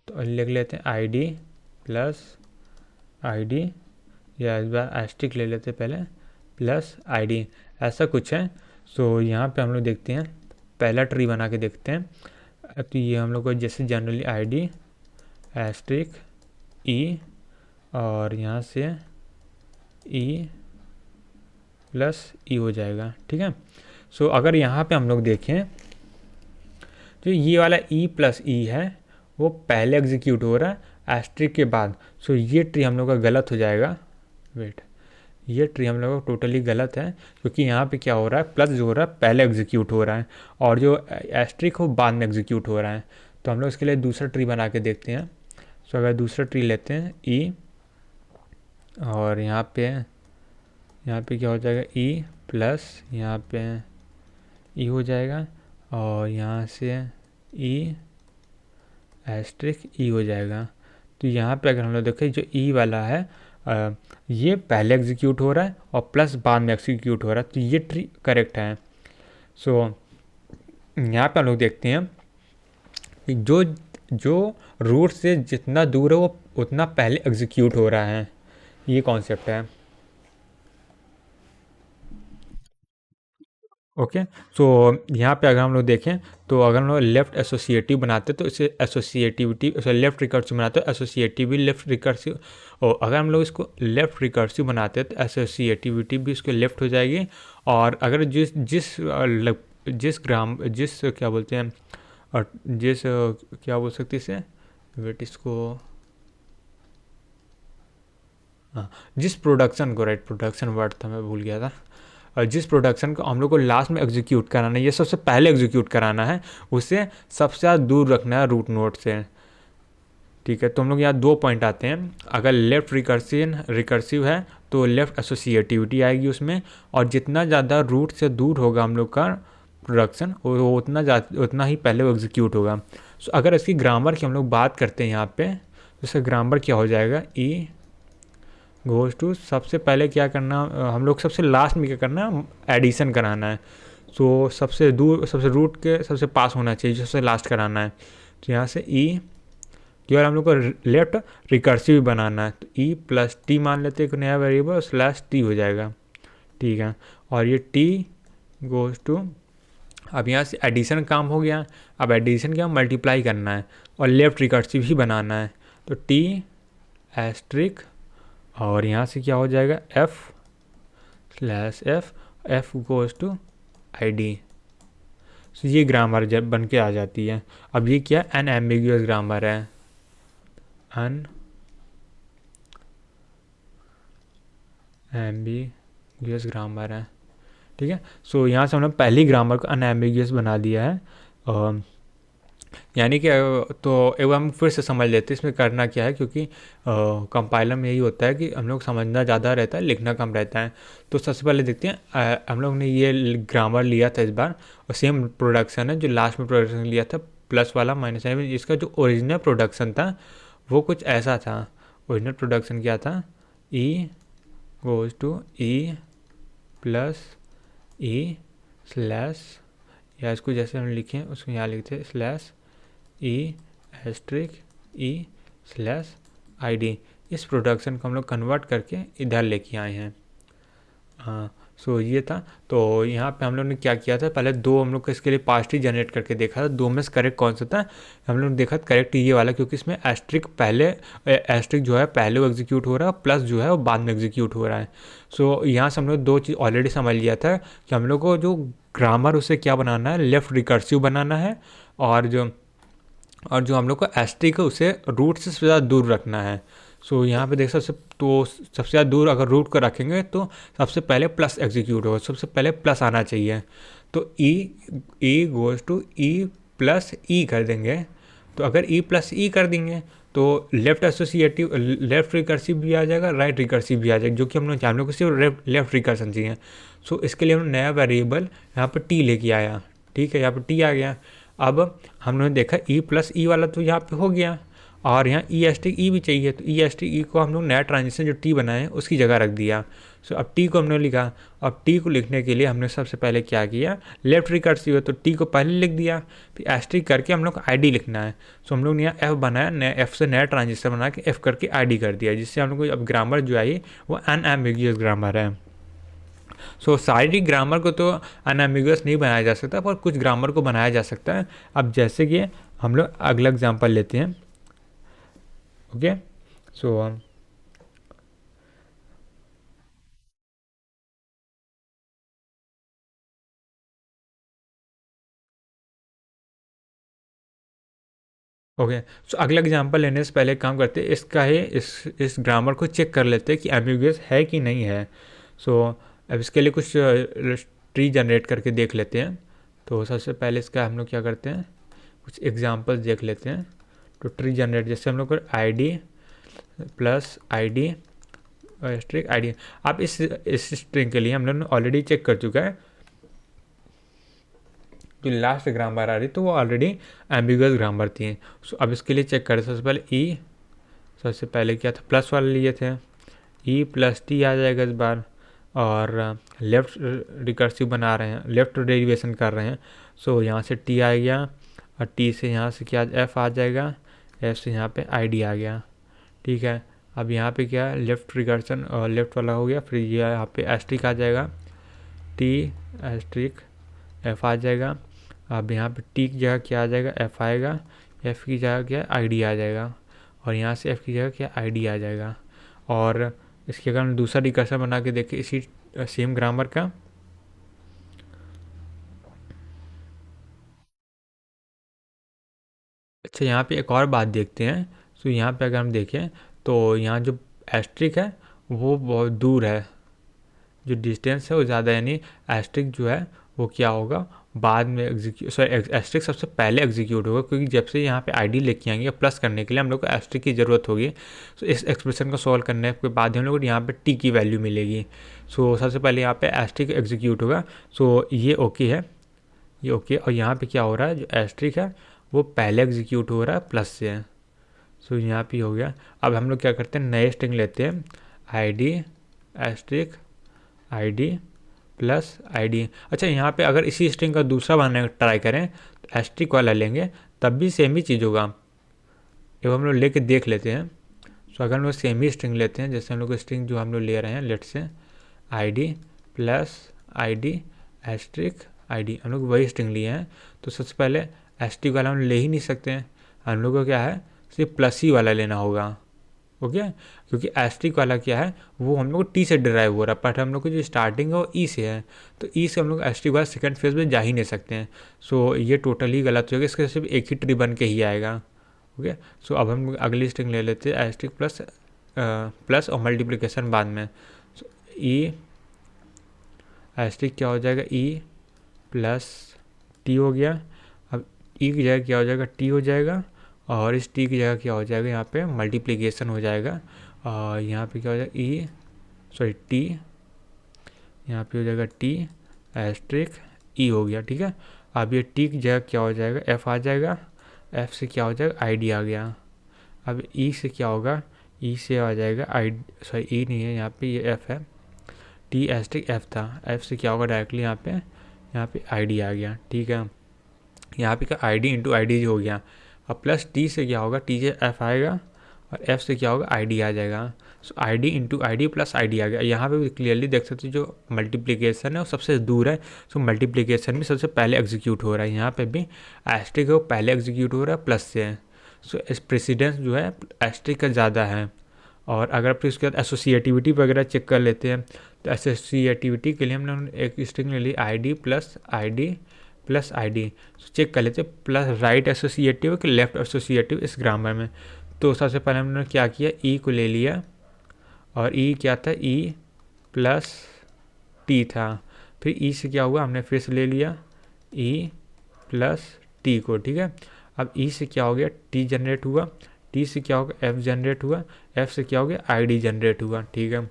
तो लिख लेते हैं आईडी प्लस आईडी, या इस बार एस्टिक ले लेते हैं पहले, प्लस आईडी, ऐसा कुछ है। सो यहाँ पे हम लोग देखते हैं, पहला ट्री बना के देखते हैं। तो ये हम लोग को जैसे जनरली आईडी एस्टिक ई और यहाँ से ई प्लस ई हो जाएगा। ठीक है, सो अगर यहाँ पे हम लोग देखें तो ये वाला ई प्लस ई है वो पहले एग्जीक्यूट हो रहा है एस्ट्रिक के बाद। सो ये ट्री हम लोग का गलत हो जाएगा। वेट, ये ट्री हम लोग का टोटली गलत है, क्योंकि यहाँ पे क्या हो रहा है, प्लस जो हो रहा है पहले एग्जीक्यूट हो रहा है और जो एस्ट्रिक हो बाद में एग्जीक्यूट हो रहा है। तो हम लोग इसके लिए दूसरा ट्री बना के देखते हैं। सो अगर दूसरा ट्री लेते हैं ई, और यहाँ पे क्या हो जाएगा ई प्लस, यहाँ पे ई हो जाएगा और यहाँ से ई एस्ट्रिक ई हो जाएगा। तो यहाँ पे अगर हम लोग देखें जो ई वाला है ये पहले एग्जीक्यूट हो रहा है और प्लस बाद में एग्जीक्यूट हो रहा है, तो ये ट्री करेक्ट है। सो यहाँ पे हम लोग देखते हैं कि जो रूट से जितना दूर है वो उतना पहले एग्जीक्यूट हो रहा है, ये कॉन्सेप्ट है। ओके, सो यहाँ पे अगर हम लोग देखें तो अगर हम लोग लेफ्ट एसोसिएटिव बनाते तो इसे एसोसिएटिविटी, लेफ्ट रिकर्सिव बनाते तो एसोसिएटिव भी लेफ्ट रिकर्सिव, और अगर हम लोग इसको लेफ्ट रिकर्सिव बनाते तो एसोसिएटिविटी भी इसको लेफ्ट हो जाएगी। और अगर जिस क्या बोलते हैं, और जिस क्या बोल सकते इसे, वेट इसको, हाँ, जिस प्रोडक्शन को, राइट प्रोडक्शन वर्ड था मैं भूल गया था, और जिस प्रोडक्शन को हम लोग को लास्ट में एग्जीक्यूट कराना है, ये सबसे पहले एग्जीक्यूट कराना है, उसे सबसे ज़्यादा दूर रखना है रूट नोड से। ठीक है, तो हम लोग यहाँ दो पॉइंट आते हैं। अगर लेफ्ट रिकर्सिव है तो लेफ्ट एसोसिएटिविटी आएगी उसमें, और जितना ज़्यादा रूट से दूर होगा हम लोग का प्रोडक्शन वो उतना ही पहले वो एग्जीक्यूट होगा। सो अगर इसकी ग्रामर की हम लोग बात करते हैं यहाँ पे, तो इसका ग्रामर क्या हो जाएगा, ई गोज टू, सबसे पहले क्या करना, हम लोग सबसे लास्ट में क्या करना है, एडिशन कराना है। सो सबसे दूर, सबसे रूट के सबसे पास होना चाहिए, सबसे लास्ट कराना है। तो यहाँ से ई केवल हम लोग को लेफ्ट रिकर्सिव बनाना है, तो ई प्लस टी मान लेते हैं, एक नया वेरिएबल स्लैश टी हो जाएगा। ठीक है, और ये टी गोज टू, अब यहाँ से एडिशन काम हो गया। अब एडिशन क्या, मल्टीप्लाई करना है और लेफ्ट रिकर्सिव ही बनाना है, तो टी एस्ट्रिक, और यहाँ से क्या हो जाएगा, F slash F goes to I D. तो ये ग्रामर जब बन के आ जाती है। अब ये क्या, अनएम्बिगुअस ग्रामर है, अनएम्बिगुअस ग्रामर है। ठीक है, सो यहाँ से हमने पहली ग्रामर को अनएम्बिगुअस बना दिया है। यानी कि तो एक बार हम फिर से समझ लेते हैं इसमें करना क्या है, क्योंकि कंपाइलर में यही होता है कि हम लोग समझना ज़्यादा रहता है, लिखना कम रहता है। तो सबसे पहले देखते हैं, हम लोग ने ये ग्रामर लिया था इस बार, और सेम प्रोडक्शन है जो लास्ट में प्रोडक्शन लिया था प्लस वाला माइनस साइन। इसका जो ओरिजिनल प्रोडक्शन था वो कुछ ऐसा था। ओरिजिनल प्रोडक्शन क्या था, E goes to E plus E slash, या इसको जैसे हम लिखें उसको यहाँ लिखते slash E asterisk E slash I D. इस प्रोडक्शन को हम लोग कन्वर्ट करके इधर लेके आए हैं। हाँ, सो ये था। तो यहाँ पे हम लोग ने क्या किया था, पहले दो हम लोग को इसके लिए पास्ट ही जनरेट करके देखा था, दो में से करेक्ट कौन सा था। हम लोग ने देखा करेक्ट ये वाला, क्योंकि इसमें एस्ट्रिक पहले, एस्ट्रिक जो है पहले वो एग्जीक्यूट हो रहा है, प्लस जो है वो बाद में एग्जीक्यूट हो रहा है। सो यहाँ से हम लोग दो चीज़ ऑलरेडी समझ लिया था कि हम लोग को जो ग्रामर उसे क्या बनाना है, लेफ्ट रिकर्सिव बनाना है, और जो हम लोग को एस्ट्रिक है उसे रूट से ज़्यादा दूर रखना है। सो यहाँ पे देख सबसे, तो सबसे ज़्यादा दूर अगर रूट को रखेंगे तो सबसे पहले प्लस एग्जीक्यूट होगा, सबसे पहले प्लस आना चाहिए। तो ई गोज़ टू ई प्लस ई कर देंगे। तो अगर ई प्लस ई कर देंगे तो लेफ्ट एसोसिएटिव, लेफ्ट रिकर्सिव भी आ जाएगा, राइट रिकर्सिव भी आ जाएगा, जो कि हम लोग को सिर्फ लेफ्ट रिकर्सन चाहिए। सो इसके लिए हम नया वेरिएबल यहाँ पर टी लेके आया। ठीक है, यहाँ पर टी आ गया। अब हमने देखा ई प्लस ई वाला तो यहाँ पे हो गया, और यहाँ ई एस टी ई भी चाहिए, तो ई एस टी ई को हम लोग नया ट्रांजिशन जो टी बनाए उसकी जगह रख दिया। सो अब टी को हमने लिखा। अब टी को लिखने के लिए हमने सबसे पहले क्या किया, लेफ्ट रिकर्सिव है तो टी को पहले लिख दिया, फिर एस टी करके हम लोग को आई डी लिखना है। सो हम लोग ने यहाँ एफ बनाया, नया एफ से नया ट्रांजिशन बना के एफ करके आई डी कर दिया, जिससे हम लोग को अब ग्रामर जो आई वो अनएम्बिगुअस ग्रामर है। सो सारी ग्रामर को तो अनएम्बिगुअस नहीं बनाया जा सकता, पर कुछ ग्रामर को बनाया जा सकता है। अब जैसे कि हम लोग अगला एग्जांपल लेते हैं। ओके, सो ओके, सो अगला एग्जांपल लेने से पहले काम करते हैं, इसका ही इस ग्रामर को चेक कर लेते हैं कि एम्बिगुअस है कि नहीं है। सो अब इसके लिए कुछ ट्री जनरेट करके देख लेते हैं। तो सबसे पहले इसका हम लोग क्या करते हैं, कुछ एग्जांपल्स देख लेते हैं। तो ट्री जनरेट, जैसे हम लोग को आई D plus I D string I D. आप इस स्ट्रिंग के लिए हम लोग ने ऑलरेडी चेक कर चुका है, जो लास्ट ग्रामर आ रही तो वो ऑलरेडी एम्बिगुअस ग्रामर थी। सो अब इसके लिए चेक करें, सबसे पहले ई, सबसे पहले क्या था, प्लस वाले लिए थे, ई प्लस टी आ जाएगा इस बार, और लेफ़्ट रिकर्सिव बना रहे हैं, लेफ़्ट डेरिवेशन कर रहे हैं। सो यहाँ से टी आ गया, और टी से यहाँ से क्या एफ आ जाएगा, एफ से यहाँ पे आई डी आ गया। ठीक है, अब यहाँ पे क्या लेफ़्ट रिकर्सन और लेफ़्ट वाला हो गया, फिर ये यहाँ पे एस्ट्रिक आ जाएगा, टी एस्ट्रिक एफ आ जाएगा। अब यहाँ पे टी की जगह क्या आ जाएगा, एफ आएगा, एफ की जगह क्या आई डी आ जाएगा, और यहाँ से एफ की जगह क्या आई डी आ जाएगा। और इसके अगर हम दूसरा रिकर्सन बना के देखें इसी सेम ग्रामर का, अच्छा यहाँ पे एक और बात देखते हैं। सो यहाँ पे अगर हम देखें तो यहाँ जो एस्ट्रिक है वो बहुत दूर है, जो डिस्टेंस है वो ज़्यादा, यानी एस्ट्रिक जो है वो क्या होगा, बाद में एग्जीक्यूट, सॉरी एस्ट्रिक सबसे पहले एग्जीक्यूट होगा, क्योंकि जब से यहाँ पे आईडी लेके आएंगे प्लस करने के लिए हम लोग को एस्ट्रिक की ज़रूरत होगी। सो इस एक्सप्रेशन को सॉल्व करने के बाद हम लोग को यहाँ पे टी की वैल्यू मिलेगी। सो सबसे पहले यहाँ पे एस्ट्रिक एग्जीक्यूट होगा। सो ये ओके है, ये ओके, और यहाँ पे क्या हो रहा है, जो एस्ट्रिक है वो पहले एग्जीक्यूट हो रहा है प्लस से है। सो यहाँ पे हो गया। अब हम लोग क्या करते हैं, नए स्ट्रिंग लेते हैं, I D asterisk I D plus I D. अच्छा यहाँ पे अगर इसी स्ट्रिंग का दूसरा बनाने का ट्राई करें तो एस्ट्रिक वाला लेंगे, तब भी सेम ही चीज़ होगा। अब हम लोग लेके देख लेते हैं। सो अगर हम लोग सेम ही स्ट्रिंग लेते हैं, जैसे हम लोग स्ट्रिंग जो हम लोग ले रहे हैं, let's say I D plus I D asterisk I D, हम लोग वही स्ट्रिंग लिए हैं, तो सबसे पहले एस्ट्रिक वाला हम ले ही नहीं सकते हैं, हम लोग को क्या है सिर्फ प्लस ही वाला लेना होगा। ओके, क्योंकि एस्ट्रिक वाला क्या है वो हम लोग को टी से डिराइव हो रहा है, बट हम लोग को जो स्टार्टिंग है वो ई से है, तो ई से हम लोग एस्ट्रिक वाला सेकंड फेज में जा ही नहीं सकते हैं। सो ये टोटली गलत हो गया, इसके सिर्फ एक ही ट्री बन के ही आएगा। ओके, सो अब हम अगली स्ट्रिंग ले लेते हैं, एस्ट्रिक प्लस प्लस और मल्टीप्लिकेशन बाद में। सो ई एस्ट्रिक क्या हो जाएगा, ई प्लस टी हो गया। अब ई की जगह क्या हो जाएगा, टी हो जाएगा, और इस टी की जगह क्या हो जाएगा, यहाँ पे मल्टीप्लिकेशन हो जाएगा, और यहाँ पे क्या हो जाएगा ई, सॉरी टी, यहाँ पे हो जाएगा टी एस्ट्रिक ई हो गया। ठीक है, अब ये टी की जगह क्या हो जाएगा, एफ आ जाएगा, एफ से क्या हो जाएगा आई डी आ गया। अब ई से क्या होगा, ई से आ जाएगा आई, सॉरी ई नहीं है यहाँ पे, ये एफ है, टी एस्ट्रिक एफ था, एफ से क्या होगा डायरेक्टली यहाँ पे आई डी आ गया। ठीक है, यहाँ पे क्या आई डी इंटू आई डी हो गया। अब प्लस टी से क्या होगा, टी से एफ आएगा, और एफ से क्या होगा आई डी आ जाएगा। So I D into I D plus I D आ गया। यहाँ पे भी क्लियरली देख सकते हो जो मल्टीप्लिकेशन है वो सबसे दूर है, सो मल्टीप्लिकेशन भी सबसे पहले एग्जीक्यूट हो रहा है। यहाँ पे भी एस्ट्रिक है वो पहले एग्जीक्यूट हो रहा है प्लस से है, सो इस प्रेसिडेंस जो है एस्ट्रिक का ज़्यादा है। और अगर फिर उसके बाद एसोसिएटिविटी वगैरह चेक कर लेते हैं, तो एसोसिएटिविटी के लिए हमने एक स्ट्रिंग ले ली I D plus I D plus I D. Check कर लेते हैं प्लस राइट एसोसिएटिव कि लेफ्ट एसोसिएटिव इस ग्रामर में। तो सबसे पहले हमने क्या किया, ई को ले लिया, और ई क्या था, ई प्लस टी था। फिर ई से क्या हुआ, हमने फिर से ले लिया ई प्लस टी को, ठीक है। अब ई से क्या हो गया, टी जनरेट हुआ, टी से क्या होगा, एफ जनरेट हुआ, एफ से क्या हो गया, आई डी जनरेट हुआ, ठीक है।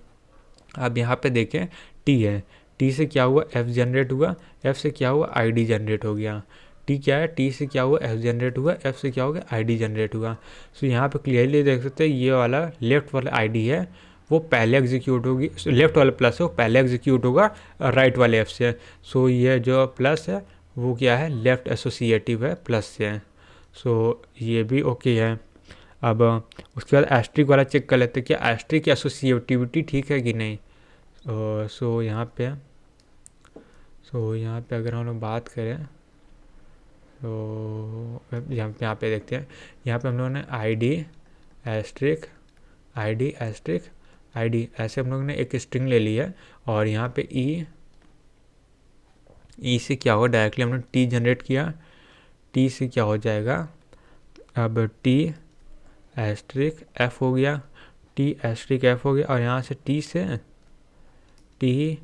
अब यहाँ पे देखें टी है, टी से क्या हुआ, एफ जनरेट हुआ, एफ से क्या हुआ, आई डी जनरेट हो गया। टी क्या है, टी से क्या हुआ, एफ जनरेट हुआ, एफ से क्या हो गया, आई डी जनरेट हुआ। सो यहाँ पे क्लियरली देख सकते हैं ये वाला लेफ्ट वाला आई डी है वो पहले एग्जीक्यूट होगी, लेफ्ट वाला प्लस है वो पहले एग्जीक्यूट होगा राइट वाले एफ से। सो ये जो प्लस है वो क्या है, लेफ्ट एसोसिएटिव है प्लस से है। सो ये भी ओके है। अब उसके बाद एस्ट्रिक वाला चेक कर लेते हैं कि एस्ट्रिक की एसोसिएटिविटी ठीक है कि नहीं। सो यहाँ पे अगर हम लोग बात करें तो यहाँ पे देखते हैं, यहाँ पे हम लोगों ने I D asterisk I D asterisk I D ऐसे हम लोग ने एक स्ट्रिंग ले ली है, और यहाँ पे ई से क्या होगा, डायरेक्टली हमने टी जनरेट किया, टी से क्या हो जाएगा, अब टी एस्ट्रिक एफ हो गया, टी एस्ट्रिक एफ हो गया, और यहाँ से टी से टी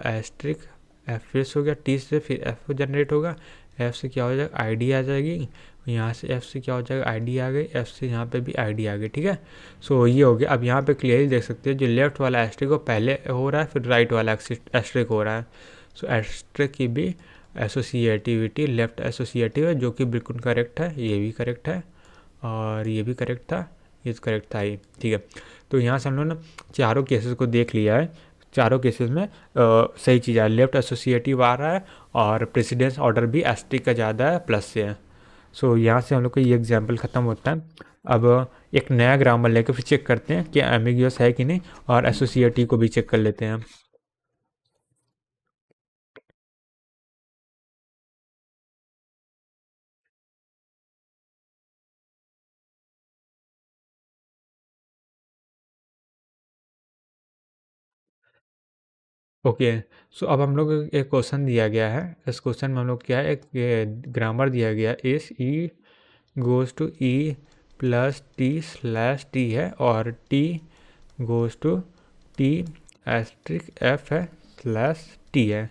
एस्ट्रिक एफ फिर हो गया, टी से फिर एफ जनरेट होगा, एफ से क्या हो जाएगा, आई डी आ जाएगी, यहाँ से एफ से क्या हो जाएगा, आई डी आ गई, एफ से यहाँ पे भी आई डी आ गई, ठीक है। सो ये हो गया। अब यहाँ पे क्लियरली देख सकते हैं जो लेफ्ट वाला एस्ट्रिक वो पहले हो रहा है, फिर राइट वाला एस्ट्रिक हो रहा है। सो एस्ट्रिक की भी एसोसिएटिविटी लेफ्ट एसोसिएटिव है, जो कि बिल्कुल करेक्ट है, ये भी करेक्ट है और ये भी करेक्ट था, ये तो करेक्ट था ही, ठीक है। तो यहाँ से हम लोग ना चारों केसेस को देख लिया है, चारों केसेस में सही चीज़ है, लेफ्ट एसोसिएटिव आ रहा है और प्रेसिडेंस ऑर्डर भी एस्ट्रिक का ज़्यादा है प्लस से है। सो यहाँ से हम लोग का ये एग्जाम्पल ख़त्म होता है। अब एक नया ग्रामर लेकर फिर चेक करते हैं कि एम्बिगियस है कि नहीं, और एसोसिएटिव को भी चेक कर लेते हैं। ओके। सो अब हम लोग एक क्वेश्चन दिया गया है, इस क्वेश्चन में हम लोग क्या है, एक ग्रामर दिया गया है, इस E goes to E plus T slash T है, और T goes to T asterisk F है स्लैश टी है।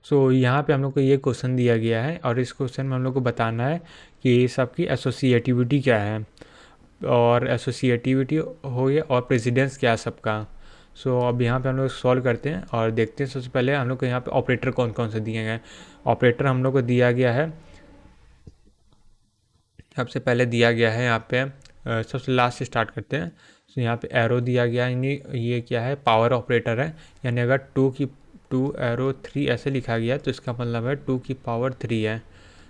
सो यहाँ पे हम लोग को ये क्वेश्चन दिया गया है, और इस क्वेश्चन में हम लोग को बताना है कि सबकी एसोसिएटिविटी क्या है, और एसोसिएटिविटी हो गया, और प्रेसिडेंस क्या है सबका। सो अब यहाँ पे हम लोग सॉल्व करते हैं और देखते हैं। सबसे पहले हम लोग को यहाँ पे ऑपरेटर कौन कौन से दिए गए हैं। ऑपरेटर हम लोग को दिया गया है, सबसे पहले दिया गया है यहाँ पे सबसे लास्ट से स्टार्ट करते हैं। तो यहाँ पे एरो दिया गया है, यानी ये क्या है, पावर ऑपरेटर है, यानी अगर टू एरो 3 ऐसे लिखा गया तो इसका मतलब है 2 की पावर 3 है।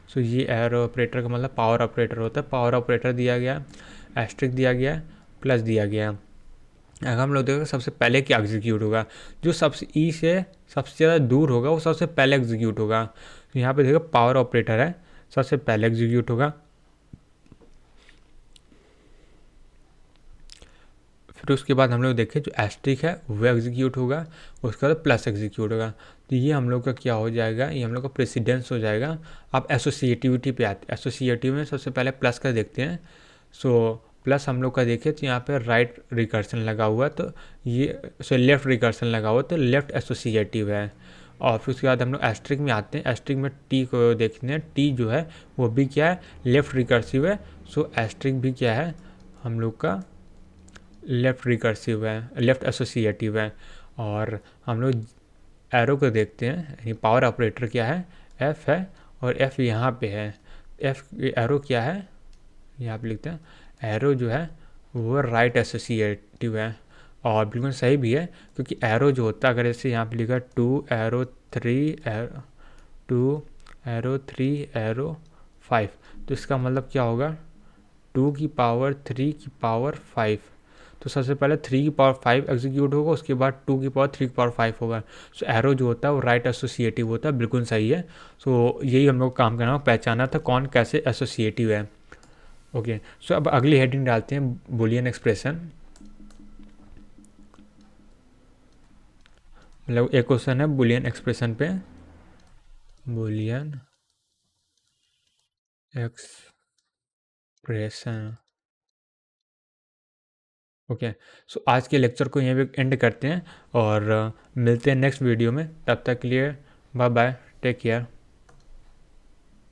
सो ये एरो ऑपरेटर का मतलब पावर ऑपरेटर होता है। पावर ऑपरेटर दिया गया, एस्ट्रिक दिया गया, प्लस दिया गया। अगर हम लोग देखें सबसे पहले क्या एग्जीक्यूट होगा, जो सबसे ई से सबसे ज़्यादा दूर होगा वो सबसे पहले एग्जीक्यूट होगा। तो यहाँ पे देखो पावर ऑपरेटर है, सबसे पहले एग्जीक्यूट होगा। फिर उसके बाद हम लोग देखें जो एस्ट्रिक है वो एग्जीक्यूट होगा, उसके बाद प्लस एग्जीक्यूट होगा। तो ये हम लोग का क्या हो जाएगा, ये हम लोग का प्रेसिडेंस हो जाएगा। अब एसोसिएटिविटी पे आते हैं। एसोसिएटिव में सबसे पहले प्लस का देखते हैं। सो प्लस हम लोग का देखें तो यहाँ पे राइट रिकर्सन लगा हुआ है, तो ये लेफ्ट रिकर्सन लगा हुआ है, तो लेफ्ट एसोसिएटिव है। और फिर उसके बाद हम लोग एस्ट्रिक में आते हैं। एस्ट्रिक में टी को देखते हैं, टी जो है वो भी क्या है, लेफ्ट रिकर्सिव है। सो एस्ट्रिक भी क्या है हम लोग का लेफ़्ट रिकर्सिव है, लेफ़्ट एसोसिएटिव है। और हम लोग एरो को देखते हैं, यानी पावर ऑपरेटर क्या है, एफ है, और एफ यहाँ पे है। एफ एरो क्या है, यहाँ पे लिखते हैं, एरो जो है वो राइट एसोसिएटिव है, और बिल्कुल सही भी है, क्योंकि एरो जो होता है, अगर जैसे यहाँ पे लिखा 2 एरो 3 एरो 5, तो इसका मतलब क्या होगा, 2 की पावर 3 की पावर 5। तो सबसे पहले 3 की पावर 5 एग्जीक्यूट होगा, उसके बाद 2 की पावर 3 की पावर 5 होगा। सो एरो जो होता है वो राइट एसोसिएटिव होता है, बिल्कुल सही है। सो यही हम लोग काम करना, पहचाना था कौन कैसे एसोसिएटिव है। ओके, सो अब अगली हेडिंग डालते हैं बुलियन एक्सप्रेशन। मतलब एक क्वेश्चन है बुलियन एक्सप्रेशन पे, बुलियन एक्सप्रेशन। ओके, सो आज के लेक्चर को यहीं पे एंड करते हैं और मिलते हैं नेक्स्ट वीडियो में। तब तक के लिए बाय बाय, टेक केयर।